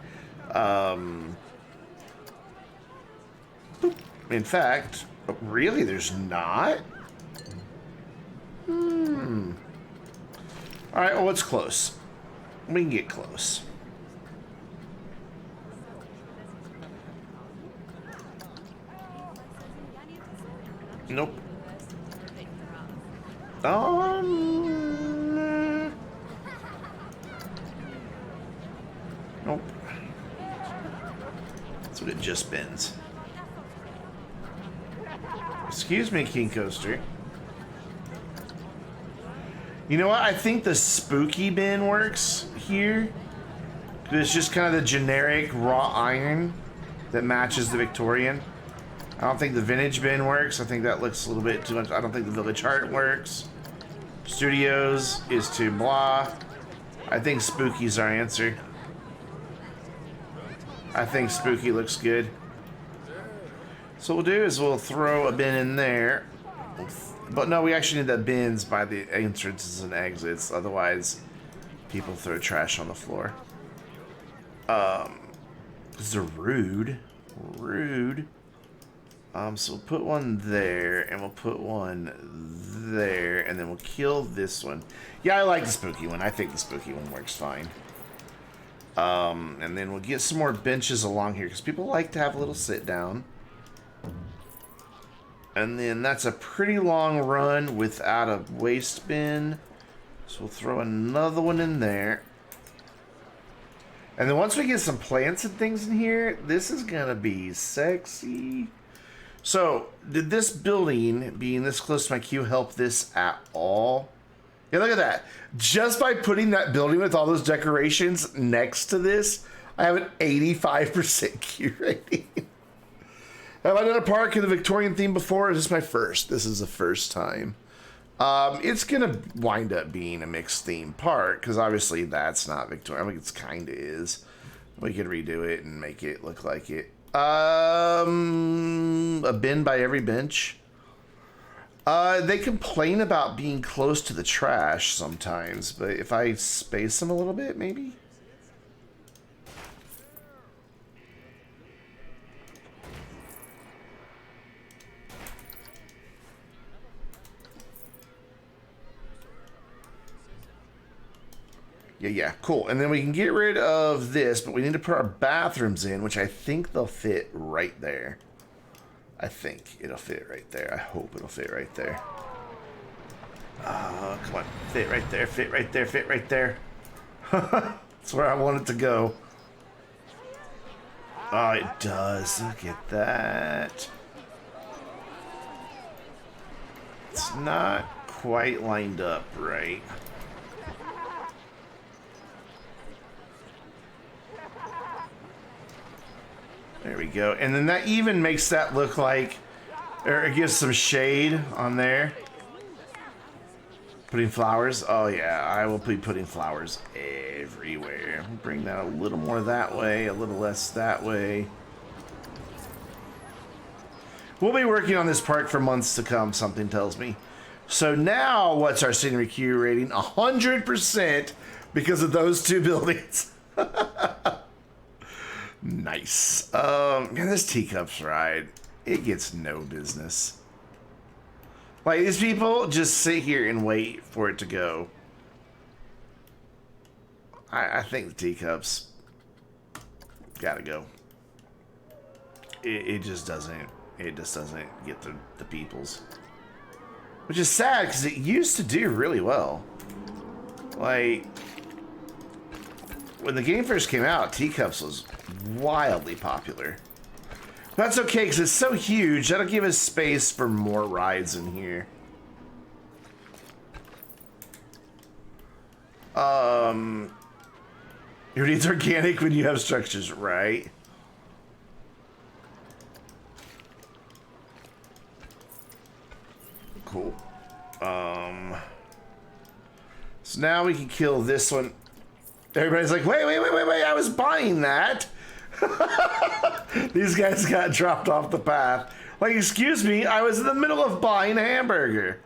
In fact, really, there's not. All right. Well, it's close. We can get close. Nope. Nope. That's what it just bends. Excuse me, King Coaster. You know what? I think the spooky bin works here. It's just kind of the generic raw iron that matches the Victorian. I don't think the vintage bin works. I think that looks a little bit too much. I don't think the village heart works. Studios is too blah. I think spooky's our answer. I think spooky looks good. So what we'll do is we'll throw a bin in there. But no, we actually need that bins by the entrances and exits. Otherwise, people throw trash on the floor. Because they're rude. Rude. So we'll put one there, and we'll put one there, and then we'll kill this one. Yeah, I like the spooky one. I think the spooky one works fine. And then we'll get some more benches along here, because people like to have a little sit down. And then that's a pretty long run without a waste bin. So we'll throw another one in there. And then once we get some plants and things in here, this is going to be sexy. So, did this building, being this close to my queue, help this at all? Yeah, look at that. Just by putting that building with all those decorations next to this, I have an 85% queue rating. Have I done a park in the Victorian theme before? Or is this my first? This is the first time. It's going to wind up being a mixed theme park, because obviously that's not Victorian. I mean, it kind of is. We could redo it and make it look like it. A bin by every bench. They complain about being close to the trash sometimes, but if I space them a little bit, maybe? Yeah, cool. And then we can get rid of this, but we need to put our bathrooms in, which I think they'll fit right there. I think it'll fit right there. I hope it'll fit right there. Come on. Fit right there, fit right there, fit right there. That's where I want it to go. Oh, it does. Look at that. It's not quite lined up right. There we go. And then that even makes that look like, or it gives some shade on there. Putting flowers. Oh yeah, I will be putting flowers everywhere. Bring that a little more that way, a little less that way. We'll be working on this park for months to come, something tells me. So now, what's our scenery queue rating? 100% because of those two buildings. Nice. Man, this teacups ride, it gets no business. Like, these people just sit here and wait for it to go. I think the teacups gotta go. It just doesn't get the peoples. Which is sad, because it used to do really well. Like, when the game first came out, teacups was wildly popular. That's okay, because it's so huge, that'll give us space for more rides in here. It's organic when you have structures, right? Cool. So now we can kill this one. Everybody's like, wait, I was buying that. These guys got dropped off the path. Like, excuse me, I was in the middle of buying a hamburger.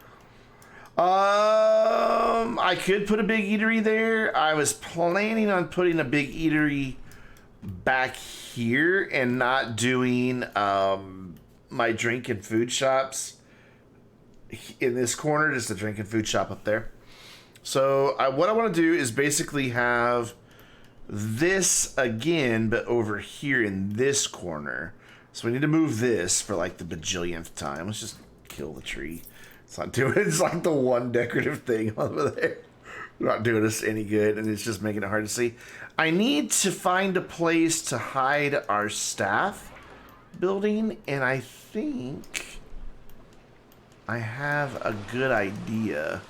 I could put a big eatery there. I was planning on putting a big eatery back here and not doing my drink and food shops in this corner, just a drink and food shop up there. So what I want to do is basically have this again, but over here in this corner. So we need to move this for like the bajillionth time. Let's just kill the tree. It's not doing it. It's like the one decorative thing over there. Not doing us any good, and it's just making it hard to see. I need to find a place to hide our staff building, and I think I have a good idea.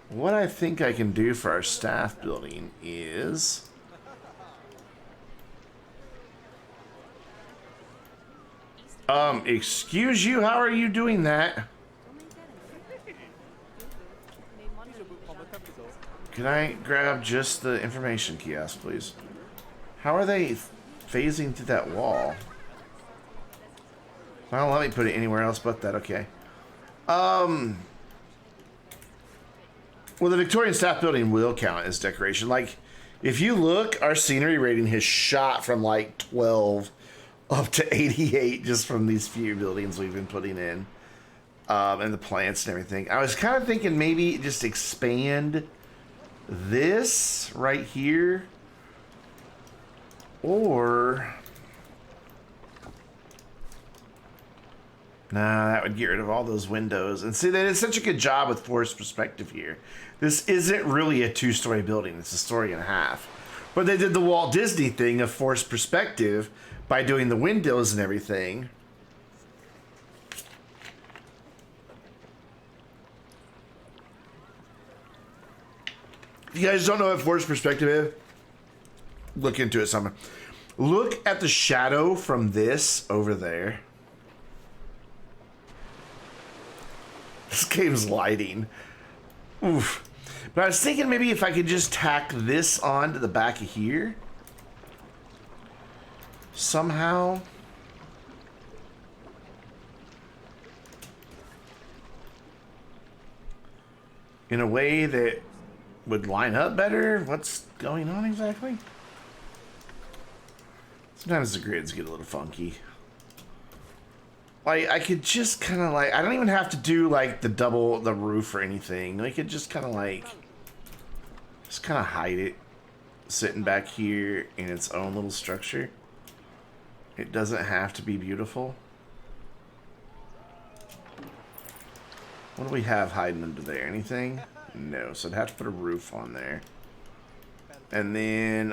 What I think I can do for our staff building is... excuse you, how are you doing that? Can I grab just the information kiosk, please? How are they phasing through that wall? Well, let me put it anywhere else but that, okay. Well, the Victorian staff building will count as decoration. Like, if you look, our scenery rating has shot from like 12 up to 88 just from these few buildings we've been putting in. And the plants and everything. I was kind of thinking maybe just expand this right here. Or... nah, that would get rid of all those windows. And see, they did such a good job with forced perspective here. This isn't really a two-story building. It's a story and a half. But they did the Walt Disney thing of forced perspective by doing the windows and everything. If you guys don't know what forced perspective is, look into it somewhere. Look at the shadow from this over there. This game's lighting. Oof. But I was thinking maybe if I could just tack this on to the back of here. Somehow. In a way that would line up better. What's going on exactly? Sometimes the grids get a little funky. Like, I could just kind of like, I don't even have to do like the roof or anything. I could just kind of like, just kind of hide it sitting back here in its own little structure. It doesn't have to be beautiful. What do we have hiding under there? Anything? No, so I'd have to put a roof on there. And then,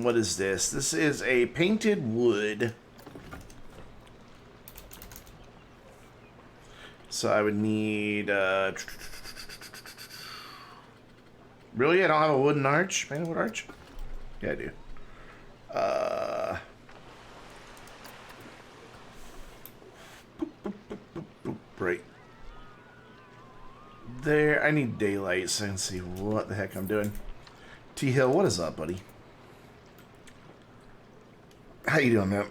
what is this? This is a painted wood. So I would need, really? I don't have a wooden arch? Painted wood arch? Yeah, I do. Right. There, I need daylight so I can see what the heck I'm doing. T Hill, what is up, buddy? How you doing, man?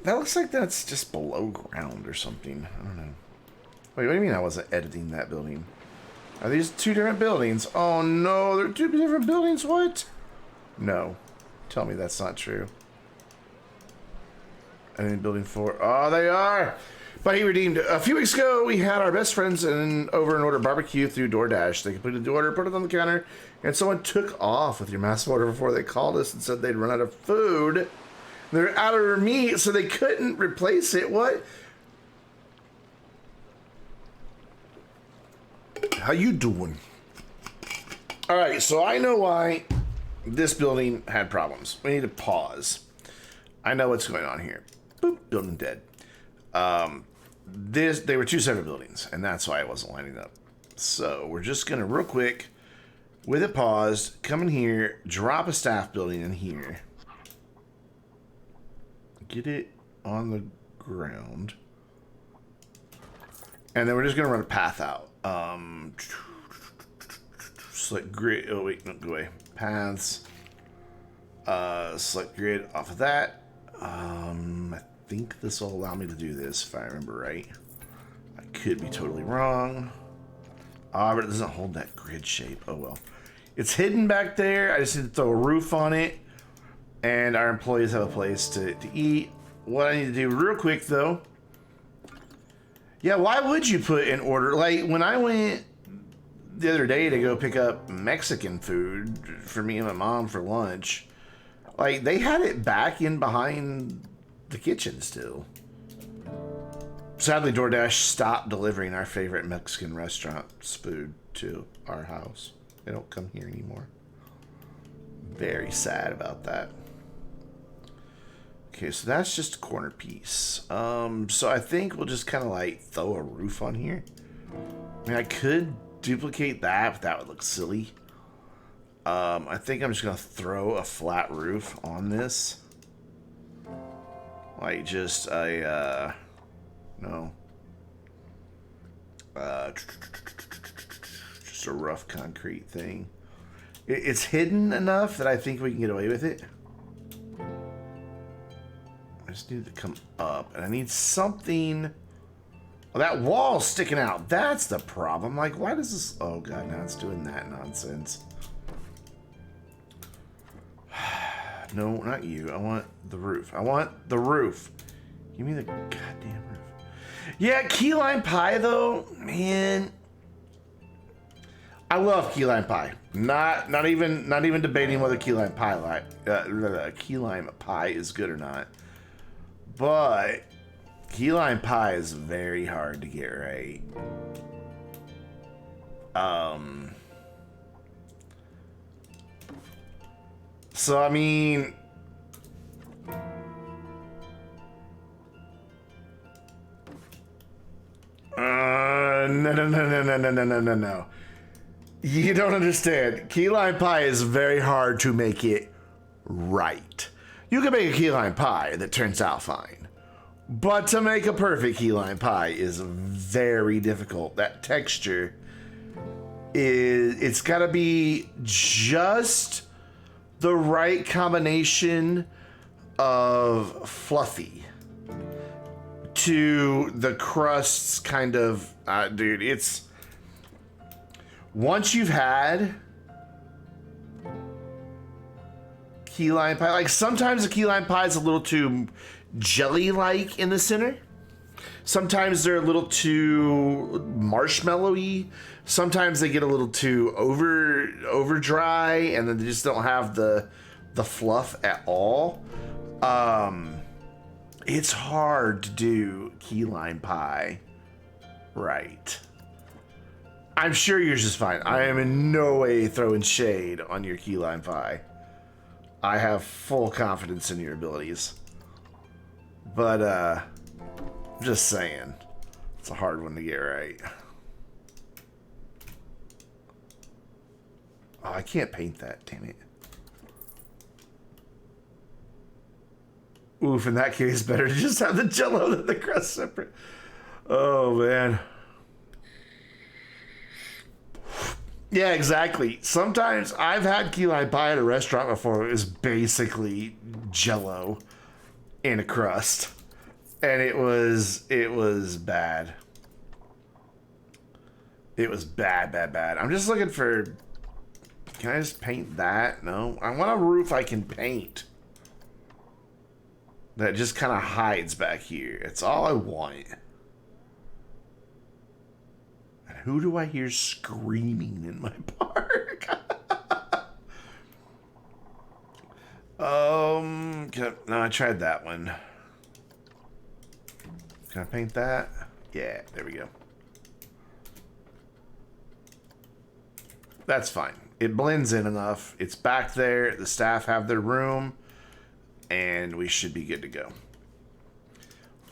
That looks like that's just below ground or something. I don't know. Wait, what do you mean I wasn't editing that building? Are these two different buildings? Oh no, they're two different buildings? What? No. Tell me that's not true. And then building 4. Oh, they are! But he redeemed. A few weeks ago, we had our best friends over and ordered barbecue through DoorDash. They completed the order, put it on the counter, and someone took off with your massive order before they called us and said they'd run out of food. They're out of meat, so they couldn't replace it. What? How you doing? All right, so I know why this building had problems. We need to pause. I know what's going on here. Boop, building dead. They were two separate buildings, and that's why it wasn't lining up. So we're just gonna real quick, with it paused, come in here, drop a staff building in here, get it on the ground, and then we're just gonna run a path out. Select grid. Oh wait, no, go away. paths. Select grid off of that. I think this will allow me to do this if I remember right. I could be totally wrong. But it doesn't hold that grid shape. Oh well. It's hidden back there. I just need to throw a roof on it. And our employees have a place to eat. What I need to do real quick though. Yeah, why would you put in order? Like when I went the other day to go pick up Mexican food for me and my mom for lunch, like they had it back in behind the kitchen still. Sadly, DoorDash stopped delivering our favorite Mexican restaurant's food to our house. They don't come here anymore. Very sad about that. Okay, so that's just a corner piece. So I think we'll just kind of like throw a roof on here. I mean, I could duplicate that, but that would look silly. I think I'm just gonna throw a flat roof on this. Like just a, no. Just a rough concrete thing. It's hidden enough that I think we can get away with it. I just need to come up, and I need something. Oh, that wall's sticking out. That's the problem. Like, why does this? Oh god, now it's doing that nonsense. No, not you. I want the roof. I want the roof. Give me the goddamn roof. Yeah, key lime pie though, man. I love key lime pie. Not even debating whether key lime pie is good or not. But key lime pie is very hard to get right. So I mean, no. You don't understand. Key lime pie is very hard to make it right. You can make a key lime pie that turns out fine. But to make a perfect key lime pie is very difficult. That texture it's gotta be just the right combination of fluffy to the crust's kind of, dude, it's, once you've had key lime pie, like sometimes the key lime pie is a little too jelly-like in the center. Sometimes they're a little too marshmallowy. Sometimes they get a little too over dry, and then they just don't have the fluff at all. It's hard to do key lime pie right. I'm sure yours is fine. I am in no way throwing shade on your key lime pie. I have full confidence in your abilities. But, I'm just saying. It's a hard one to get right. Oh, I can't paint that, damn it. Oof, in that case, better to just have the jello than the crust separate. Oh, man. Yeah, exactly. Sometimes I've had key lime pie at a restaurant before. It was basically jello in a crust. And it was bad. It was bad. I'm just looking for, can I just paint that? No, I want a roof I can paint. That just kind of hides back here. It's all I want. And who do I hear screaming in my park? No, I tried that one. Can I paint that? Yeah, there we go. That's fine. It blends in enough. It's back there. The staff have their room. And we should be good to go.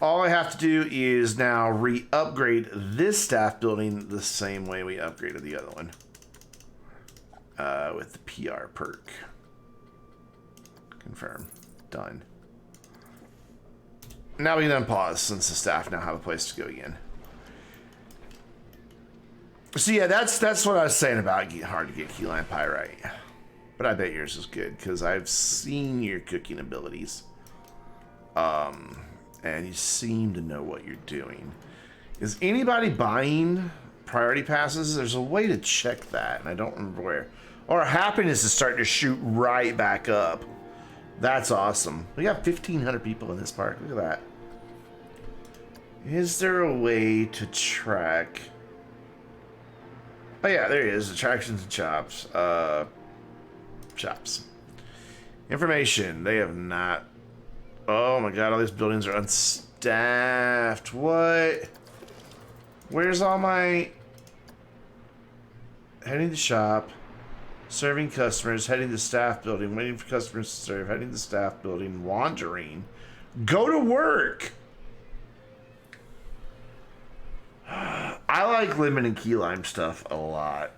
All I have to do is now re-upgrade this staff building the same way we upgraded the other one. With the PR perk. Confirm. Done. Now we can unpause since the staff now have a place to go again. So yeah, that's what I was saying about getting hard to get key lime pie right. But I bet yours is good because I've seen your cooking abilities. And you seem to know what you're doing. Is anybody buying priority passes? There's a way to check that, and I don't remember where. Our happiness is starting to shoot right back up. That's awesome. We got 1,500 people in this park. Look at that. Is there a way to track? Oh yeah, there it is. Attractions and shops. Shops. Information. They have not. Oh my god, all these buildings are unstaffed. What? Where's all my... Heading to shop. Serving customers. Heading to staff building. Waiting for customers to serve. Heading to staff building. Wandering. Go to work! I like lemon and key lime stuff a lot.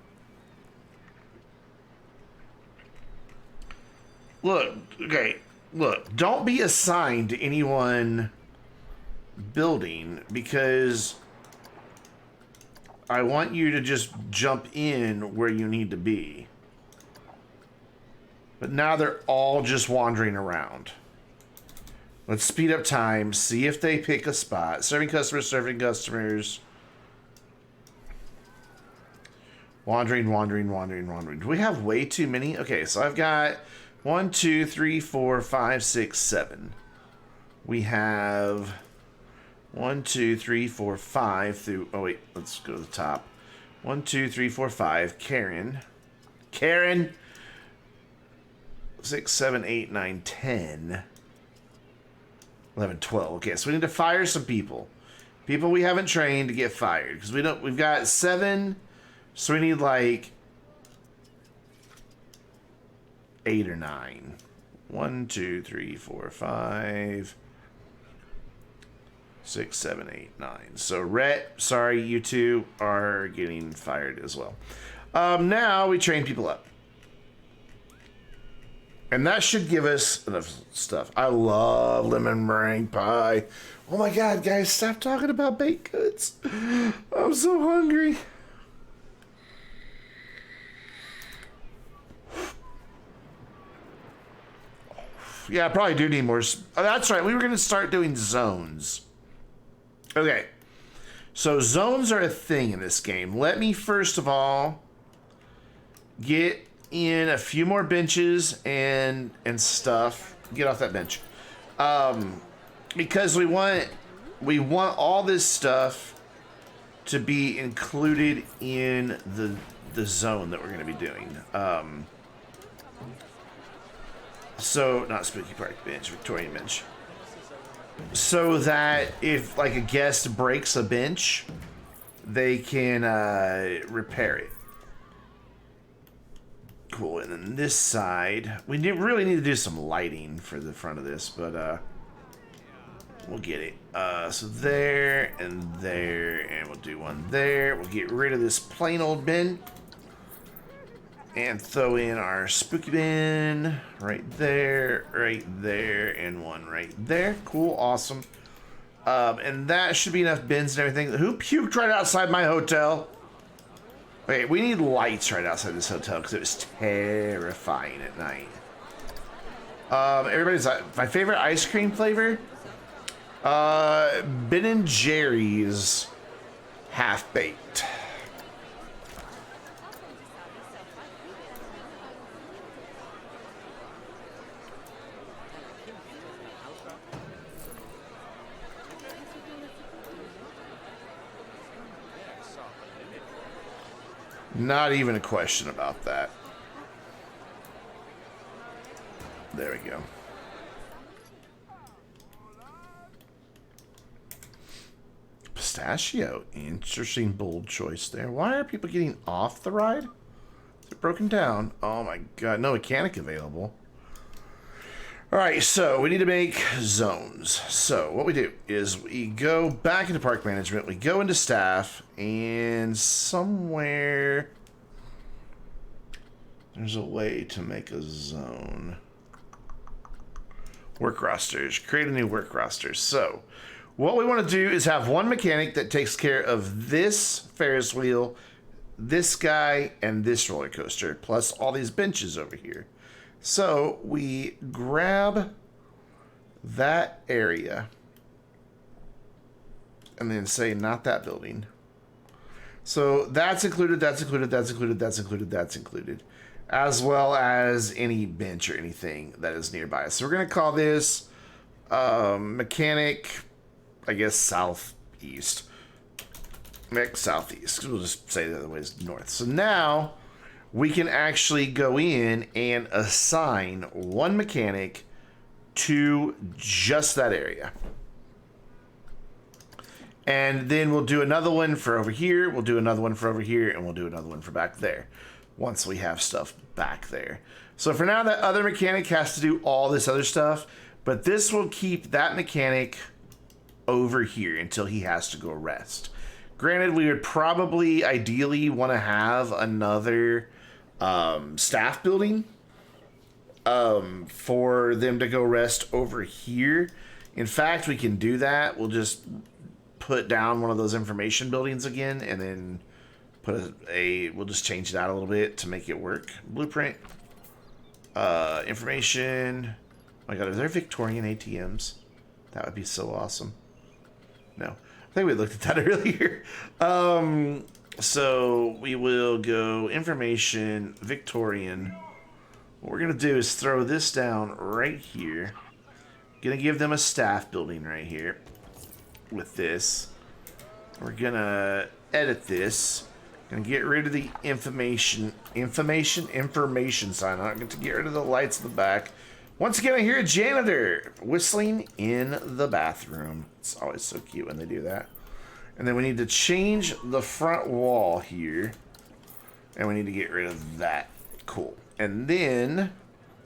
Look, okay, look, don't be assigned to anyone building because I want you to just jump in where you need to be. But now they're all just wandering around. Let's speed up time, see if they pick a spot. Serving customers, serving customers. Wandering, wandering, wandering, wandering. Do we have way too many? Okay, so I've got 1, 2, 3, 4, 5, 6, 7. We have 1, 2, 3, 4, 5 through... Oh, wait. Let's go to the top. 1, 2, 3, 4, 5. Karen. Karen! 6, 7, 8, 9, 10. 11, 12. Okay, so we need to fire some people. People we haven't trained to get fired. Because we don't... We've got 7... So we need like 8 or 9. 1, 2, 3, 4, 5, 6, 7, 8, 9. So Rhett, sorry, you two are getting fired as well. Now we train people up. And that should give us enough stuff. I love lemon meringue pie. Oh my god, guys, stop talking about baked goods. I'm so hungry. Yeah, I probably do need more. Oh, that's right. We were going to start doing zones. Okay. So zones are a thing in this game. Let me first of all get in a few more benches and stuff. Get off that bench. Because we want all this stuff to be included in the zone that we're going to be doing. So, not Spooky Park bench, Victorian bench. So that if, like, a guest breaks a bench, they can repair it. Cool, and then this side, we really need to do some lighting for the front of this, but we'll get it. So there, and we'll do one there. We'll get rid of this plain old bin. And throw in our spooky bin right there, and one right there. Cool, awesome. And that should be enough bins and everything. Who puked right outside my hotel? Wait, we need lights right outside this hotel because it was terrifying at night. Everybody's my favorite ice cream flavor? Ben and Jerry's half-baked. Not even a question about that. There we go. Pistachio. Interesting, bold choice there. Why are people getting off the ride? Is it broken down? Oh my god. No mechanic available. Alright, so we need to make zones. So what we do is we go back into park management, we go into staff, and somewhere there's a way to make a zone. Work rosters. Create a new work roster. So what we want to do is have one mechanic that takes care of this Ferris wheel, this guy, and this roller coaster, plus all these benches over here. So we grab that area and then say not that building. So that's included, that's included, that's included, that's included, that's included, as well as any bench or anything that is nearby. So we're going to call this mechanic, I guess, southeast. Mech southeast. We'll just say the other way is north. So now we can actually go in and assign one mechanic to just that area. And then we'll do another one for over here, we'll do another one for over here, and we'll do another one for back there once we have stuff back there. So for now, that other mechanic has to do all this other stuff, but this will keep that mechanic over here until he has to go rest. Granted, we would probably ideally want to have another staff building for them to go rest over here. In fact, we can do that. We'll just put down one of those information buildings again, and then put we'll just change it out a little bit to make it work. Blueprint, information. Oh my God, are there Victorian ATMs? That would be so awesome. No, I think we looked at that earlier. So we will go information, Victorian. What we're gonna do is throw this down right here. Gonna give them a staff building right here with this. We're gonna edit this. Gonna get rid of the information sign. I'm going to get rid of the lights in the back. Once again, I hear a janitor whistling in the bathroom. It's always so cute when they do that. And then we need to change the front wall here. And we need to get rid of that. Cool. And then,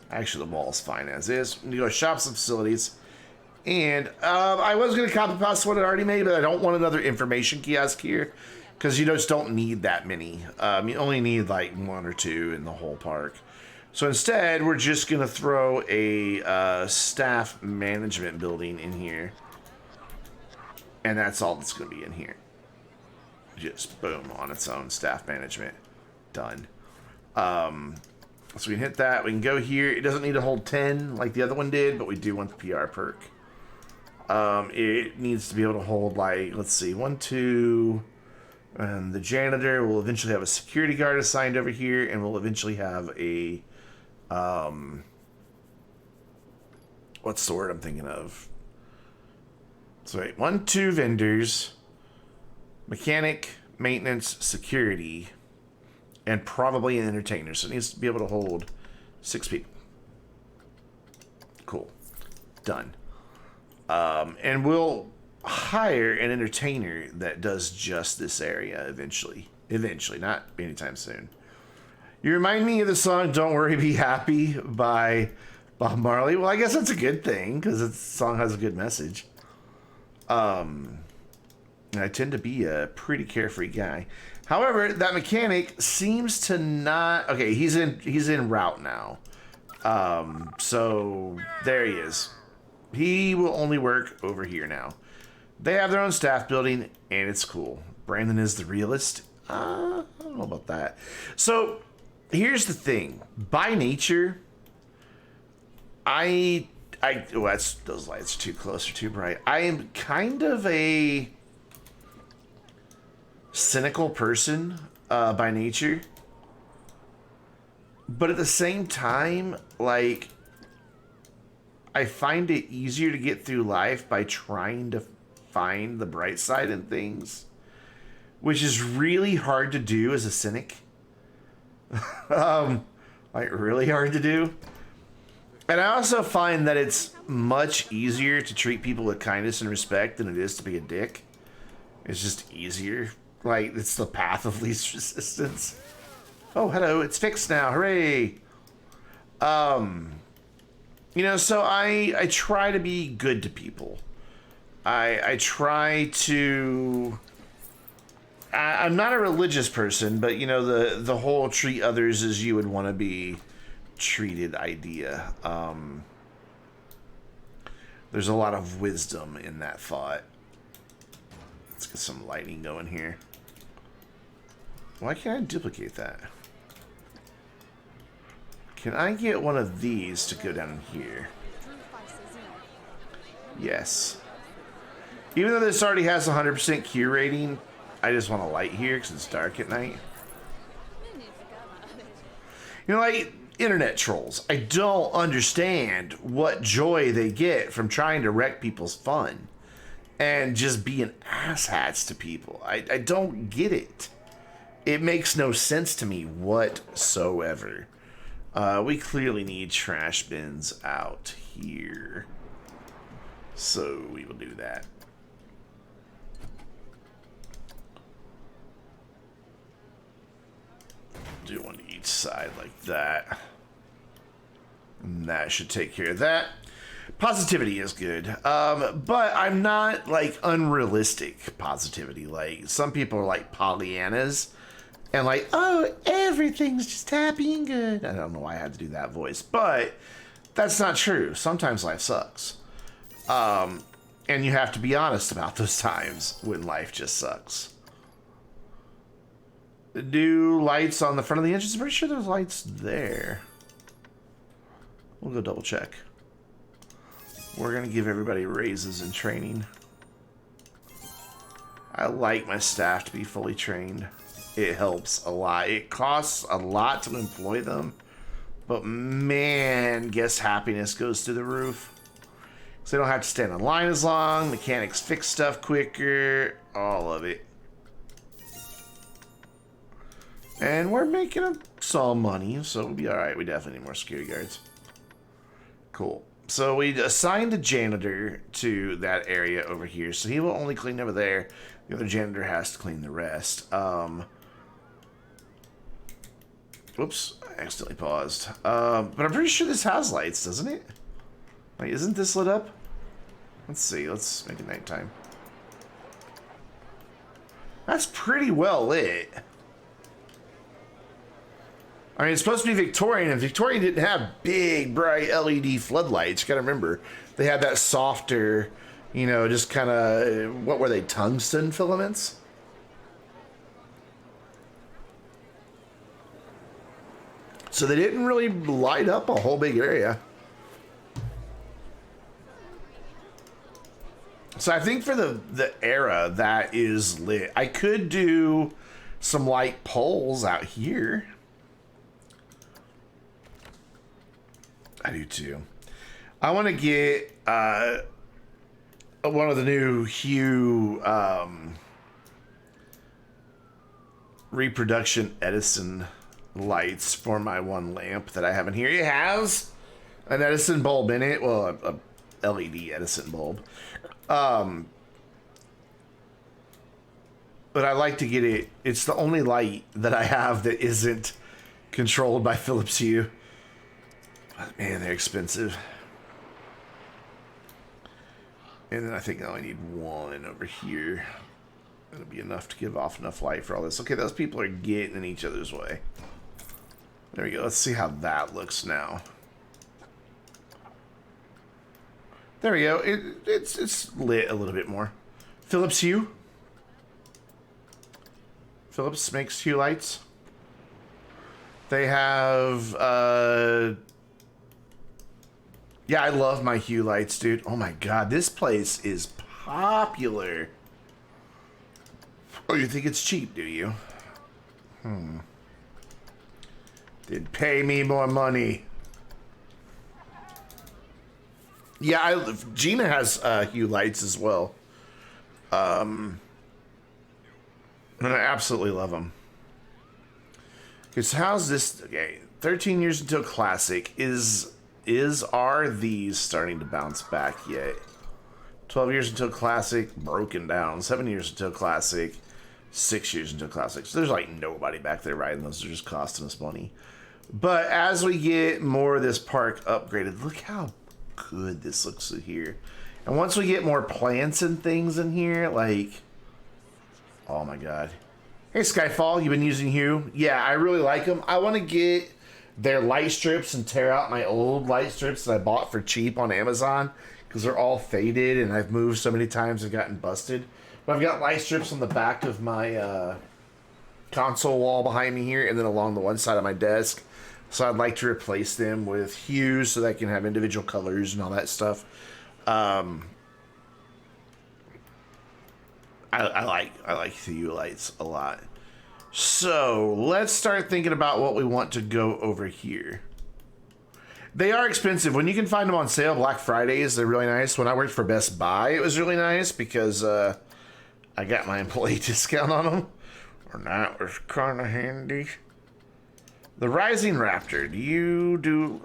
actually the wall's fine as is. We need to go shops and facilities. And I was going to copy paste what I already made, but I don't want another information kiosk here. Because you just don't need that many. You only need like one or two in the whole park. So instead, we're just going to throw a staff management building in here. And that's all that's going to be in here. Just boom, on its own, staff management. Done. So we can hit that. We can go here. It doesn't need to hold 10 like the other one did, but we do want the PR perk. It needs to be able to hold like, let's see, 1, 2... And the janitor will eventually have a security guard assigned over here, and we'll eventually have a, what's the word I'm thinking of? So wait, 1, 2 vendors, mechanic, maintenance, security, and probably an entertainer. So it needs to be able to hold 6 people. Cool. Done. And we'll hire an entertainer that does just this area eventually, not anytime soon. You remind me of the song Don't Worry Be Happy by Bob Marley. Well, I guess that's a good thing because the song has a good message. And I tend to be a pretty carefree guy. However, that mechanic seems to not. Okay, he's in route now. So there he is. He will only work over here now. They have their own staff building, and it's cool. Brandon is the realist. I don't know about that. So, here's the thing. By nature, those lights are too close or too bright. I am kind of a cynical person by nature. But at the same time, like, I find it easier to get through life by trying to find the bright side in things, which is really hard to do as a cynic. Like really hard to do. And I also find that it's much easier to treat people with kindness and respect than it is to be a dick. It's just easier. Like, it's the path of least resistance. Oh, hello, it's fixed now. Hooray. You know, so I try to be good to people. I try to... I'm not a religious person, but, you know, the whole treat others as you would want to be treated idea. There's a lot of wisdom in that thought. Let's get some lighting going here. Why can't I duplicate that? Can I get one of these to go down here? Yes. Even though this already has 100% Q rating, I just want a light here because it's dark at night. You know, like internet trolls. I don't understand what joy they get from trying to wreck people's fun and just being asshats to people. I don't get it. It makes no sense to me whatsoever. We clearly need trash bins out here. So we will do that. Do one each side like that. And that should take care of that. Positivity is good. But I'm not like unrealistic positivity. Like some people are like Pollyannas and like, oh, everything's just happy and good. I don't know why I had to do that voice, but that's not true. Sometimes life sucks. And you have to be honest about those times when life just sucks. Do lights on the front of the engine? I'm pretty sure there's lights there. We'll go double check. We're gonna give everybody raises in training. I like my staff to be fully trained. It helps a lot. It costs a lot to employ them, but man, guest happiness goes through the roof. So they don't have to stand in line as long. Mechanics fix stuff quicker. All of it. And we're making some money, so we'll be alright. We definitely need more security guards. Cool. So we assigned a janitor to that area over here, so he will only clean over there. The other janitor has to clean the rest. Whoops, I accidentally paused. But I'm pretty sure this has lights, doesn't it? Wait, isn't this lit up? Let's see, let's make it nighttime. That's pretty well lit. I mean, it's supposed to be Victorian, and Victorian didn't have big, bright LED floodlights. You gotta remember, they had that softer, you know, just kind of, what were they, tungsten filaments? So they didn't really light up a whole big area. So I think for the era that is lit, I could do some light poles out here. I do too. I want to get one of the new Hue reproduction Edison lights for my one lamp that I have in here. It has an Edison bulb in it. Well, a LED Edison bulb. But I like to get it. It's the only light that I have that isn't controlled by Philips Hue. But man, they're expensive. And then I think I only need one over here. That'll be enough to give off enough light for all this. Okay, those people are getting in each other's way. There we go. Let's see how that looks now. There we go. It's lit a little bit more. Philips Hue. Philips makes Hue lights. They have yeah, I love my Hue lights, dude. Oh my god, this place is popular. Oh, you think it's cheap, do you? Then pay me more money. Yeah, Gina has Hue lights as well. And I absolutely love them. Because how's this? Okay, 13 years until classic. Are these starting to bounce back yet? 12 years until classic, broken down. 7 years until classic, 6 years until classic. So there's like nobody back there riding those. They're just costing us money. But as we get more of this park upgraded, look how good this looks here. And once we get more plants and things in here, like, oh my god. Hey Skyfall, you've been using Hue? Yeah, I really like them. I want to get their light strips and tear out my old light strips that I bought for cheap on Amazon because they're all faded and I've moved so many times and gotten busted. But I've got light strips on the back of my console wall behind me here, and then along the one side of my desk. So I'd like to replace them with hues so that I can have individual colors and all that stuff. I like the hue lights a lot. So let's start thinking about what we want to go over here. They are expensive. When you can find them on sale, Black Fridays, they're really nice. When I worked for Best Buy, it was really nice because I got my employee discount on them. And that was kind of handy. The Rising Raptor,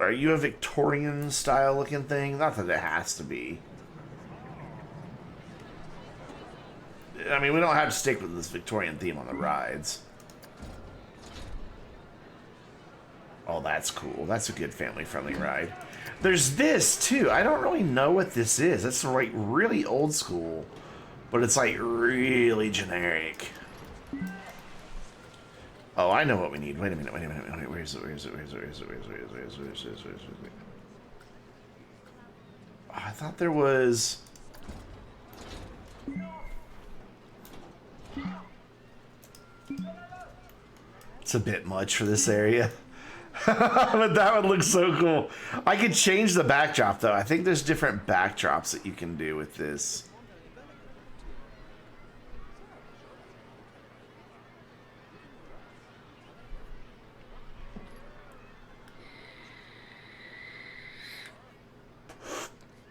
are you a Victorian style looking thing? Not that it has to be. I mean, we don't have to stick with this Victorian theme on the rides. Oh, that's cool. That's a good family-friendly ride. There's this, too. I don't really know what this is. It's like really old school, but it's like really generic. Oh, I know what we need. Wait a minute. Wait, where is it? Oh, I thought there was... It's a bit much for this area. But that would look so cool. I could change the backdrop, though. I think there's different backdrops that you can do with this.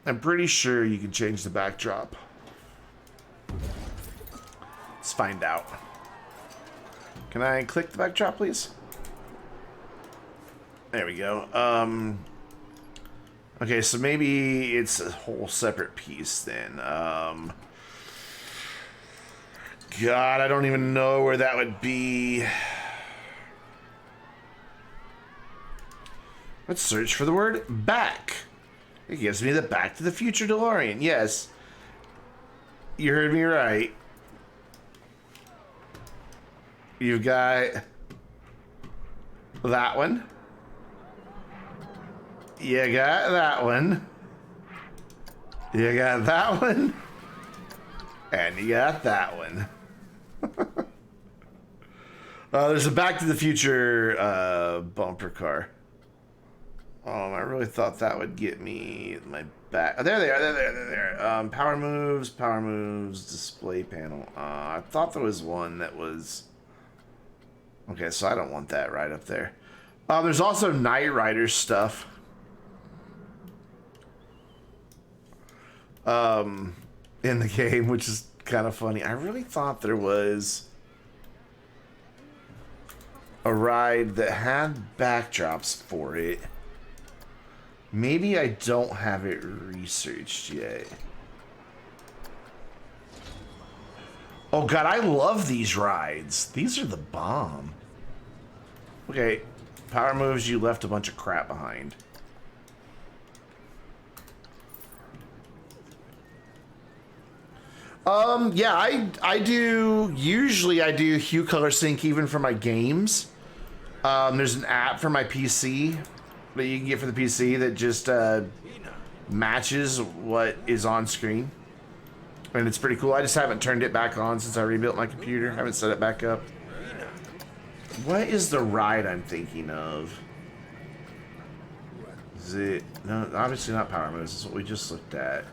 I'm pretty sure you can change the backdrop. Let's find out. Can I click the backdrop, please? There we go. Okay, so maybe it's a whole separate piece then. God, I don't even know where that would be. Let's search for the word back. It gives me the Back to the Future DeLorean. Yes. You heard me right. You've got that one. You got that one. You got that one. And you got that one. There's a Back to the Future bumper car. Oh, I really thought that would get me my back. Oh, there they are. There. Power moves, display panel. I thought there was one that was... Okay, so I don't want that right up there. There's also Knight Rider stuff. In the game, which is kind of funny. I really thought there was a ride that had backdrops for it. Maybe I don't have it researched yet. Oh god, I love these rides. These are the bomb. Okay, power moves, you left a bunch of crap behind. Yeah, usually I do hue color sync even for my games. There's an app for my PC that you can get for the PC that just matches what is on screen. And it's pretty cool. I just haven't turned it back on since I rebuilt my computer. I haven't set it back up. What is the ride I'm thinking of? Is it... No, obviously not power moves. This is what we just looked at.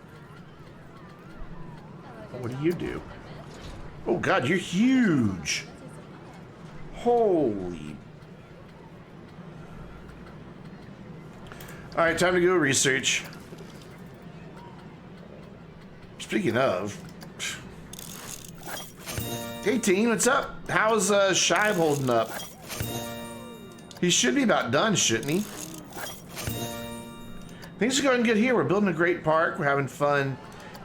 Oh, what do you do? Oh god, you're huge! Holy... Alright, time to go research. Speaking of... Hey team, what's up? How's Shive holding up? He should be about done, shouldn't he? Things are going good here. We're building a great park. We're having fun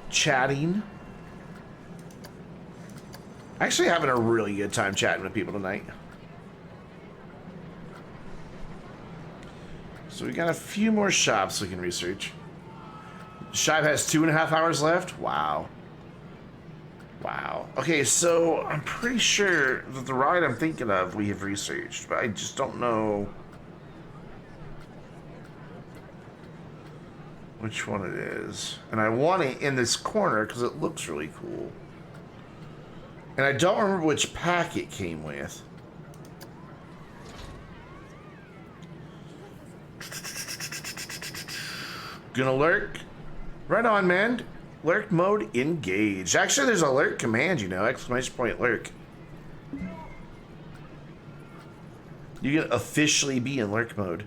chatting. Actually having a really good time chatting with people tonight. So we got a few more shops we can research. Shive has 2.5 hours left. Wow. Wow. Okay, so I'm pretty sure that the ride I'm thinking of we have researched, but I just don't know which one it is. And I want it in this corner because it looks really cool. And I don't remember which pack it came with. Gonna lurk. Right on, man. Lurk mode engaged. Actually, there's a lurk command, you know, exclamation point lurk. You can officially be in lurk mode.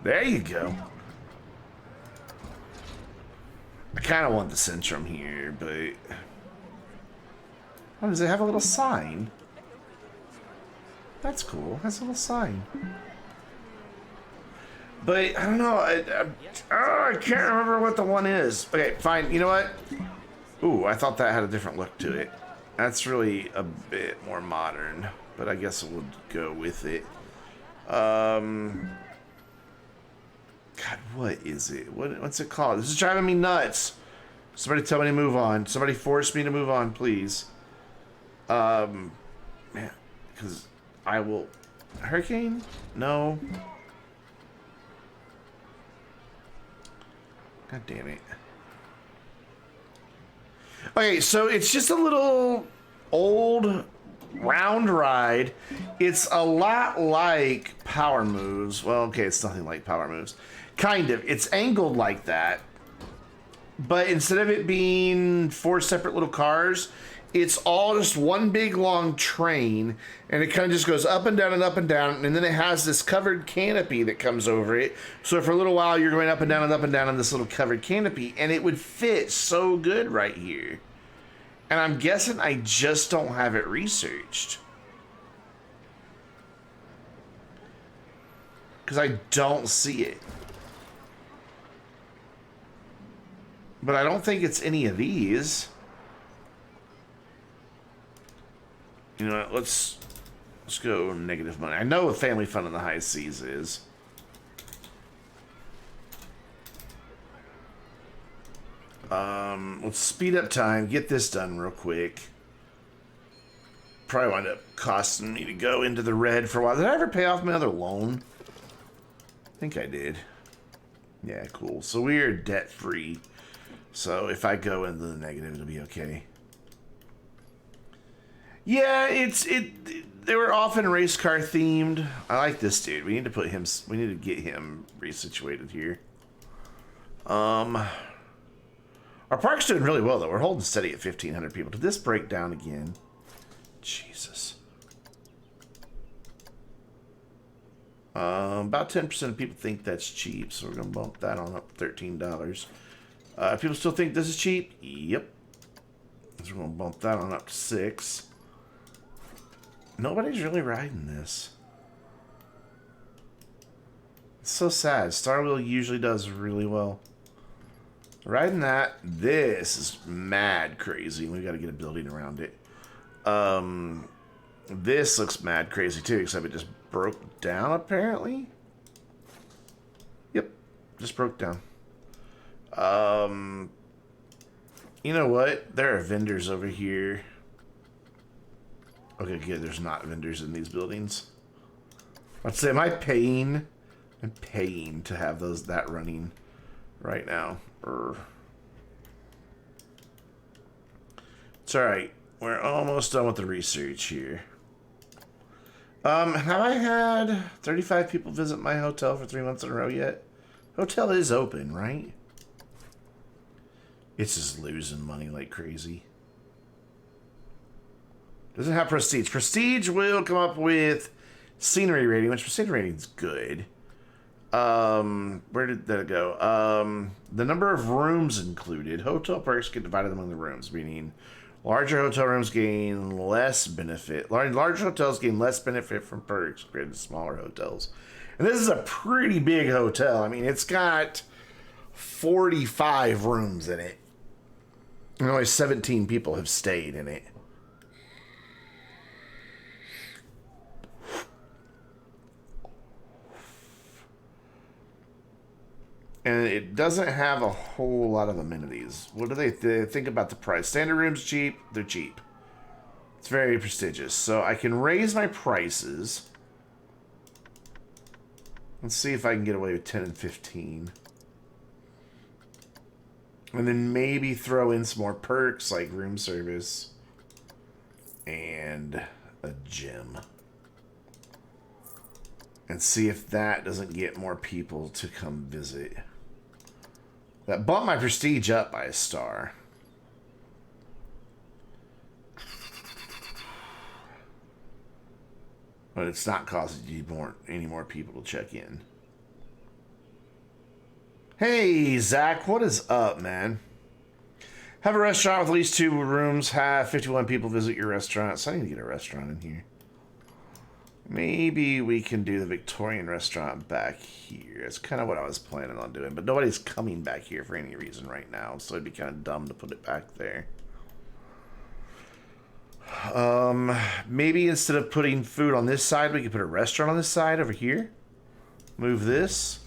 There you go. I kind of want the Centrum here, but... Oh, does it have a little sign? That's cool. That's a little sign. But, I don't know. I can't remember what the one is. Okay, fine. You know what? Ooh, I thought that had a different look to it. That's really a bit more modern. But I guess we'll go with it. God, what is it? What's it called? This is driving me nuts. Somebody tell me to move on. Somebody force me to move on, please. Man, because I will... Hurricane? No. God damn it. Okay, so it's just a little old round ride. It's a lot like Power Moves. Well, okay, it's nothing like Power Moves. Kind of. It's angled like that. But instead of it being 4 separate little cars, it's all just one big long train, and it kind of just goes up and down and up and down, and then it has this covered canopy that comes over it. So for a little while, you're going up and down and up and down on this little covered canopy, and it would fit so good right here. And I'm guessing I just don't have it researched. Because I don't see it. But I don't think it's any of these. You know what, let's go negative money. I know what Family Fun in the High Seas is. Let's speed up time, get this done real quick. Probably wind up costing me to go into the red for a while. Did I ever pay off my other loan? I think I did. Yeah, cool. So we are debt free. So if I go into the negative, it'll be okay. Yeah, they were often race car themed. I like this dude. We need to get him resituated here. Our park's doing really well though. We're holding steady at 1,500 people. Did this break down again? Jesus. About 10% of people think that's cheap, so we're gonna bump that on up to $13. People still think this is cheap? Yep. So we're gonna bump that on up to $6. Nobody's really riding this. It's so sad. Star Wheel usually does really well. Riding that, this is mad crazy. We got to get a building around it. This looks mad crazy too, except it just broke down apparently. Yep, just broke down. You know what? There are vendors over here. Okay, good. There's not vendors in these buildings. I'd say, am I paying? I'm paying to have that running right now. It's all right. We're almost done with the research here. Have I had 35 people visit my hotel for 3 months in a row yet? Hotel is open, right? It's just losing money like crazy. Doesn't have prestige. Prestige will come up with scenery rating, which scenery rating is good. Where did that go? The number of rooms included. Hotel perks get divided among the rooms, meaning larger hotel rooms gain less benefit. Larger hotels gain less benefit from perks compared to smaller hotels. And this is a pretty big hotel. I mean, it's got 45 rooms in it. And only 17 people have stayed in it. And it doesn't have a whole lot of amenities. What do they think about the price? Standard rooms cheap. They're cheap. It's very prestigious. So I can raise my prices. Let's see if I can get away with 10 and 15. And then maybe throw in some more perks like room service and a gym. And see if that doesn't get more people to come visit. That bumped my prestige up by a star. But it's not causing you any more people to check in. Hey, Zach, what is up, man? Have a restaurant with at least 2 rooms. Have 51 people visit your restaurant. So I need to get a restaurant in here. Maybe we can do the Victorian restaurant back here. That's kind of what I was planning on doing. But nobody's coming back here for any reason right now. So it'd be kind of dumb to put it back there. Maybe instead of putting food on this side, we could put a restaurant on this side over here. Move this.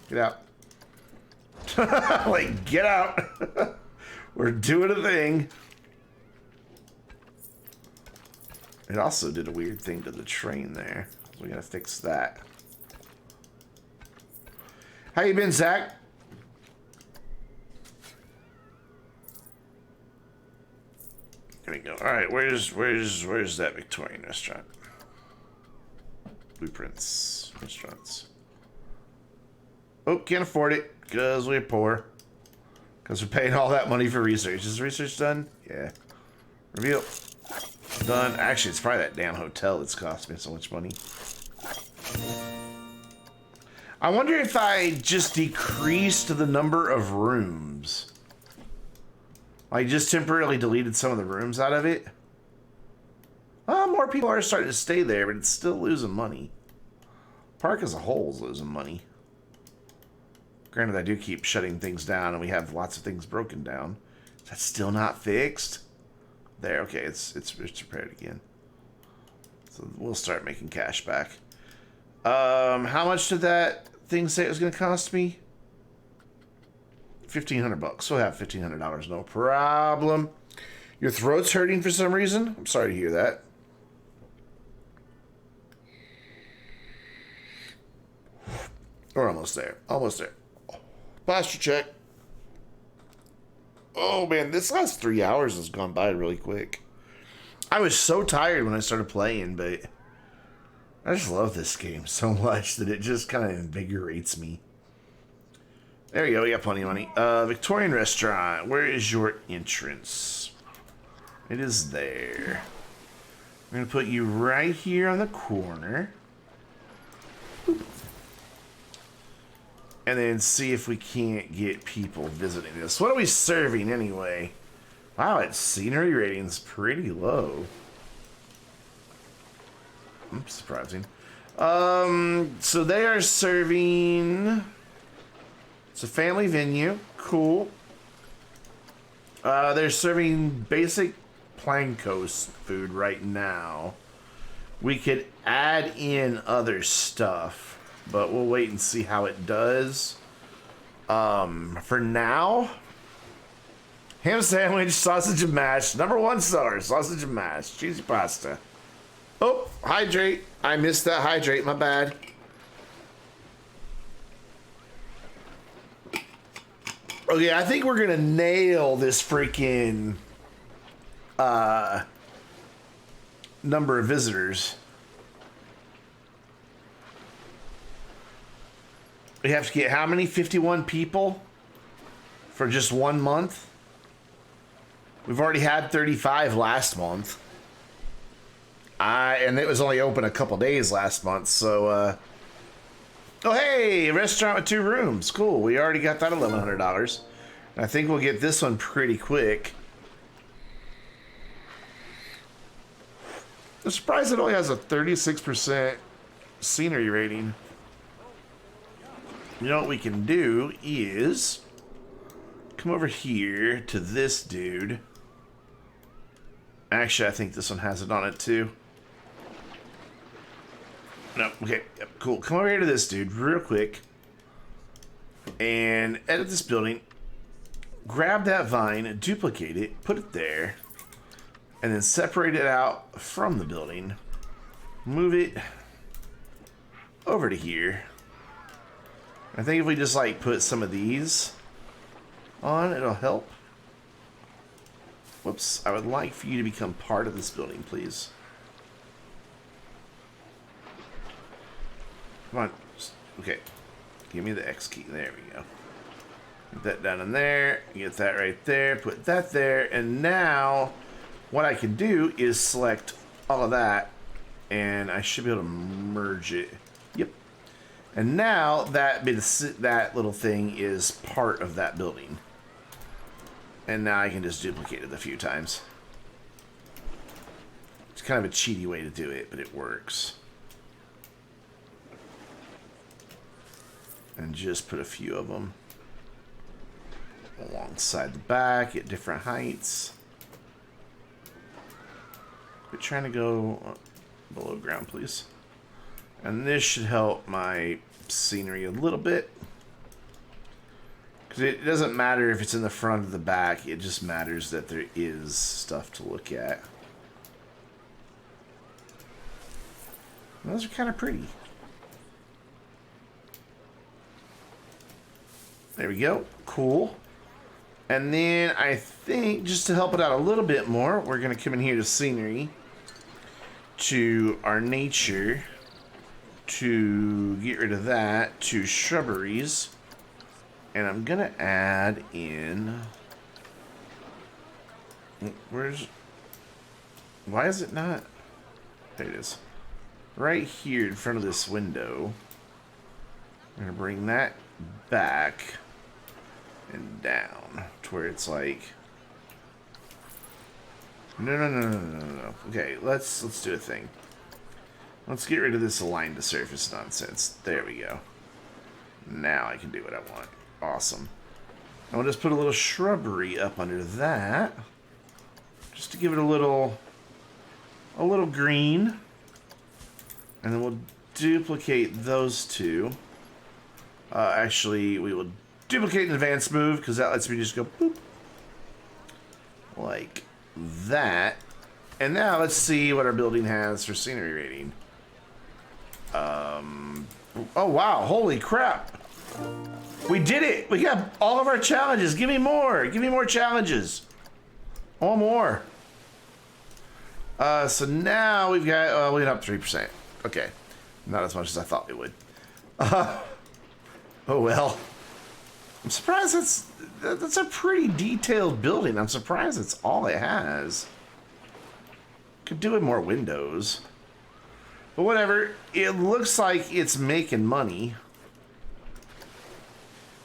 Get out. Like, get out. We're doing a thing. It also did a weird thing to the train there. We gotta fix that. How you been, Zach? There we go. All right, where's that Victorian restaurant? Blueprints, restaurants. Oh, can't afford it because we're poor. Because we're paying all that money for research. Is the research done? Yeah. Reveal. Done. Actually, it's probably that damn hotel that's cost me so much money. I wonder if I just decreased the number of rooms. I just temporarily deleted some of the rooms out of it. More people are starting to stay there, but it's still losing money. Park as a whole is losing money. Granted, I do keep shutting things down, and we have lots of things broken down. Is that still not fixed? There, okay, it's repaired again. So we'll start making cash back. How much did that thing say it was going to cost me? $1,500. We'll have $1,500, no problem. Your throat's hurting for some reason? I'm sorry to hear that. We're almost there. Almost there. Posture check. Oh man, this last 3 hours has gone by really quick. I was so tired when I started playing, but I just love this game so much that it just kind of invigorates me. There we go, we got plenty of money. Victorian restaurant, where is your entrance? It is there. I'm gonna put you right here on the corner. Boop. And then see if we can't get people visiting this. What are we serving anyway? Wow, its scenery rating's pretty low. Surprising. So they are serving... It's a family venue. Cool. They're serving basic Plancos food right now. We could add in other stuff. But we'll wait and see how it does. For now, ham sandwich, sausage and mash. #1 seller, sausage and mash, cheesy pasta. Oh, hydrate. I missed that hydrate, my bad. Okay, I think we're gonna nail this freaking number of visitors. We have to get how many? 51 people for just 1 month? We've already had 35 last month. And it was only open a couple days last month, so oh hey, a restaurant with 2 rooms. Cool. We already got that $1,100. I think we'll get this one pretty quick. I'm surprised it only has a 36% scenery rating. You know what we can do is come over here to this dude. Actually, I think this one has it on it too. No, okay, yep, cool. Come over here to this dude real quick and edit this building. Grab that vine, duplicate it, put it there, and then separate it out from the building. Move it over to here. I think if we just like put some of these on, it'll help. Whoops, I would like for you to become part of this building, please. Come on. Okay. Give me the X key. There we go. Get that down in there. Get that right there. Put that there. And now what I can do is select all of that. And I should be able to merge it. Yep. And now that little thing is part of that building. And now I can just duplicate it a few times. It's kind of a cheaty way to do it, but it works. And just put a few of them alongside the back at different heights. Quit trying to go below ground, please. And this should help my scenery a little bit. Because it doesn't matter if it's in the front or the back. It just matters that there is stuff to look at. Those are kind of pretty. There we go. Cool. And then I think, just to help it out a little bit more, we're going to come in here to scenery, to our nature, to get rid of that, to shrubberies. And I'm going to add in... Why is it not... There it is. Right here in front of this window. I'm going to bring that back and down to where it's like... No. Okay, let's do a thing. Let's get rid of this align to surface nonsense. There we go. Now I can do what I want. Awesome. I'll just put a little shrubbery up under that, just to give it a little green, and then we'll duplicate those two. Actually, we will duplicate an advanced move because that lets me just go boop like that. And now let's see what our building has for scenery rating. Oh wow! Holy crap! We did it! We got all of our challenges. Give me more! Give me more challenges. One more. So now we've got, we went up 3%. Okay. Not as much as I thought we would. Oh well. I'm surprised that's a pretty detailed building. I'm surprised it's all it has. Could do with more windows. But whatever. It looks like it's making money.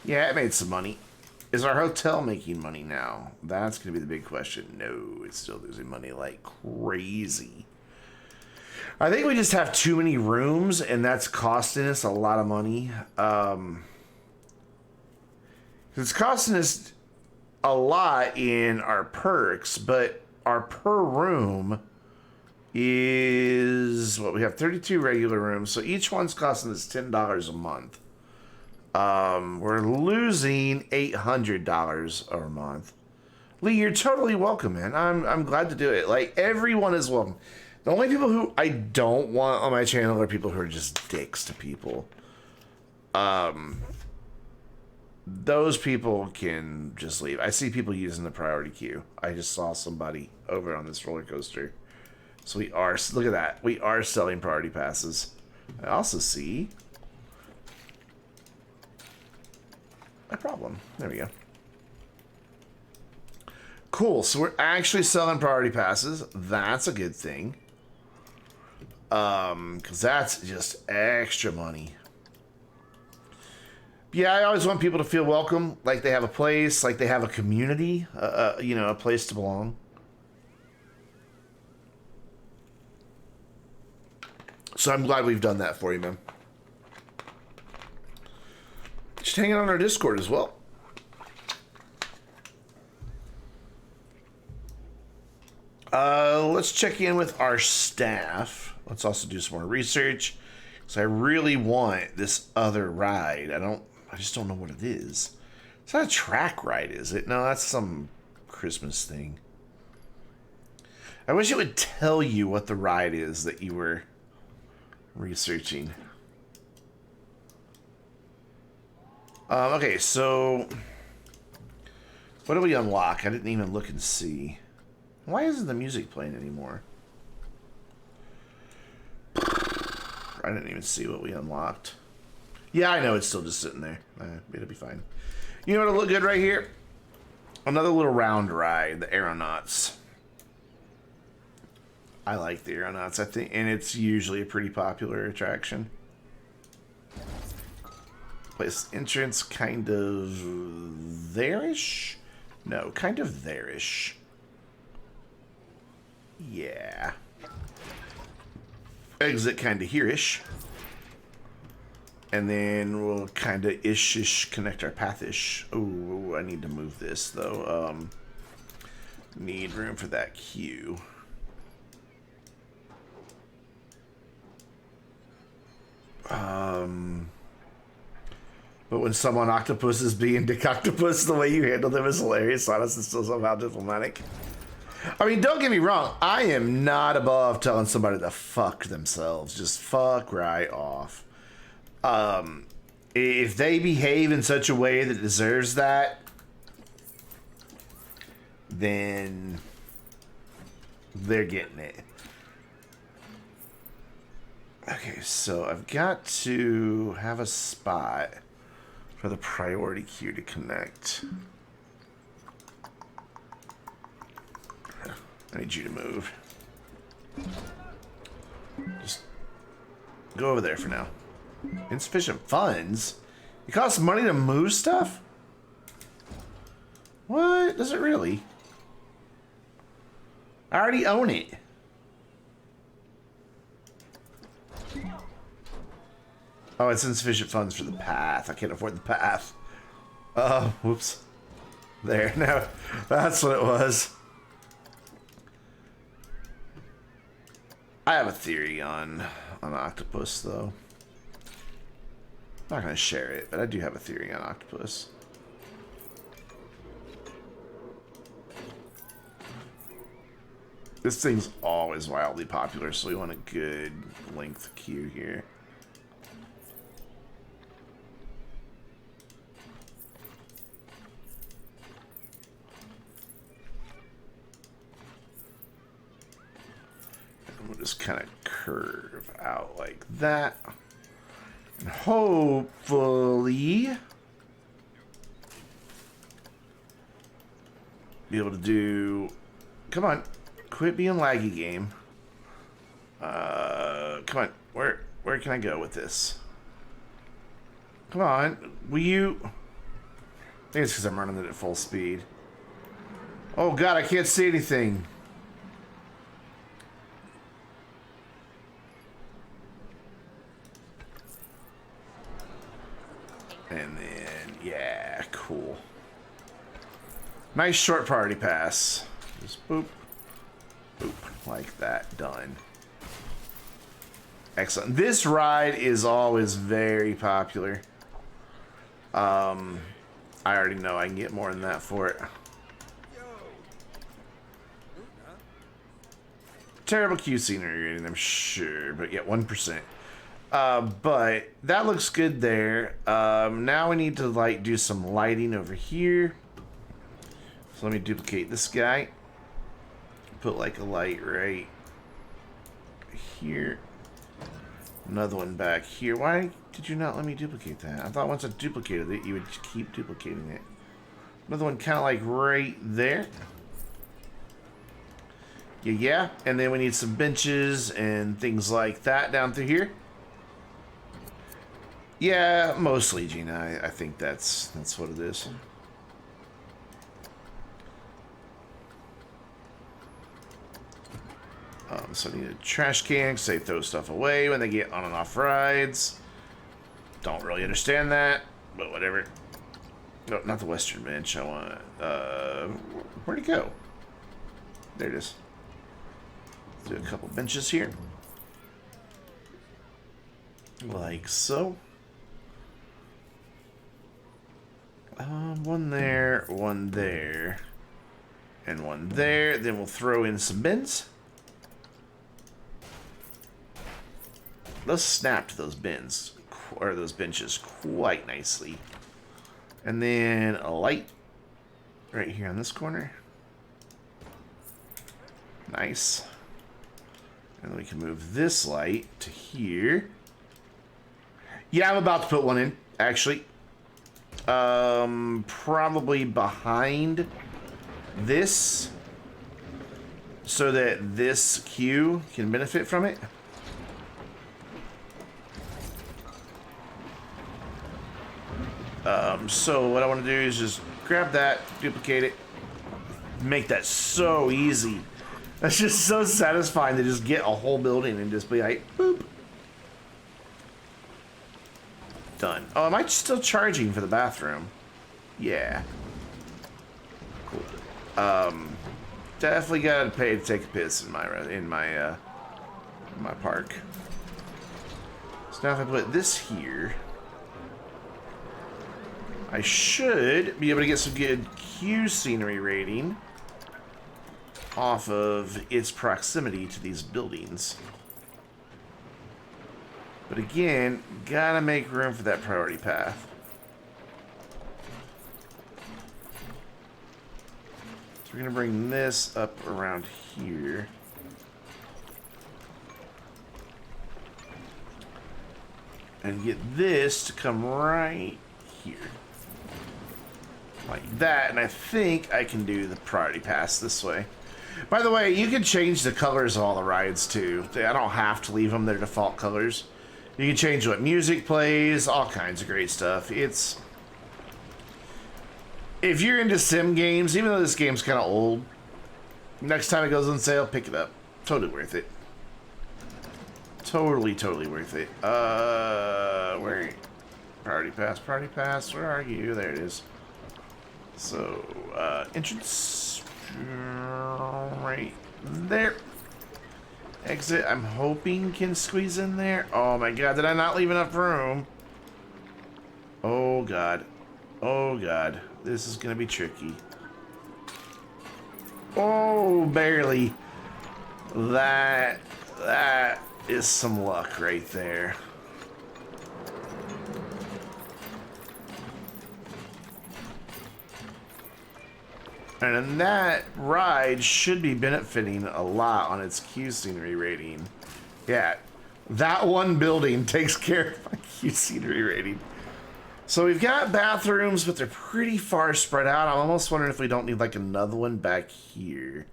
Yeah, it made some money. Is our hotel making money now? That's going to be the big question. No, it's still losing money like crazy. I think we just have too many rooms, and that's costing us a lot of money. It's costing us a lot in our perks, but our per room is... What, we have 32 regular rooms, so each one's costing us $10 a month. We're losing $800 a month. Lee, you're totally welcome, man. I'm glad to do it. Like, everyone is welcome. The only people who I don't want on my channel are people who are just dicks to people. Those people can just leave. I see people using the priority queue. I just saw somebody over on this roller coaster. So we are, look at that. We are selling priority passes. I also see a problem. There we go. Cool. So we're actually selling priority passes. That's a good thing. Because that's just extra money. Yeah, I always want people to feel welcome, like they have a place, like they have a community, you know, a place to belong. So I'm glad we've done that for you, man. Just hang out on our Discord as well. Let's check in with our staff. Let's also do some more research. So I really want this other ride. I just don't know what it is. It's not a track ride, is it? No, that's some Christmas thing. I wish it would tell you what the ride is that you were researching. Okay, so what do we unlock? I didn't even look and see. Why isn't the music playing anymore? I didn't even see what we unlocked. Yeah, I know it's still just sitting there. It'll be fine. You know what'll look good right here? Another little round ride, the Aeronauts. I like the Aeronauts, I think, and it's usually a pretty popular attraction. Place entrance kind of there-ish? No, kind of there-ish. Yeah. Exit kind of here-ish. And then we'll kind of ish connect our path-ish. Oh, I need to move this, though. Need room for that queue. But when someone octopus is being Dick Octopus, the way you handle them is hilarious, honest, and still somehow diplomatic. I mean, don't get me wrong. I am not above telling somebody to fuck themselves. Just fuck right off. If they behave in such a way that deserves that, then they're getting it. Okay, so I've got to have a spot for the priority queue to connect. I need you to move. Just go over there for now. Insufficient funds? It costs money to move stuff? What? Does it really? I already own it. Oh, it's insufficient funds for the path. I can't afford the path. Oh, whoops. There, no, that's what it was. I have a theory on octopus, though. I'm not going to share it, but I do have a theory on octopus. This thing's always wildly popular, so we want a good length queue here. And we'll just kind of curve out like that. And hopefully be able to do... Come on. Quit being laggy, game. Come on. Where can I go with this? Come on. Will you... I think it's because I'm running it at full speed. Oh god, I can't see anything. And then, yeah, cool. Nice short party pass. Just boop, boop, like that. Done. Excellent. This ride is always very popular. I already know I can get more than that for it. Terrible queue scenery rating, I'm sure, but yeah, 1%. But that looks good there. Now we need to like do some lighting over here. So let me duplicate this guy. Put like a light right here. Another one back here. Why did you not let me duplicate that? I thought once I duplicated it, you would keep duplicating it. Another one kind of like right there. Yeah. And then we need some benches and things like that down through here. Yeah, mostly, Gina. I think that's what it is. So I need a trash can because they throw stuff away when they get on and off rides. Don't really understand that, but whatever. No, not the western bench. I want... where'd it go? There it is. Let's do a couple benches here. Like so. One there, and one there. Then we'll throw in some bins. Those snapped those bins, or those benches, quite nicely. And then a light right here on this corner. Nice. And then we can move this light to here. Yeah, I'm about to put one in, actually. Probably behind this, so that this queue can benefit from it. So what I want to do is just grab that, duplicate it, make that so easy. That's just so satisfying to just get a whole building and just be like, boop. Done. Oh, am I still charging for the bathroom? Yeah. Cool. Definitely gotta pay to take a piss in my park. So now if I put this here, I should be able to get some good queue scenery rating off of its proximity to these buildings. But again, gotta make room for that priority path. So we're gonna bring this up around here. And get this to come right here. Like that, and I think I can do the priority pass this way. By the way, you can change the colors of all the rides too. I don't have to leave them their default colors. You can change what music plays, all kinds of great stuff. It's... If you're into sim games, even though this game's kind of old, next time it goes on sale, pick it up. Totally worth it. Totally worth it. Where? Priority pass, where are you? There it is. So, entrance right there. Exit, I'm hoping can squeeze in there. Oh my god, did I not leave enough room? Oh god. Oh god. This is gonna be tricky. Oh, barely. That is some luck right there. And that ride should be benefiting a lot on its queue scenery rating. Yeah, that one building takes care of my queue scenery rating. So we've got bathrooms, but they're pretty far spread out. I'm almost wondering if we don't need like another one back here.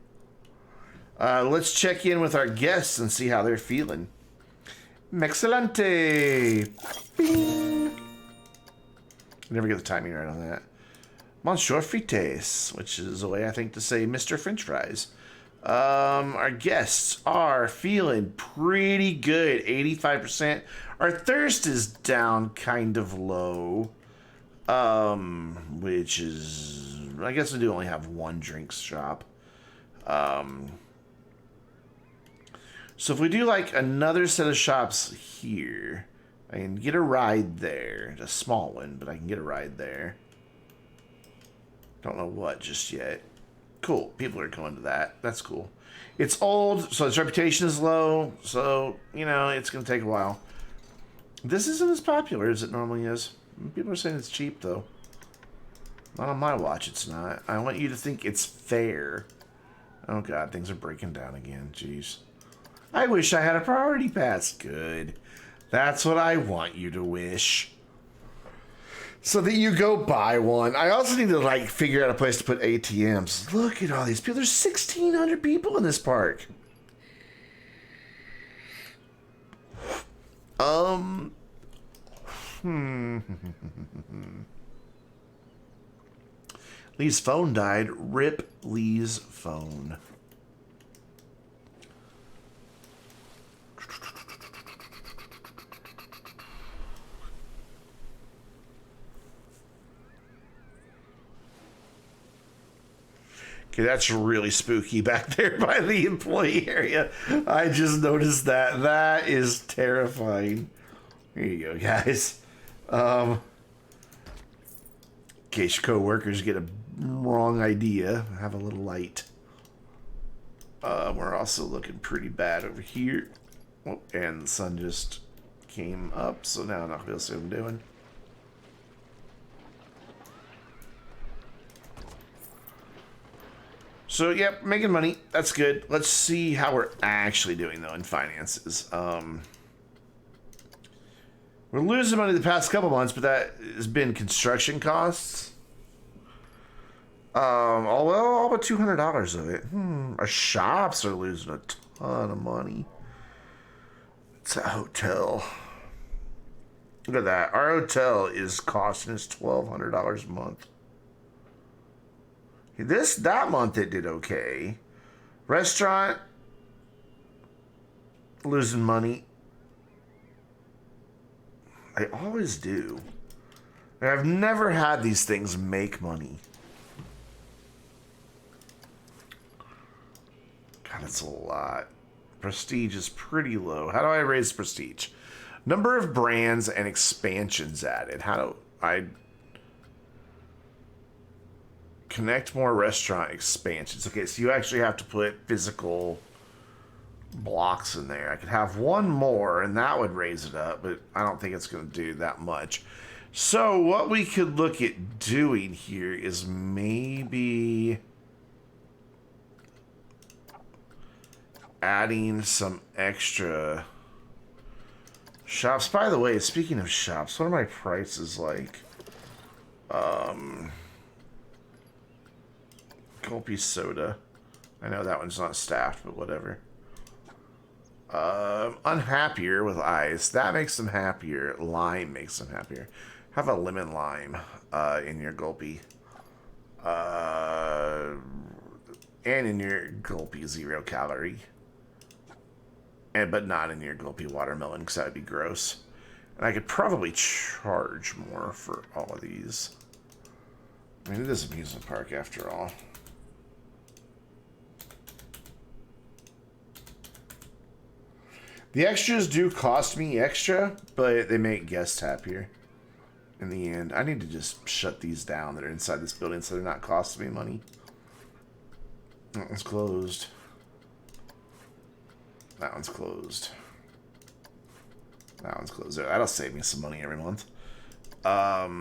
Let's check in with our guests and see how they're feeling. Excelente! Bing! Never get the timing right on that. Monsieur Frites, which is a way I think to say Mr. French Fries. Our guests are feeling pretty good, 85%. Our thirst is down kind of low, which is, I guess we do only have one drinks shop. So if we do like another set of shops here, I can get a ride there, a small one, but I can get a ride there. Don't know what just yet. Cool. People are going to that. That's cool. It's old, so its reputation is low. So, you know, it's going to take a while. This isn't as popular as it normally is. People are saying it's cheap, though. Not on my watch, it's not. I want you to think it's fair. Oh, God. Things are breaking down again. Jeez. I wish I had a priority pass. Good. That's what I want you to wish. So that you go buy one. I also need to like figure out a place to put ATMs. Look at all these people. There's 1,600 people in this park. Lee's phone died. Rip Lee's phone. Okay, that's really spooky back there by the employee area. I just noticed that. That is terrifying. Here you go, guys. In case your co-workers get a wrong idea, have a little light. We're also looking pretty bad over here. Oh, and the sun just came up, so now I'm not going to be able to see what I'm doing. So, yep, making money. That's good. Let's see how we're actually doing, though, in finances. We're losing money the past couple months, but that has been construction costs. All but $200 of it. Our shops are losing a ton of money. It's a hotel. Look at that. Our hotel is costing us $1,200 a month. That month it did okay. Restaurant losing money. I always do. I've never had these things make money. God, it's a lot. Prestige is pretty low. How do I raise prestige? Number of brands and expansions added. How do I connect more restaurant expansions? Okay, so you actually have to put physical blocks in there. I could have one more and that would raise it up, but I don't think it's going to do that much. So what we could look at doing here is maybe adding some extra shops. By the way, speaking of shops, what are my prices like? Gulpy soda. I know that one's not staffed, but whatever. Unhappier with ice. That makes them happier. Lime makes them happier. Have a lemon lime in your Gulpy. And in your Gulpy 0 calorie. But not in your Gulpy watermelon, because that would be gross. And I could probably charge more for all of these. I mean, it is an amusement park after all. The extras do cost me extra, but they make guests happier in the end. I need to just shut these down that are inside this building so they're not costing me money. That one's closed. That one's closed. That one's closed. That'll save me some money every month. That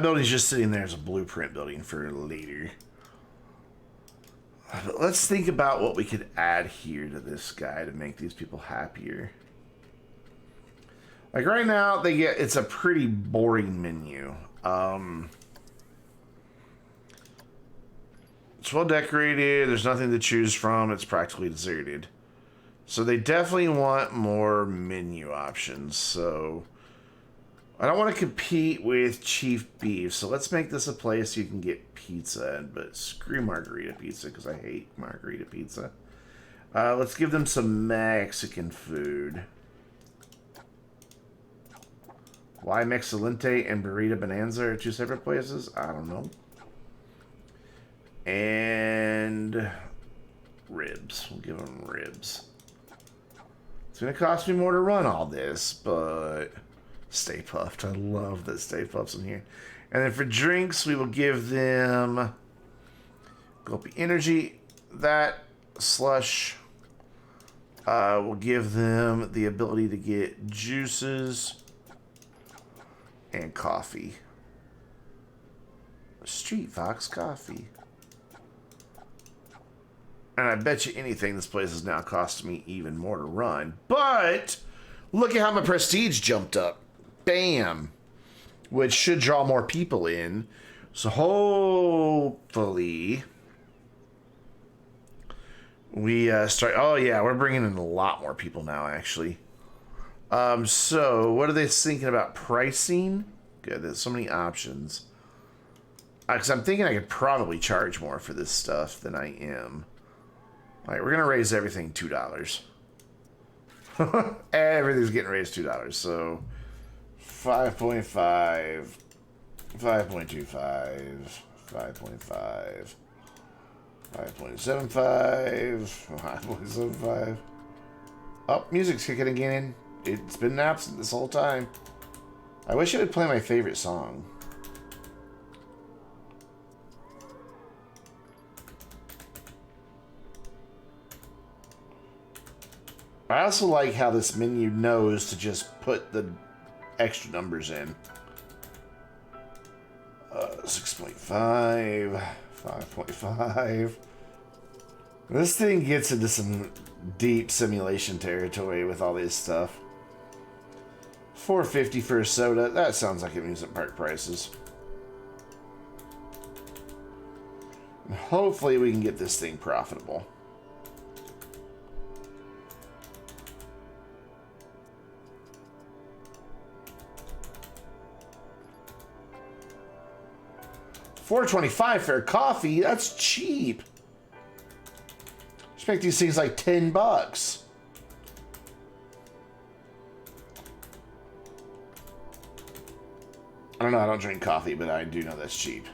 building's just sitting there as a blueprint building for later. But let's think about what we could add here to this guy to make these people happier. Like right now, it's a pretty boring menu. It's well decorated. There's nothing to choose from. It's practically deserted. So they definitely want more menu options. So I don't want to compete with Chief Beef. So let's make this a place you can get pizza. But screw margarita pizza because I hate margarita pizza. Let's give them some Mexican food. Why Mexcellente and Burrito Bonanza are two separate places? I don't know. And ribs. We'll give them ribs. It's going to cost me more to run all this, but Stay Puffed. I love that Stay Puft's in here. And then for drinks, we will give them Gulpy Energy. That slush. We'll give them the ability to get juices and coffee. Street Fox Coffee. And I bet you anything this place is now costing me even more to run. But look at how my prestige jumped up. Bam. Which should draw more people in. So hopefully we start... Oh yeah, we're bringing in a lot more people now actually. So what are they thinking about pricing? Good, there's so many options. Because I'm thinking I could probably charge more for this stuff than I am. Alright, we're going to raise everything $2. Everything's getting raised $2. So 5.5, 5.25, 5.5, 5.75, 5.75. Oh, music's kicking again. It's been absent this whole time. I wish it would play my favorite song. I also like how this menu knows to just put the extra numbers in. 6.5, 5.5. This thing gets into some deep simulation territory with all this stuff. $4.50 for a soda. That sounds like amusement park prices. And hopefully we can get this thing profitable. $4.25 for a coffee? That's cheap. Just make these things like $10. I don't know, I don't drink coffee, but I do know that's cheap.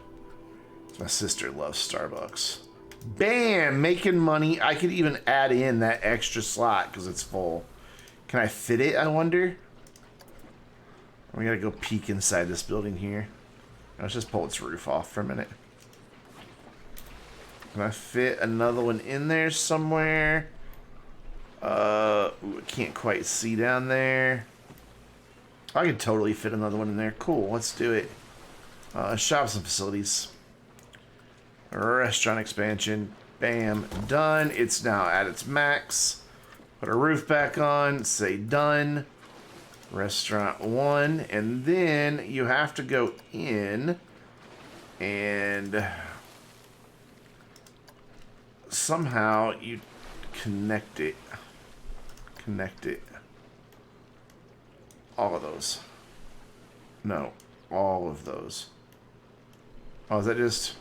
My sister loves Starbucks. Bam! Making money. I could even add in that extra slot because it's full. Can I fit it, I wonder? We gotta go peek inside this building here. Let's just pull its roof off for a minute. Can I fit another one in there somewhere? Ooh, I can't quite see down there. I could totally fit another one in there. Cool, let's do it. Shops and facilities. Restaurant expansion. Bam, done. It's now at its max. Put a roof back on. Say done. Restaurant 1. And then you have to go in and somehow you connect it. Connect it. All of those. No, all of those. Oh, is that just...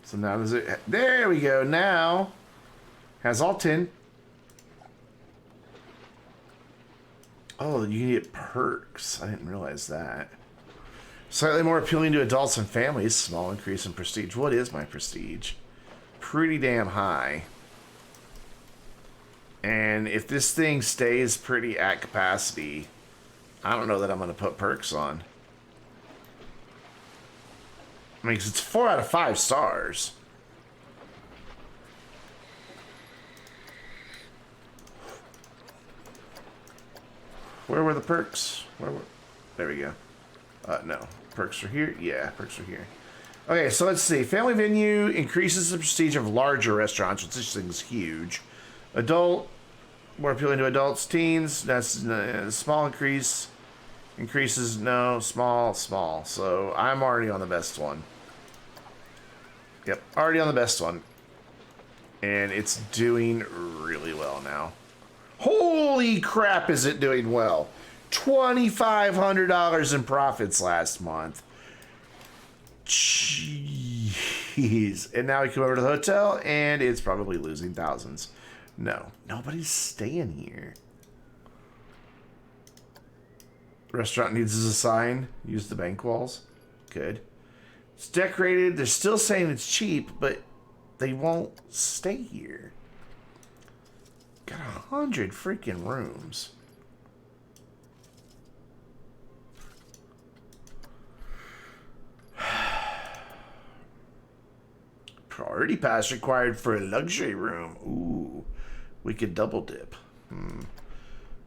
So now does it... There we go. Now has all 10. Oh, you can get perks. I didn't realize that. Slightly more appealing to adults and families. Small increase in prestige. What is my prestige? Pretty damn high. And if this thing stays pretty at capacity, I don't know that I'm going to put perks on. I mean, 'cause it's 4 out of 5 stars. Where were the perks? Where were... There we go. No. Perks are here? Yeah, perks are here. Okay, so let's see. Family venue increases the prestige of larger restaurants, which this thing's huge. Adult, more appealing to adults. Teens, that's small increase. Increases, no. Small, small. So I'm already on the best one. Yep, already on the best one. And it's doing really well now. Holy crap, is it doing well. $2,500 in profits last month. Jeez. And now we come over to the hotel, and it's probably losing thousands. No, nobody's staying here. Restaurant needs a sign. Use the bank walls. Good. It's decorated. They're still saying it's cheap, but they won't stay here. Got 100 freaking rooms. Priority pass required for a luxury room. Ooh, we could double dip.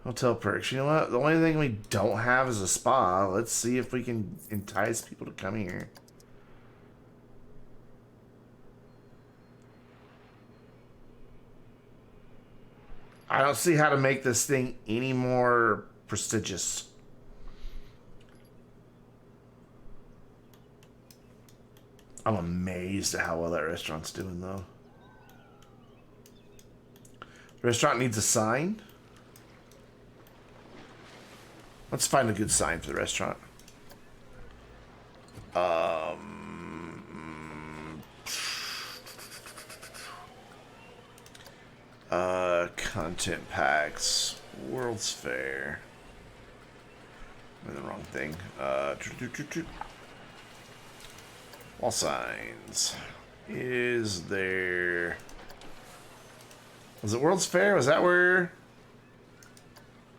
Hotel perks. You know what? The only thing we don't have is a spa. Let's see if we can entice people to come here. I don't see how to make this thing any more prestigious. I'm amazed at how well that restaurant's doing, though. The restaurant needs a sign. Let's find a good sign for the restaurant. Content packs. World's Fair. I'm in the wrong thing. Wall signs. Is there... Was it World's Fair? Was that where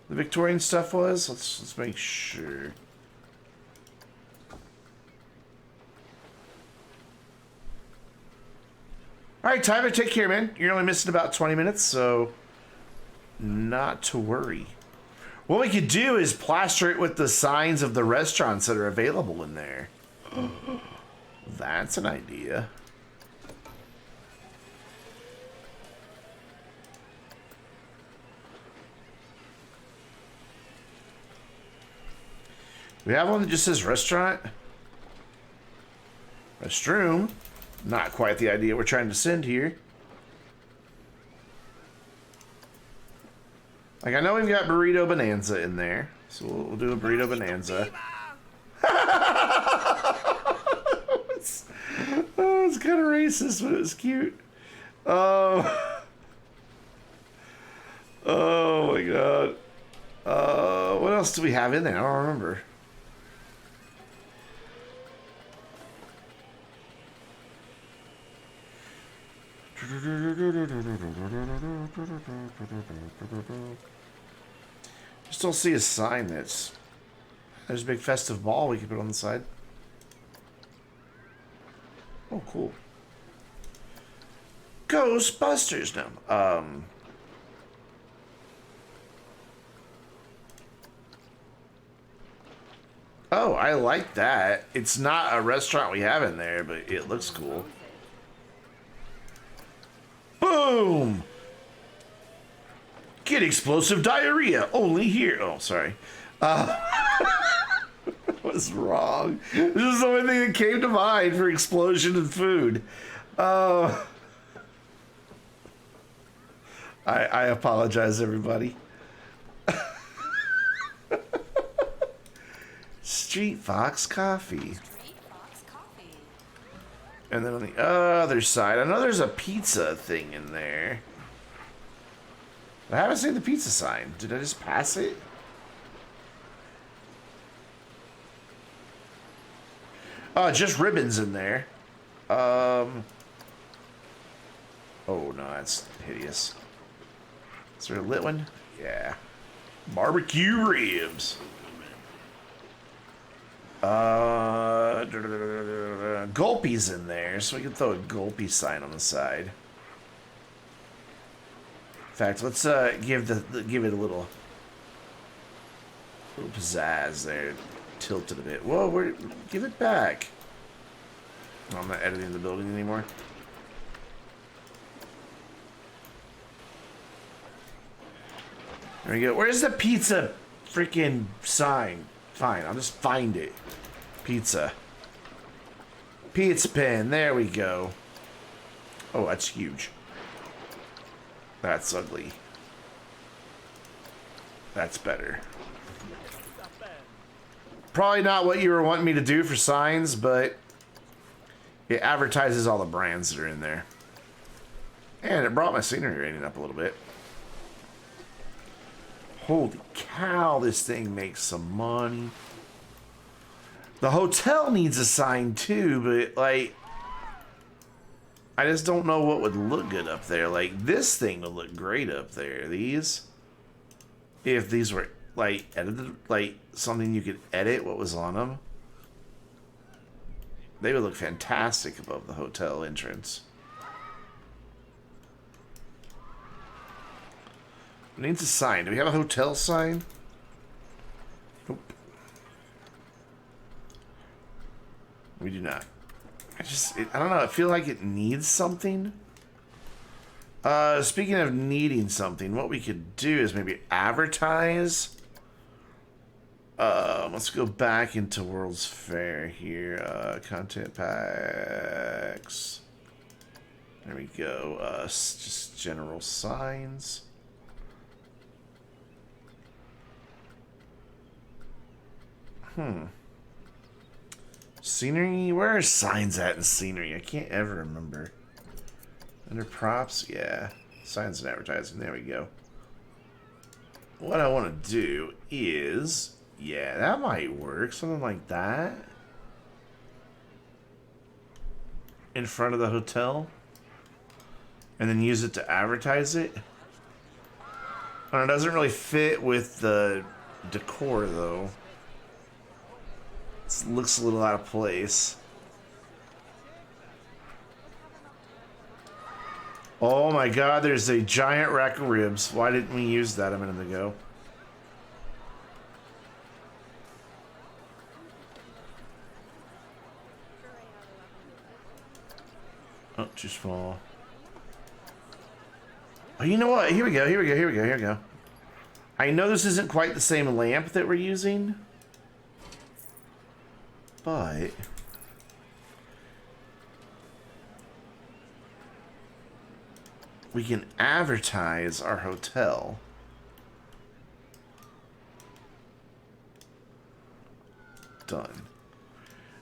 the Victorian stuff was? Let's make sure. Alright, Tyler, take care, man. You're only missing about 20 minutes, so not to worry. What we could do is plaster it with the signs of the restaurants that are available in there. That's an idea. We have one that just says restaurant. Restroom. Not quite the idea we're trying to send here. Like, I know we've got Burrito Bonanza in there. So we'll do a Burrito Bonanza. It's kind of racist, but it was cute. Oh. Oh my god. What else do we have in there? I don't remember. Just don't see a sign that's... There's a big festive ball we can put on the side. Oh, cool. Ghostbusters now. Oh, I like that. It's not a restaurant we have in there, but it looks cool. Boom! Get explosive diarrhea. Only here. Oh, sorry. Was wrong. This is the only thing that came to mind for explosion in food. I apologize, everybody. Street Fox Coffee. And then on the other side, I know there's a pizza thing in there. I haven't seen the pizza sign. Did I just pass it? Oh, just ribbons in there. Oh no, that's hideous. Is there a lit one? Yeah. Barbecue ribs. Gulpy's in there, so we can throw a Gulpy sign on the side. In fact, let's give it a little pizzazz there. Tilt it a bit. Whoa, give it back. Oh, I'm not editing the building anymore. There we go. Where's the pizza freaking sign? Fine, I'll just find it. Pizza. Pizza pen. There we go. Oh, that's huge. That's ugly. That's better. Probably not what you were wanting me to do for signs, but it advertises all the brands that are in there. And it brought my scenery rating up a little bit. Holy cow, this thing makes some money. The hotel needs a sign too, but like, I just don't know what would look good up there. Like, this thing would look great up there. These, if these were like edited, like something you could edit what was on them, they would look fantastic above the hotel entrance. It needs a sign. Do we have a hotel sign? Nope. We do not. I don't know. I feel like it needs something. Speaking of needing something, what we could do is maybe advertise. Let's go back into World's Fair here. Content packs. There we go. Just general signs. Scenery? Where are signs at in scenery? I can't ever remember. Under props? Yeah. Signs and advertising. There we go. What I want to do is... Yeah, that might work. Something like that. In front of the hotel. And then use it to advertise it. And it doesn't really fit with the decor, though. It looks a little out of place. Oh my god, there's a giant rack of ribs. Why didn't we use that a minute ago? Oh, too small. Oh, you know what? Here we go, here we go, here we go, here we go. I know this isn't quite the same lamp that we're using. but we can advertise our hotel. Done.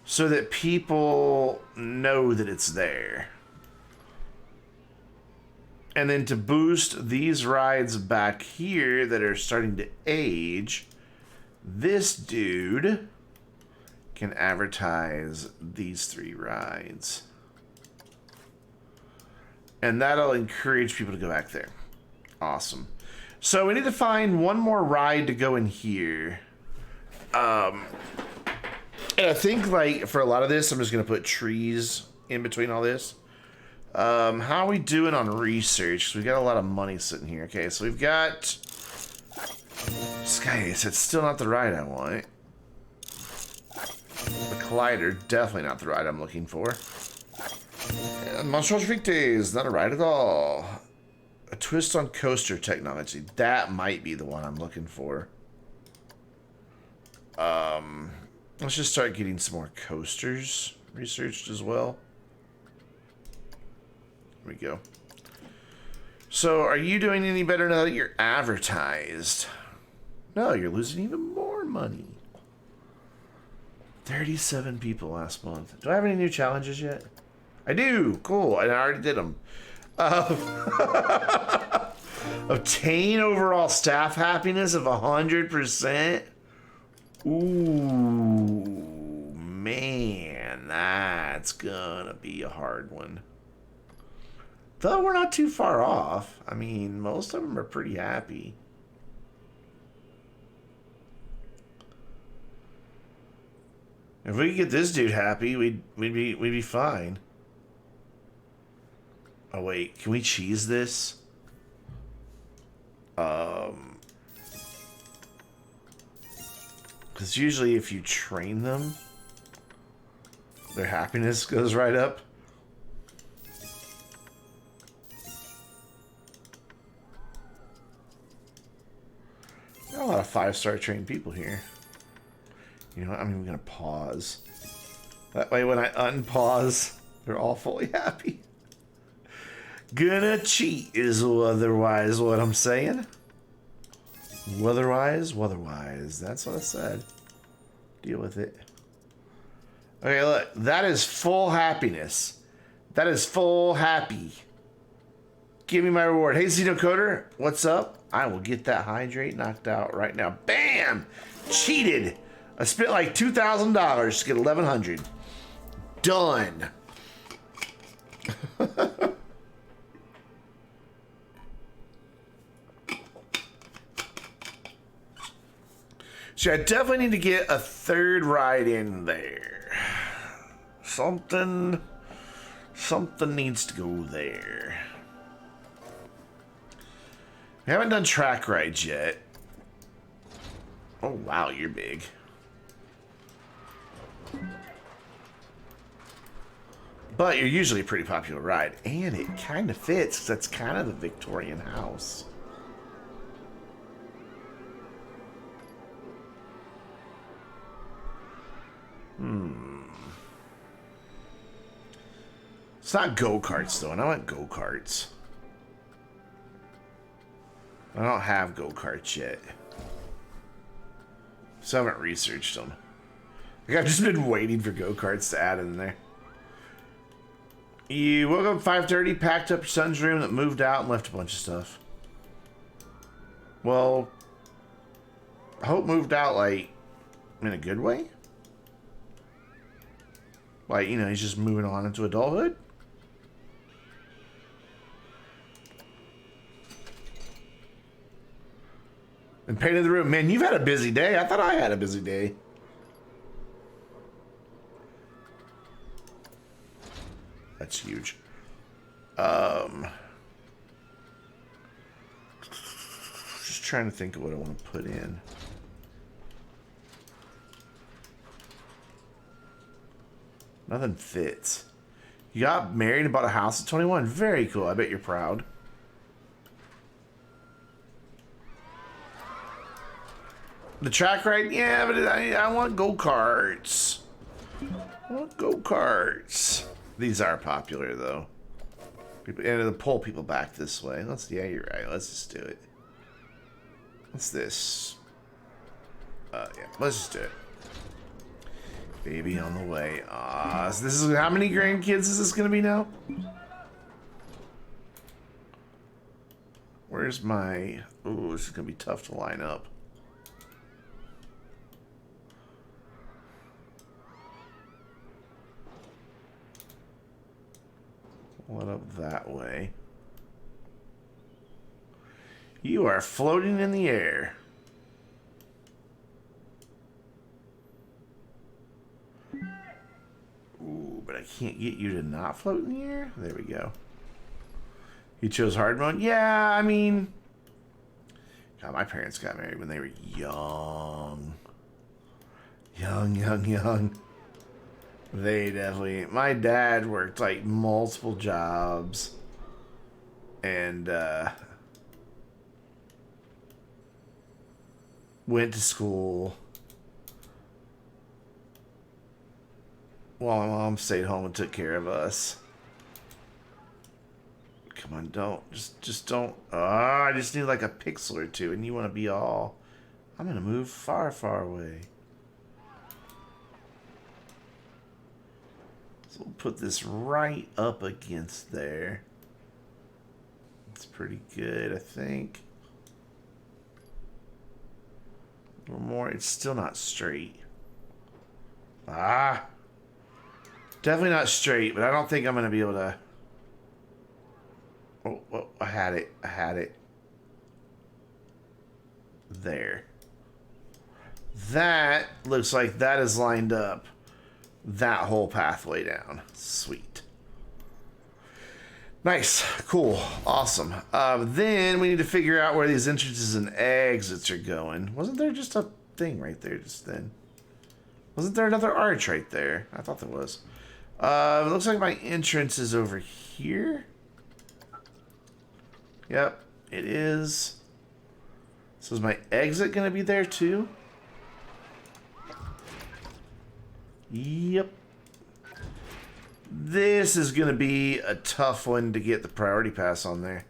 So that people know that it's there. And then to boost these rides back here that are starting to age, this dude can advertise these 3 rides. And that'll encourage people to go back there. Awesome. So we need to find one more ride to go in here. And I think, like, for a lot of this, I'm just going to put trees in between all this. How are we doing on research? 'Cause we got a lot of money sitting here. Okay, so we've got Sky Ace. It's still not the ride I want. The Collider, definitely not the ride I'm looking for. Monstrous Victories, not a ride at all. A twist on coaster technology. That might be the one I'm looking for. Let's just start getting some more coasters researched as well. Here we go. So, are you doing any better now that you're advertised? No, you're losing even more money. 37 people last month. Do I have any new challenges yet? I do. Cool. I already did them. Obtain overall staff happiness of 100%. Ooh, man, that's gonna be a hard one. Though we're not too far off. I mean, most of them are pretty happy. If we could get this dude happy, we'd be fine. Oh wait, can we cheese this? Because usually if you train them, their happiness goes right up. Got a lot of 5-star trained people here. You know what? I'm even gonna pause. That way when I unpause, they're all fully happy. Gonna cheat is otherwise what I'm saying. Weatherwise, weatherwise. That's what I said. Deal with it. Okay, look. That is full happiness. That is full happy. Give me my reward. Hey, Xeno Coder, what's up? I will get that hydrate knocked out right now. Bam! Cheated. I spent like $2,000 to get 1,100. Done. So I definitely need to get a 3rd ride in there. Something needs to go there. We haven't done track rides yet. Oh wow, you're big. But you're usually a pretty popular ride, and it kind of fits because that's kind of the Victorian house. It's not go-karts, though, and I want go-karts. I don't have go-karts yet. So I haven't researched them. Like, I've just been waiting for go-karts to add in there. You woke up at 5:30, packed up your son's room that moved out and left a bunch of stuff. Well, Hope moved out, like, in a good way? Like, you know, he's just moving on into adulthood? And painted the room. Man, you've had a busy day. I thought I had a busy day. That's huge. Just trying to think of what I want to put in. Nothing fits. You got married and bought a house at 21. Very cool. I bet you're proud. The track ride? Yeah, but I want go-karts. Oh, go-karts. These are popular, though. People, and it'll pull people back this way. Yeah, you're right. Let's just do it. What's this? Yeah, let's just do it. Baby on the way. So this is how many grandkids is this gonna be now? Where's my? Ooh, this is gonna be tough to line up. Pull it up that way. You are floating in the air. Ooh, but I can't get you to not float in the air? There we go. You chose hard mode? Yeah, I mean... God, my parents got married when they were young. Young. They definitely... My dad worked, like, multiple jobs. And, went to school. While my mom stayed home and took care of us. Come on, don't. Just don't. I just need like a pixel or two, and you want to be all... I'm going to move far, far away. So we'll put this right up against there. It's pretty good, I think. A little more. It's still not straight. Definitely not straight, but I don't think I'm going to be able to... Oh, I had it. There. That looks like that is lined up that whole pathway down. Sweet. Nice. Cool. Awesome. Then we need to figure out where these entrances and exits are going. Wasn't there just a thing right there just then? Wasn't there another arch right there? I thought there was. It looks like my entrance is over here. Yep, it is. So is my exit going to be there too? Yep. This is going to be a tough one to get the priority pass on there.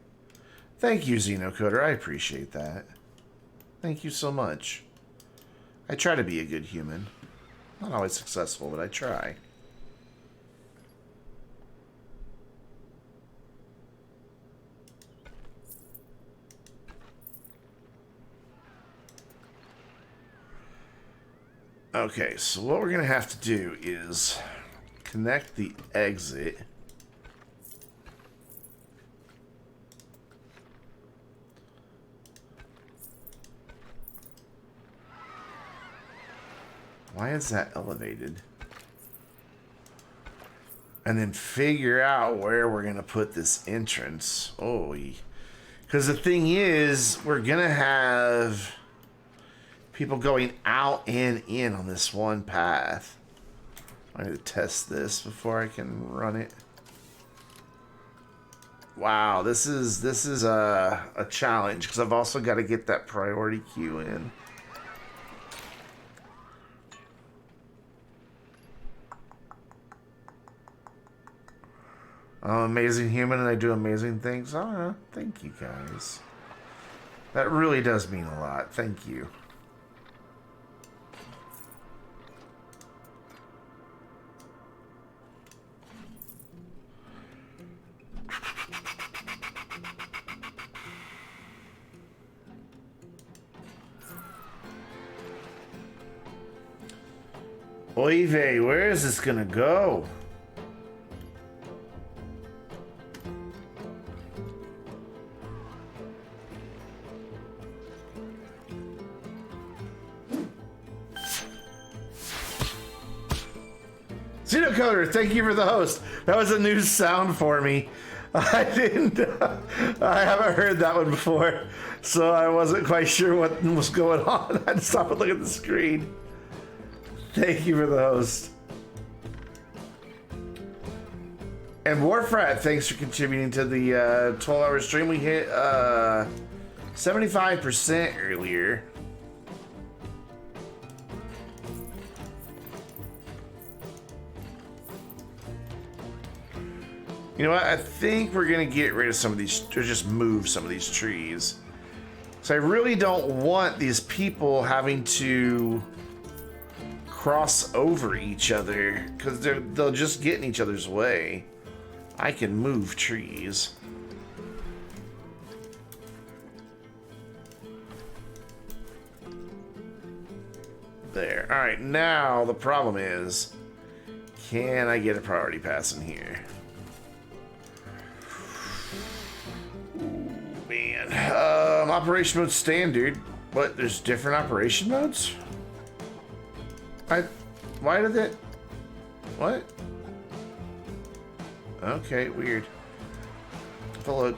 Thank you, Xenocoder. I appreciate that. Thank you so much. I try to be a good human. Not always successful, but I try. Okay, so what we're going to have to do is connect the exit. Why is that elevated? And then figure out where we're going to put this entrance. Oh, because the thing is, we're going to have people going out and in on this one path. I need to test this before I can run it. Wow, this is a challenge because I've also got to get that priority queue in. I'm an amazing human and I do amazing things. Oh, thank you guys. That really does mean a lot. Thank you. Oy vey, where is this gonna go? Xenocoder, thank you for the host. That was a new sound for me. I haven't heard that one before, so I wasn't quite sure what was going on. I had to stop and look at the screen. Thank you for the host. And Warfrat, thanks for contributing to the 12-hour stream. We hit 75% earlier. You know what? I think we're gonna get rid of some of these, or just move some of these trees. So I really don't want these people having to cross over each other, because they'll just get in each other's way. I can move trees. There. All right, now the problem is, can I get a priority pass in here? Ooh, man. Operation mode standard, but there's different operation modes? Why did it? What? Okay, weird. But look,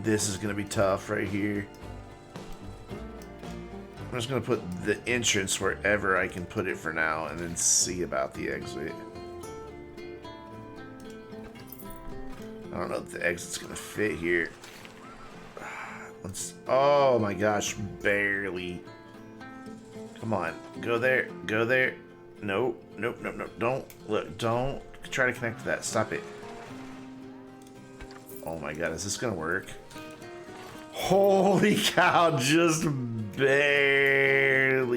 this is gonna be tough right here. I'm just gonna put the entrance wherever I can put it for now, and then see about the exit. I don't know if the exit's gonna fit here. Oh my gosh, barely. Come on, go there, go there. Nope, nope, nope, nope. Don't try to connect to that. Stop it. Oh my god, is this gonna work? Holy cow, just barely.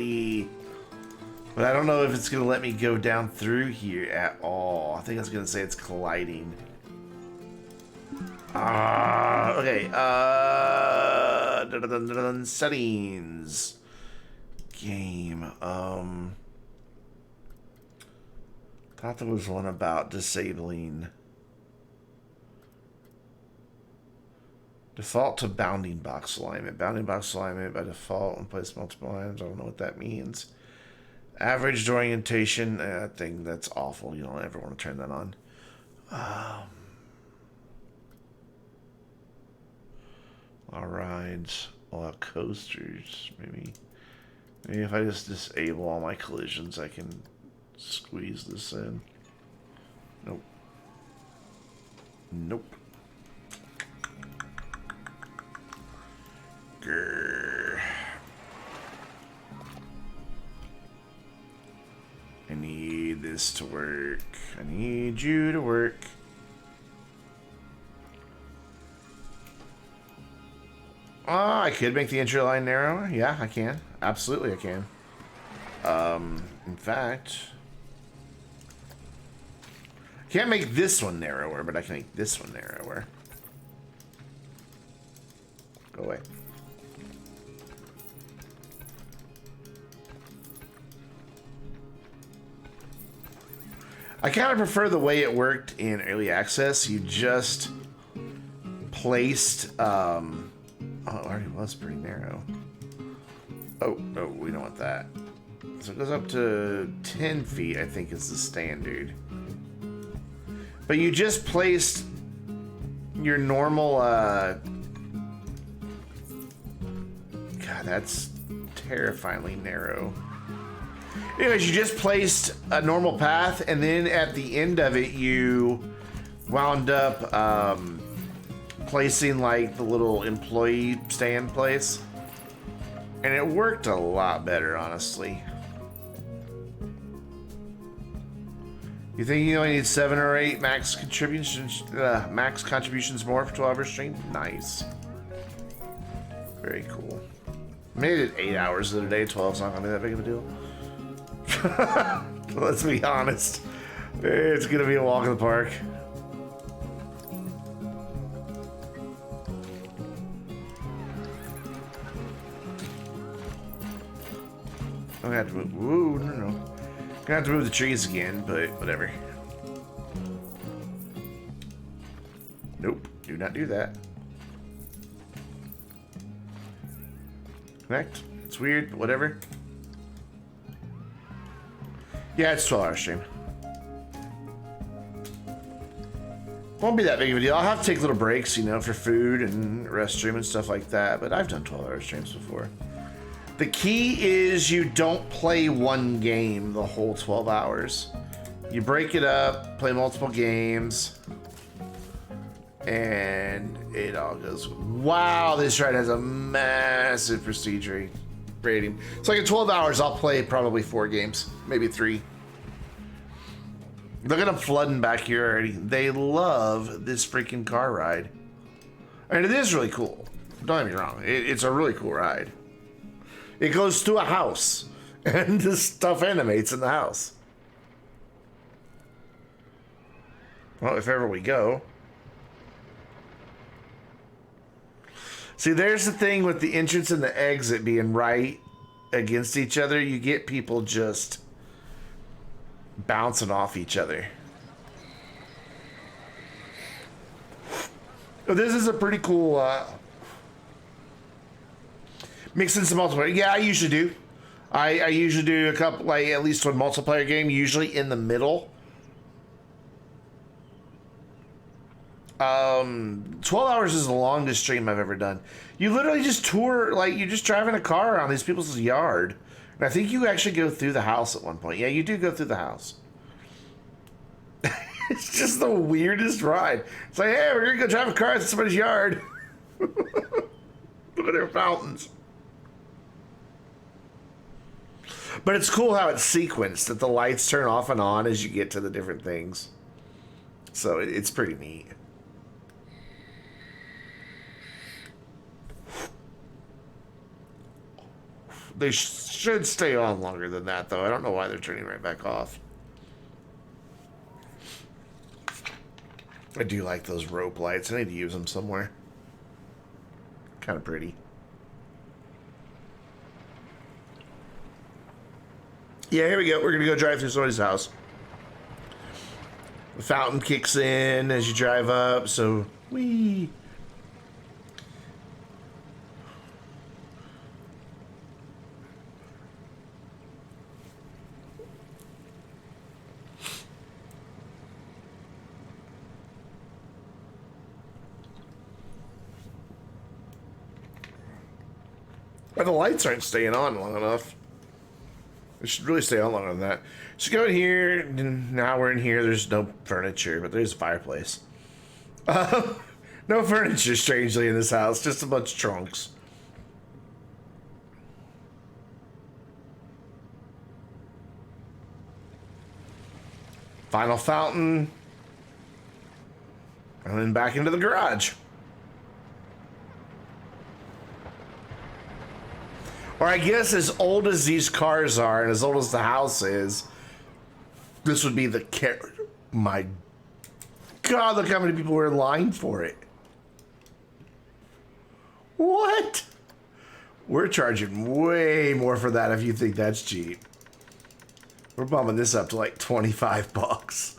But I don't know if it's gonna let me go down through here at all. I think I was gonna say it's colliding. Okay, settings. Game, thought there was one about disabling. Default to bounding box alignment. Bounding box alignment by default and place multiple items. I don't know what that means. Averaged orientation. I think that's awful. You don't ever want to turn that on. All rides. All coasters. Maybe if I just disable all my collisions, I can squeeze this in. Nope. Nope. Grr. I need this to work. I need you to work. I could make the entry line narrower. Yeah, I can. Absolutely, I can. In fact, I can't make this one narrower, but I can make this one narrower. Go away. I kind of prefer the way it worked in early access. You just placed, oh, it already was pretty narrow. Oh, no, we don't want that. So it goes up to 10 feet, I think is the standard. But you just placed your normal, God, that's terrifyingly narrow. Anyways, you just placed a normal path, and then at the end of it, you wound up placing like the little employee stand place. And it worked a lot better, honestly. You think you only need 7 or 8 max contributions more for 12-hour stream? Nice. Very cool. Made it 8 hours of the day. 12's not gonna be that big of a deal. Let's be honest. It's gonna be a walk in the park. I'm gonna have to move. Ooh, no. Gonna have to move the trees again, but whatever. Nope, do not do that. Connect. It's weird, but whatever. Yeah, it's 12-hour stream. Won't be that big of a deal. I'll have to take little breaks, you know, for food and restroom and stuff like that, but I've done 12-hour streams before. The key is you don't play one game the whole 12 hours. You break it up, play multiple games, and it all goes. Wow, this ride has a massive prestige rating. So like in 12 hours, I'll play probably 4 games, maybe 3. Look at them flooding back here already. They love this freaking car ride. And it is really cool. Don't get me wrong. It's a really cool ride. It goes to a house. And this stuff animates in the house. Well, if ever we go. See, there's the thing with the entrance and the exit being right against each other. You get people just bouncing off each other. This is a pretty cool mix in some multiplayer. Yeah, I usually do. I usually do a couple, like at least one multiplayer game, usually in the middle. 12 hours is the longest stream I've ever done. You literally just tour, like you're just driving a car around these people's yard. And I think you actually go through the house at one point. Yeah, you do go through the house. It's just the weirdest ride. It's like, hey, we're gonna go drive a car in somebody's yard. Look at their fountains. But it's cool how it's sequenced, that the lights turn off and on as you get to the different things. So it's pretty neat. They should stay on longer than that, though. I don't know why they're turning right back off. I do like those rope lights. I need to use them somewhere. Kind of pretty. Yeah, here we go. We're going to go drive through somebody's house. The fountain kicks in as you drive up, so whee. Well, the lights aren't staying on long enough. It should really stay on longer than that. So go in here, and now we're in here. There's no furniture, but there's a fireplace. No furniture, strangely, in this house. Just a bunch of trunks. Final fountain. And then back into the garage. Or I guess as old as these cars are and as old as the house is, this would be the My God, look how many people were in line for it. What? We're charging way more for that if you think that's cheap. We're bumping this up to like 25 bucks.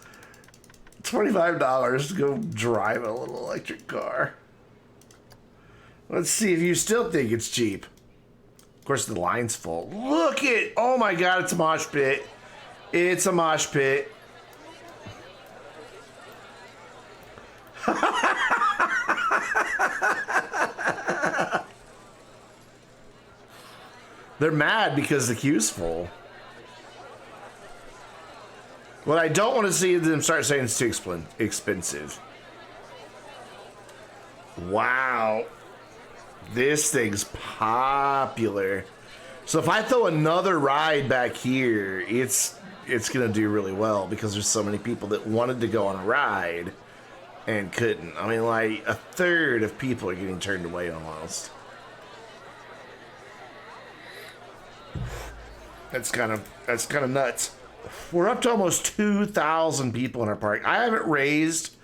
$25 to go drive a little electric car. Let's see if you still think it's cheap. Of course, the line's full. Look it! Oh my God, it's a mosh pit. It's a mosh pit. They're mad because the queue's full. What I don't want to see is them start saying it's too expensive. Wow. This thing's popular. So if I throw another ride back here, it's gonna do really well because there's so many people that wanted to go on a ride and couldn't. I mean, like a third of people are getting turned away almost. That's kind of nuts. We're up to almost 2,000 people in our park. I haven't raised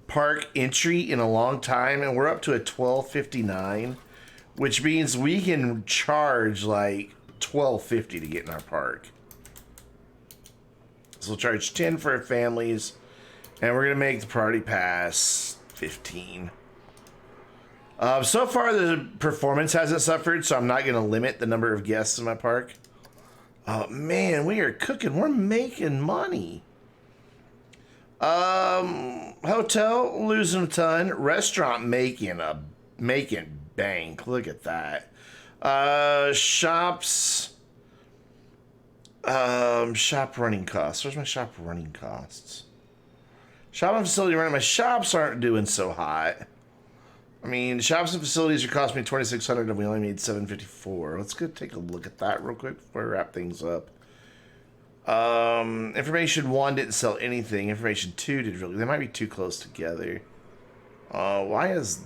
park entry in a long time, and we're up to a $12.59, which means we can charge like $12.50 to get in our park. So we'll charge 10 for our families, and we're gonna make the party pass 15. So far, the performance hasn't suffered, so I'm not gonna limit the number of guests in my park. Oh man, we are cooking. We're making money. Hotel losing a ton. Restaurant making bank. Look at that. Shops. Shop running costs. Where's my shop running costs? Shop and facility running. My shops aren't doing so hot. I mean, shops and facilities are costing me $2,600 and we only made $754. Let's go take a look at that real quick before we wrap things up. Information 1 didn't sell anything. Information 2 did really. They might be too close together. Why is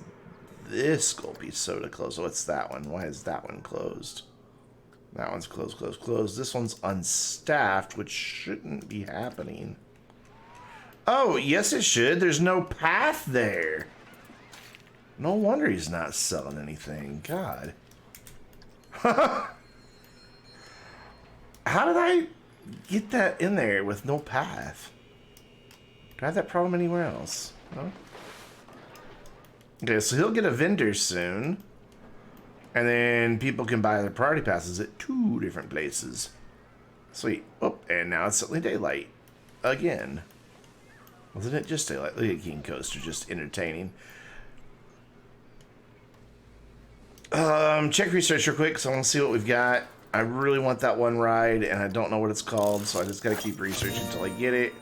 this Gulpy Soda closed? What's that one? Why is that one closed? That one's closed, closed, closed. This one's unstaffed, which shouldn't be happening. Oh, yes it should. There's no path there. No wonder he's not selling anything. God. How did I get that in there with no path? Do I have that problem anywhere else? No? Okay, so he'll get a vendor soon. And then people can buy their party passes at 2 different places. Sweet. Oh, and now it's suddenly daylight. Again. Wasn't it just daylight? Look at King Coaster, just entertaining. Check research real quick, so I want to see what we've got. I really want that one ride, and I don't know what it's called, so I just gotta keep researching until I get it.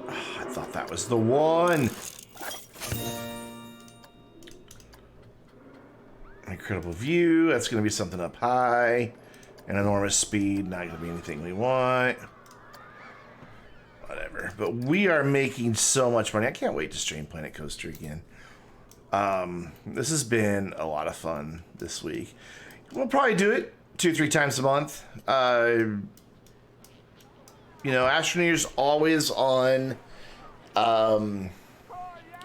Oh, I thought that was the one. Incredible view. That's gonna be something up high. An enormous speed. Not gonna be anything we want. Whatever. But we are making so much money. I can't wait to stream Planet Coaster again. This has been a lot of fun this week. We'll probably do it 2-3 times a month. You know, Astroneer's always on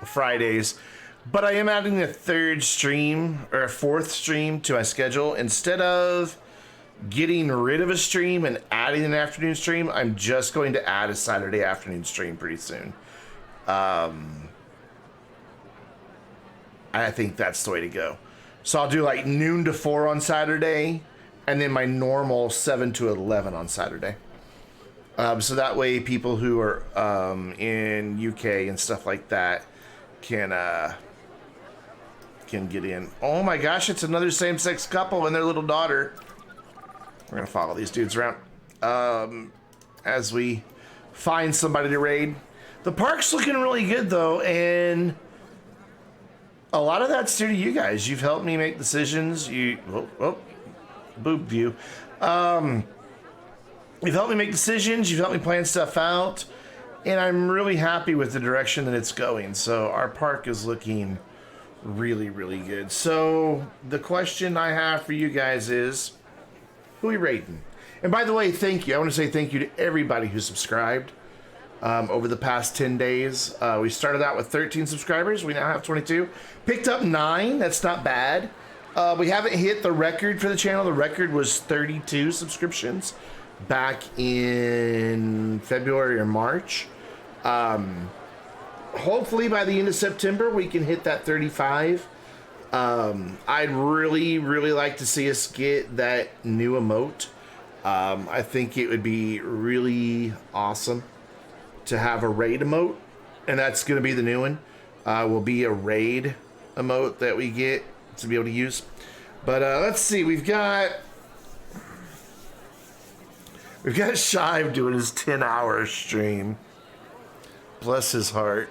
Fridays, but I am adding a 3rd stream or a 4th stream to my schedule. Instead of getting rid of a stream and adding an afternoon stream, I'm just going to add a Saturday afternoon stream pretty soon. I think that's the way to go. So I'll do like noon to 4 on Saturday, and then my normal 7 to 11 on Saturday. So that way people who are in UK and stuff like that can get in. Oh my gosh, it's another same-sex couple and their little daughter. We're gonna follow these dudes around as we find somebody to raid. The park's looking really good though, and a lot of that's due to you guys. You've helped me make decisions. Boob view. You've helped me make decisions. You've helped me plan stuff out, and I'm really happy with the direction that it's going. So our park is looking really, really good. So the question I have for you guys is, who are we rating? And by the way, thank you. I want to say thank you to everybody who subscribed over the past 10 days. We started out with 13 subscribers. We now have 22. Picked up 9. That's not bad. We haven't hit the record for the channel. The record was 32 subscriptions back in February or March. Hopefully by the end of September, we can hit that 35. I'd really, really like to see us get that new emote. I think it would be really awesome to have a raid emote, and that's going to be the new one. Will be a raid emote that we get to be able to use. But let's see, we've got Shive doing his 10-hour stream. Bless his heart.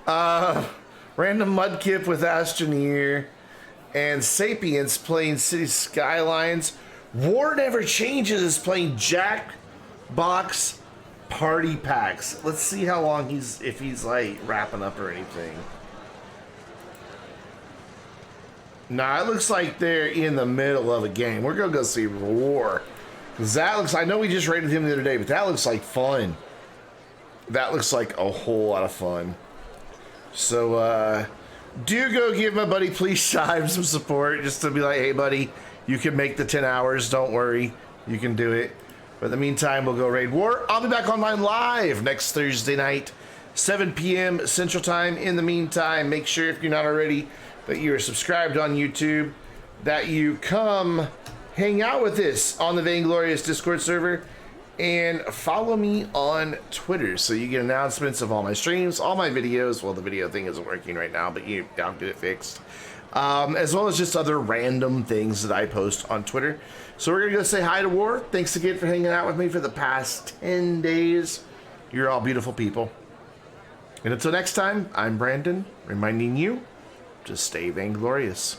Random Mudkip with Astroneer, and Sapiens playing City Skylines. War Never Changes is playing Jackbox Party Packs. Let's see how long if he's like wrapping up or anything. Nah, it looks like they're in the middle of a game. We're gonna go see War. That looks, I know we just raided him the other day, but that looks like fun. That looks like a whole lot of fun. So, do go give my buddy Please Shive some support, just to be like, hey buddy, you can make the 10 hours, don't worry, you can do it. But in the meantime, we'll go raid War. I'll be back online live next Thursday night, 7 p.m. Central Time. In the meantime, make sure if you're not already that you are subscribed on YouTube, that you come hang out with us on the Vainglorious Discord server, and follow me on Twitter so you get announcements of all my streams, all my videos. Well, the video thing isn't working right now, but I'll get it fixed. As well as just other random things that I post on Twitter. So we're gonna go say hi to War. Thanks again for hanging out with me for the past 10 days. You're all beautiful people. And until next time, I'm Brandon, reminding you to stay vainglorious.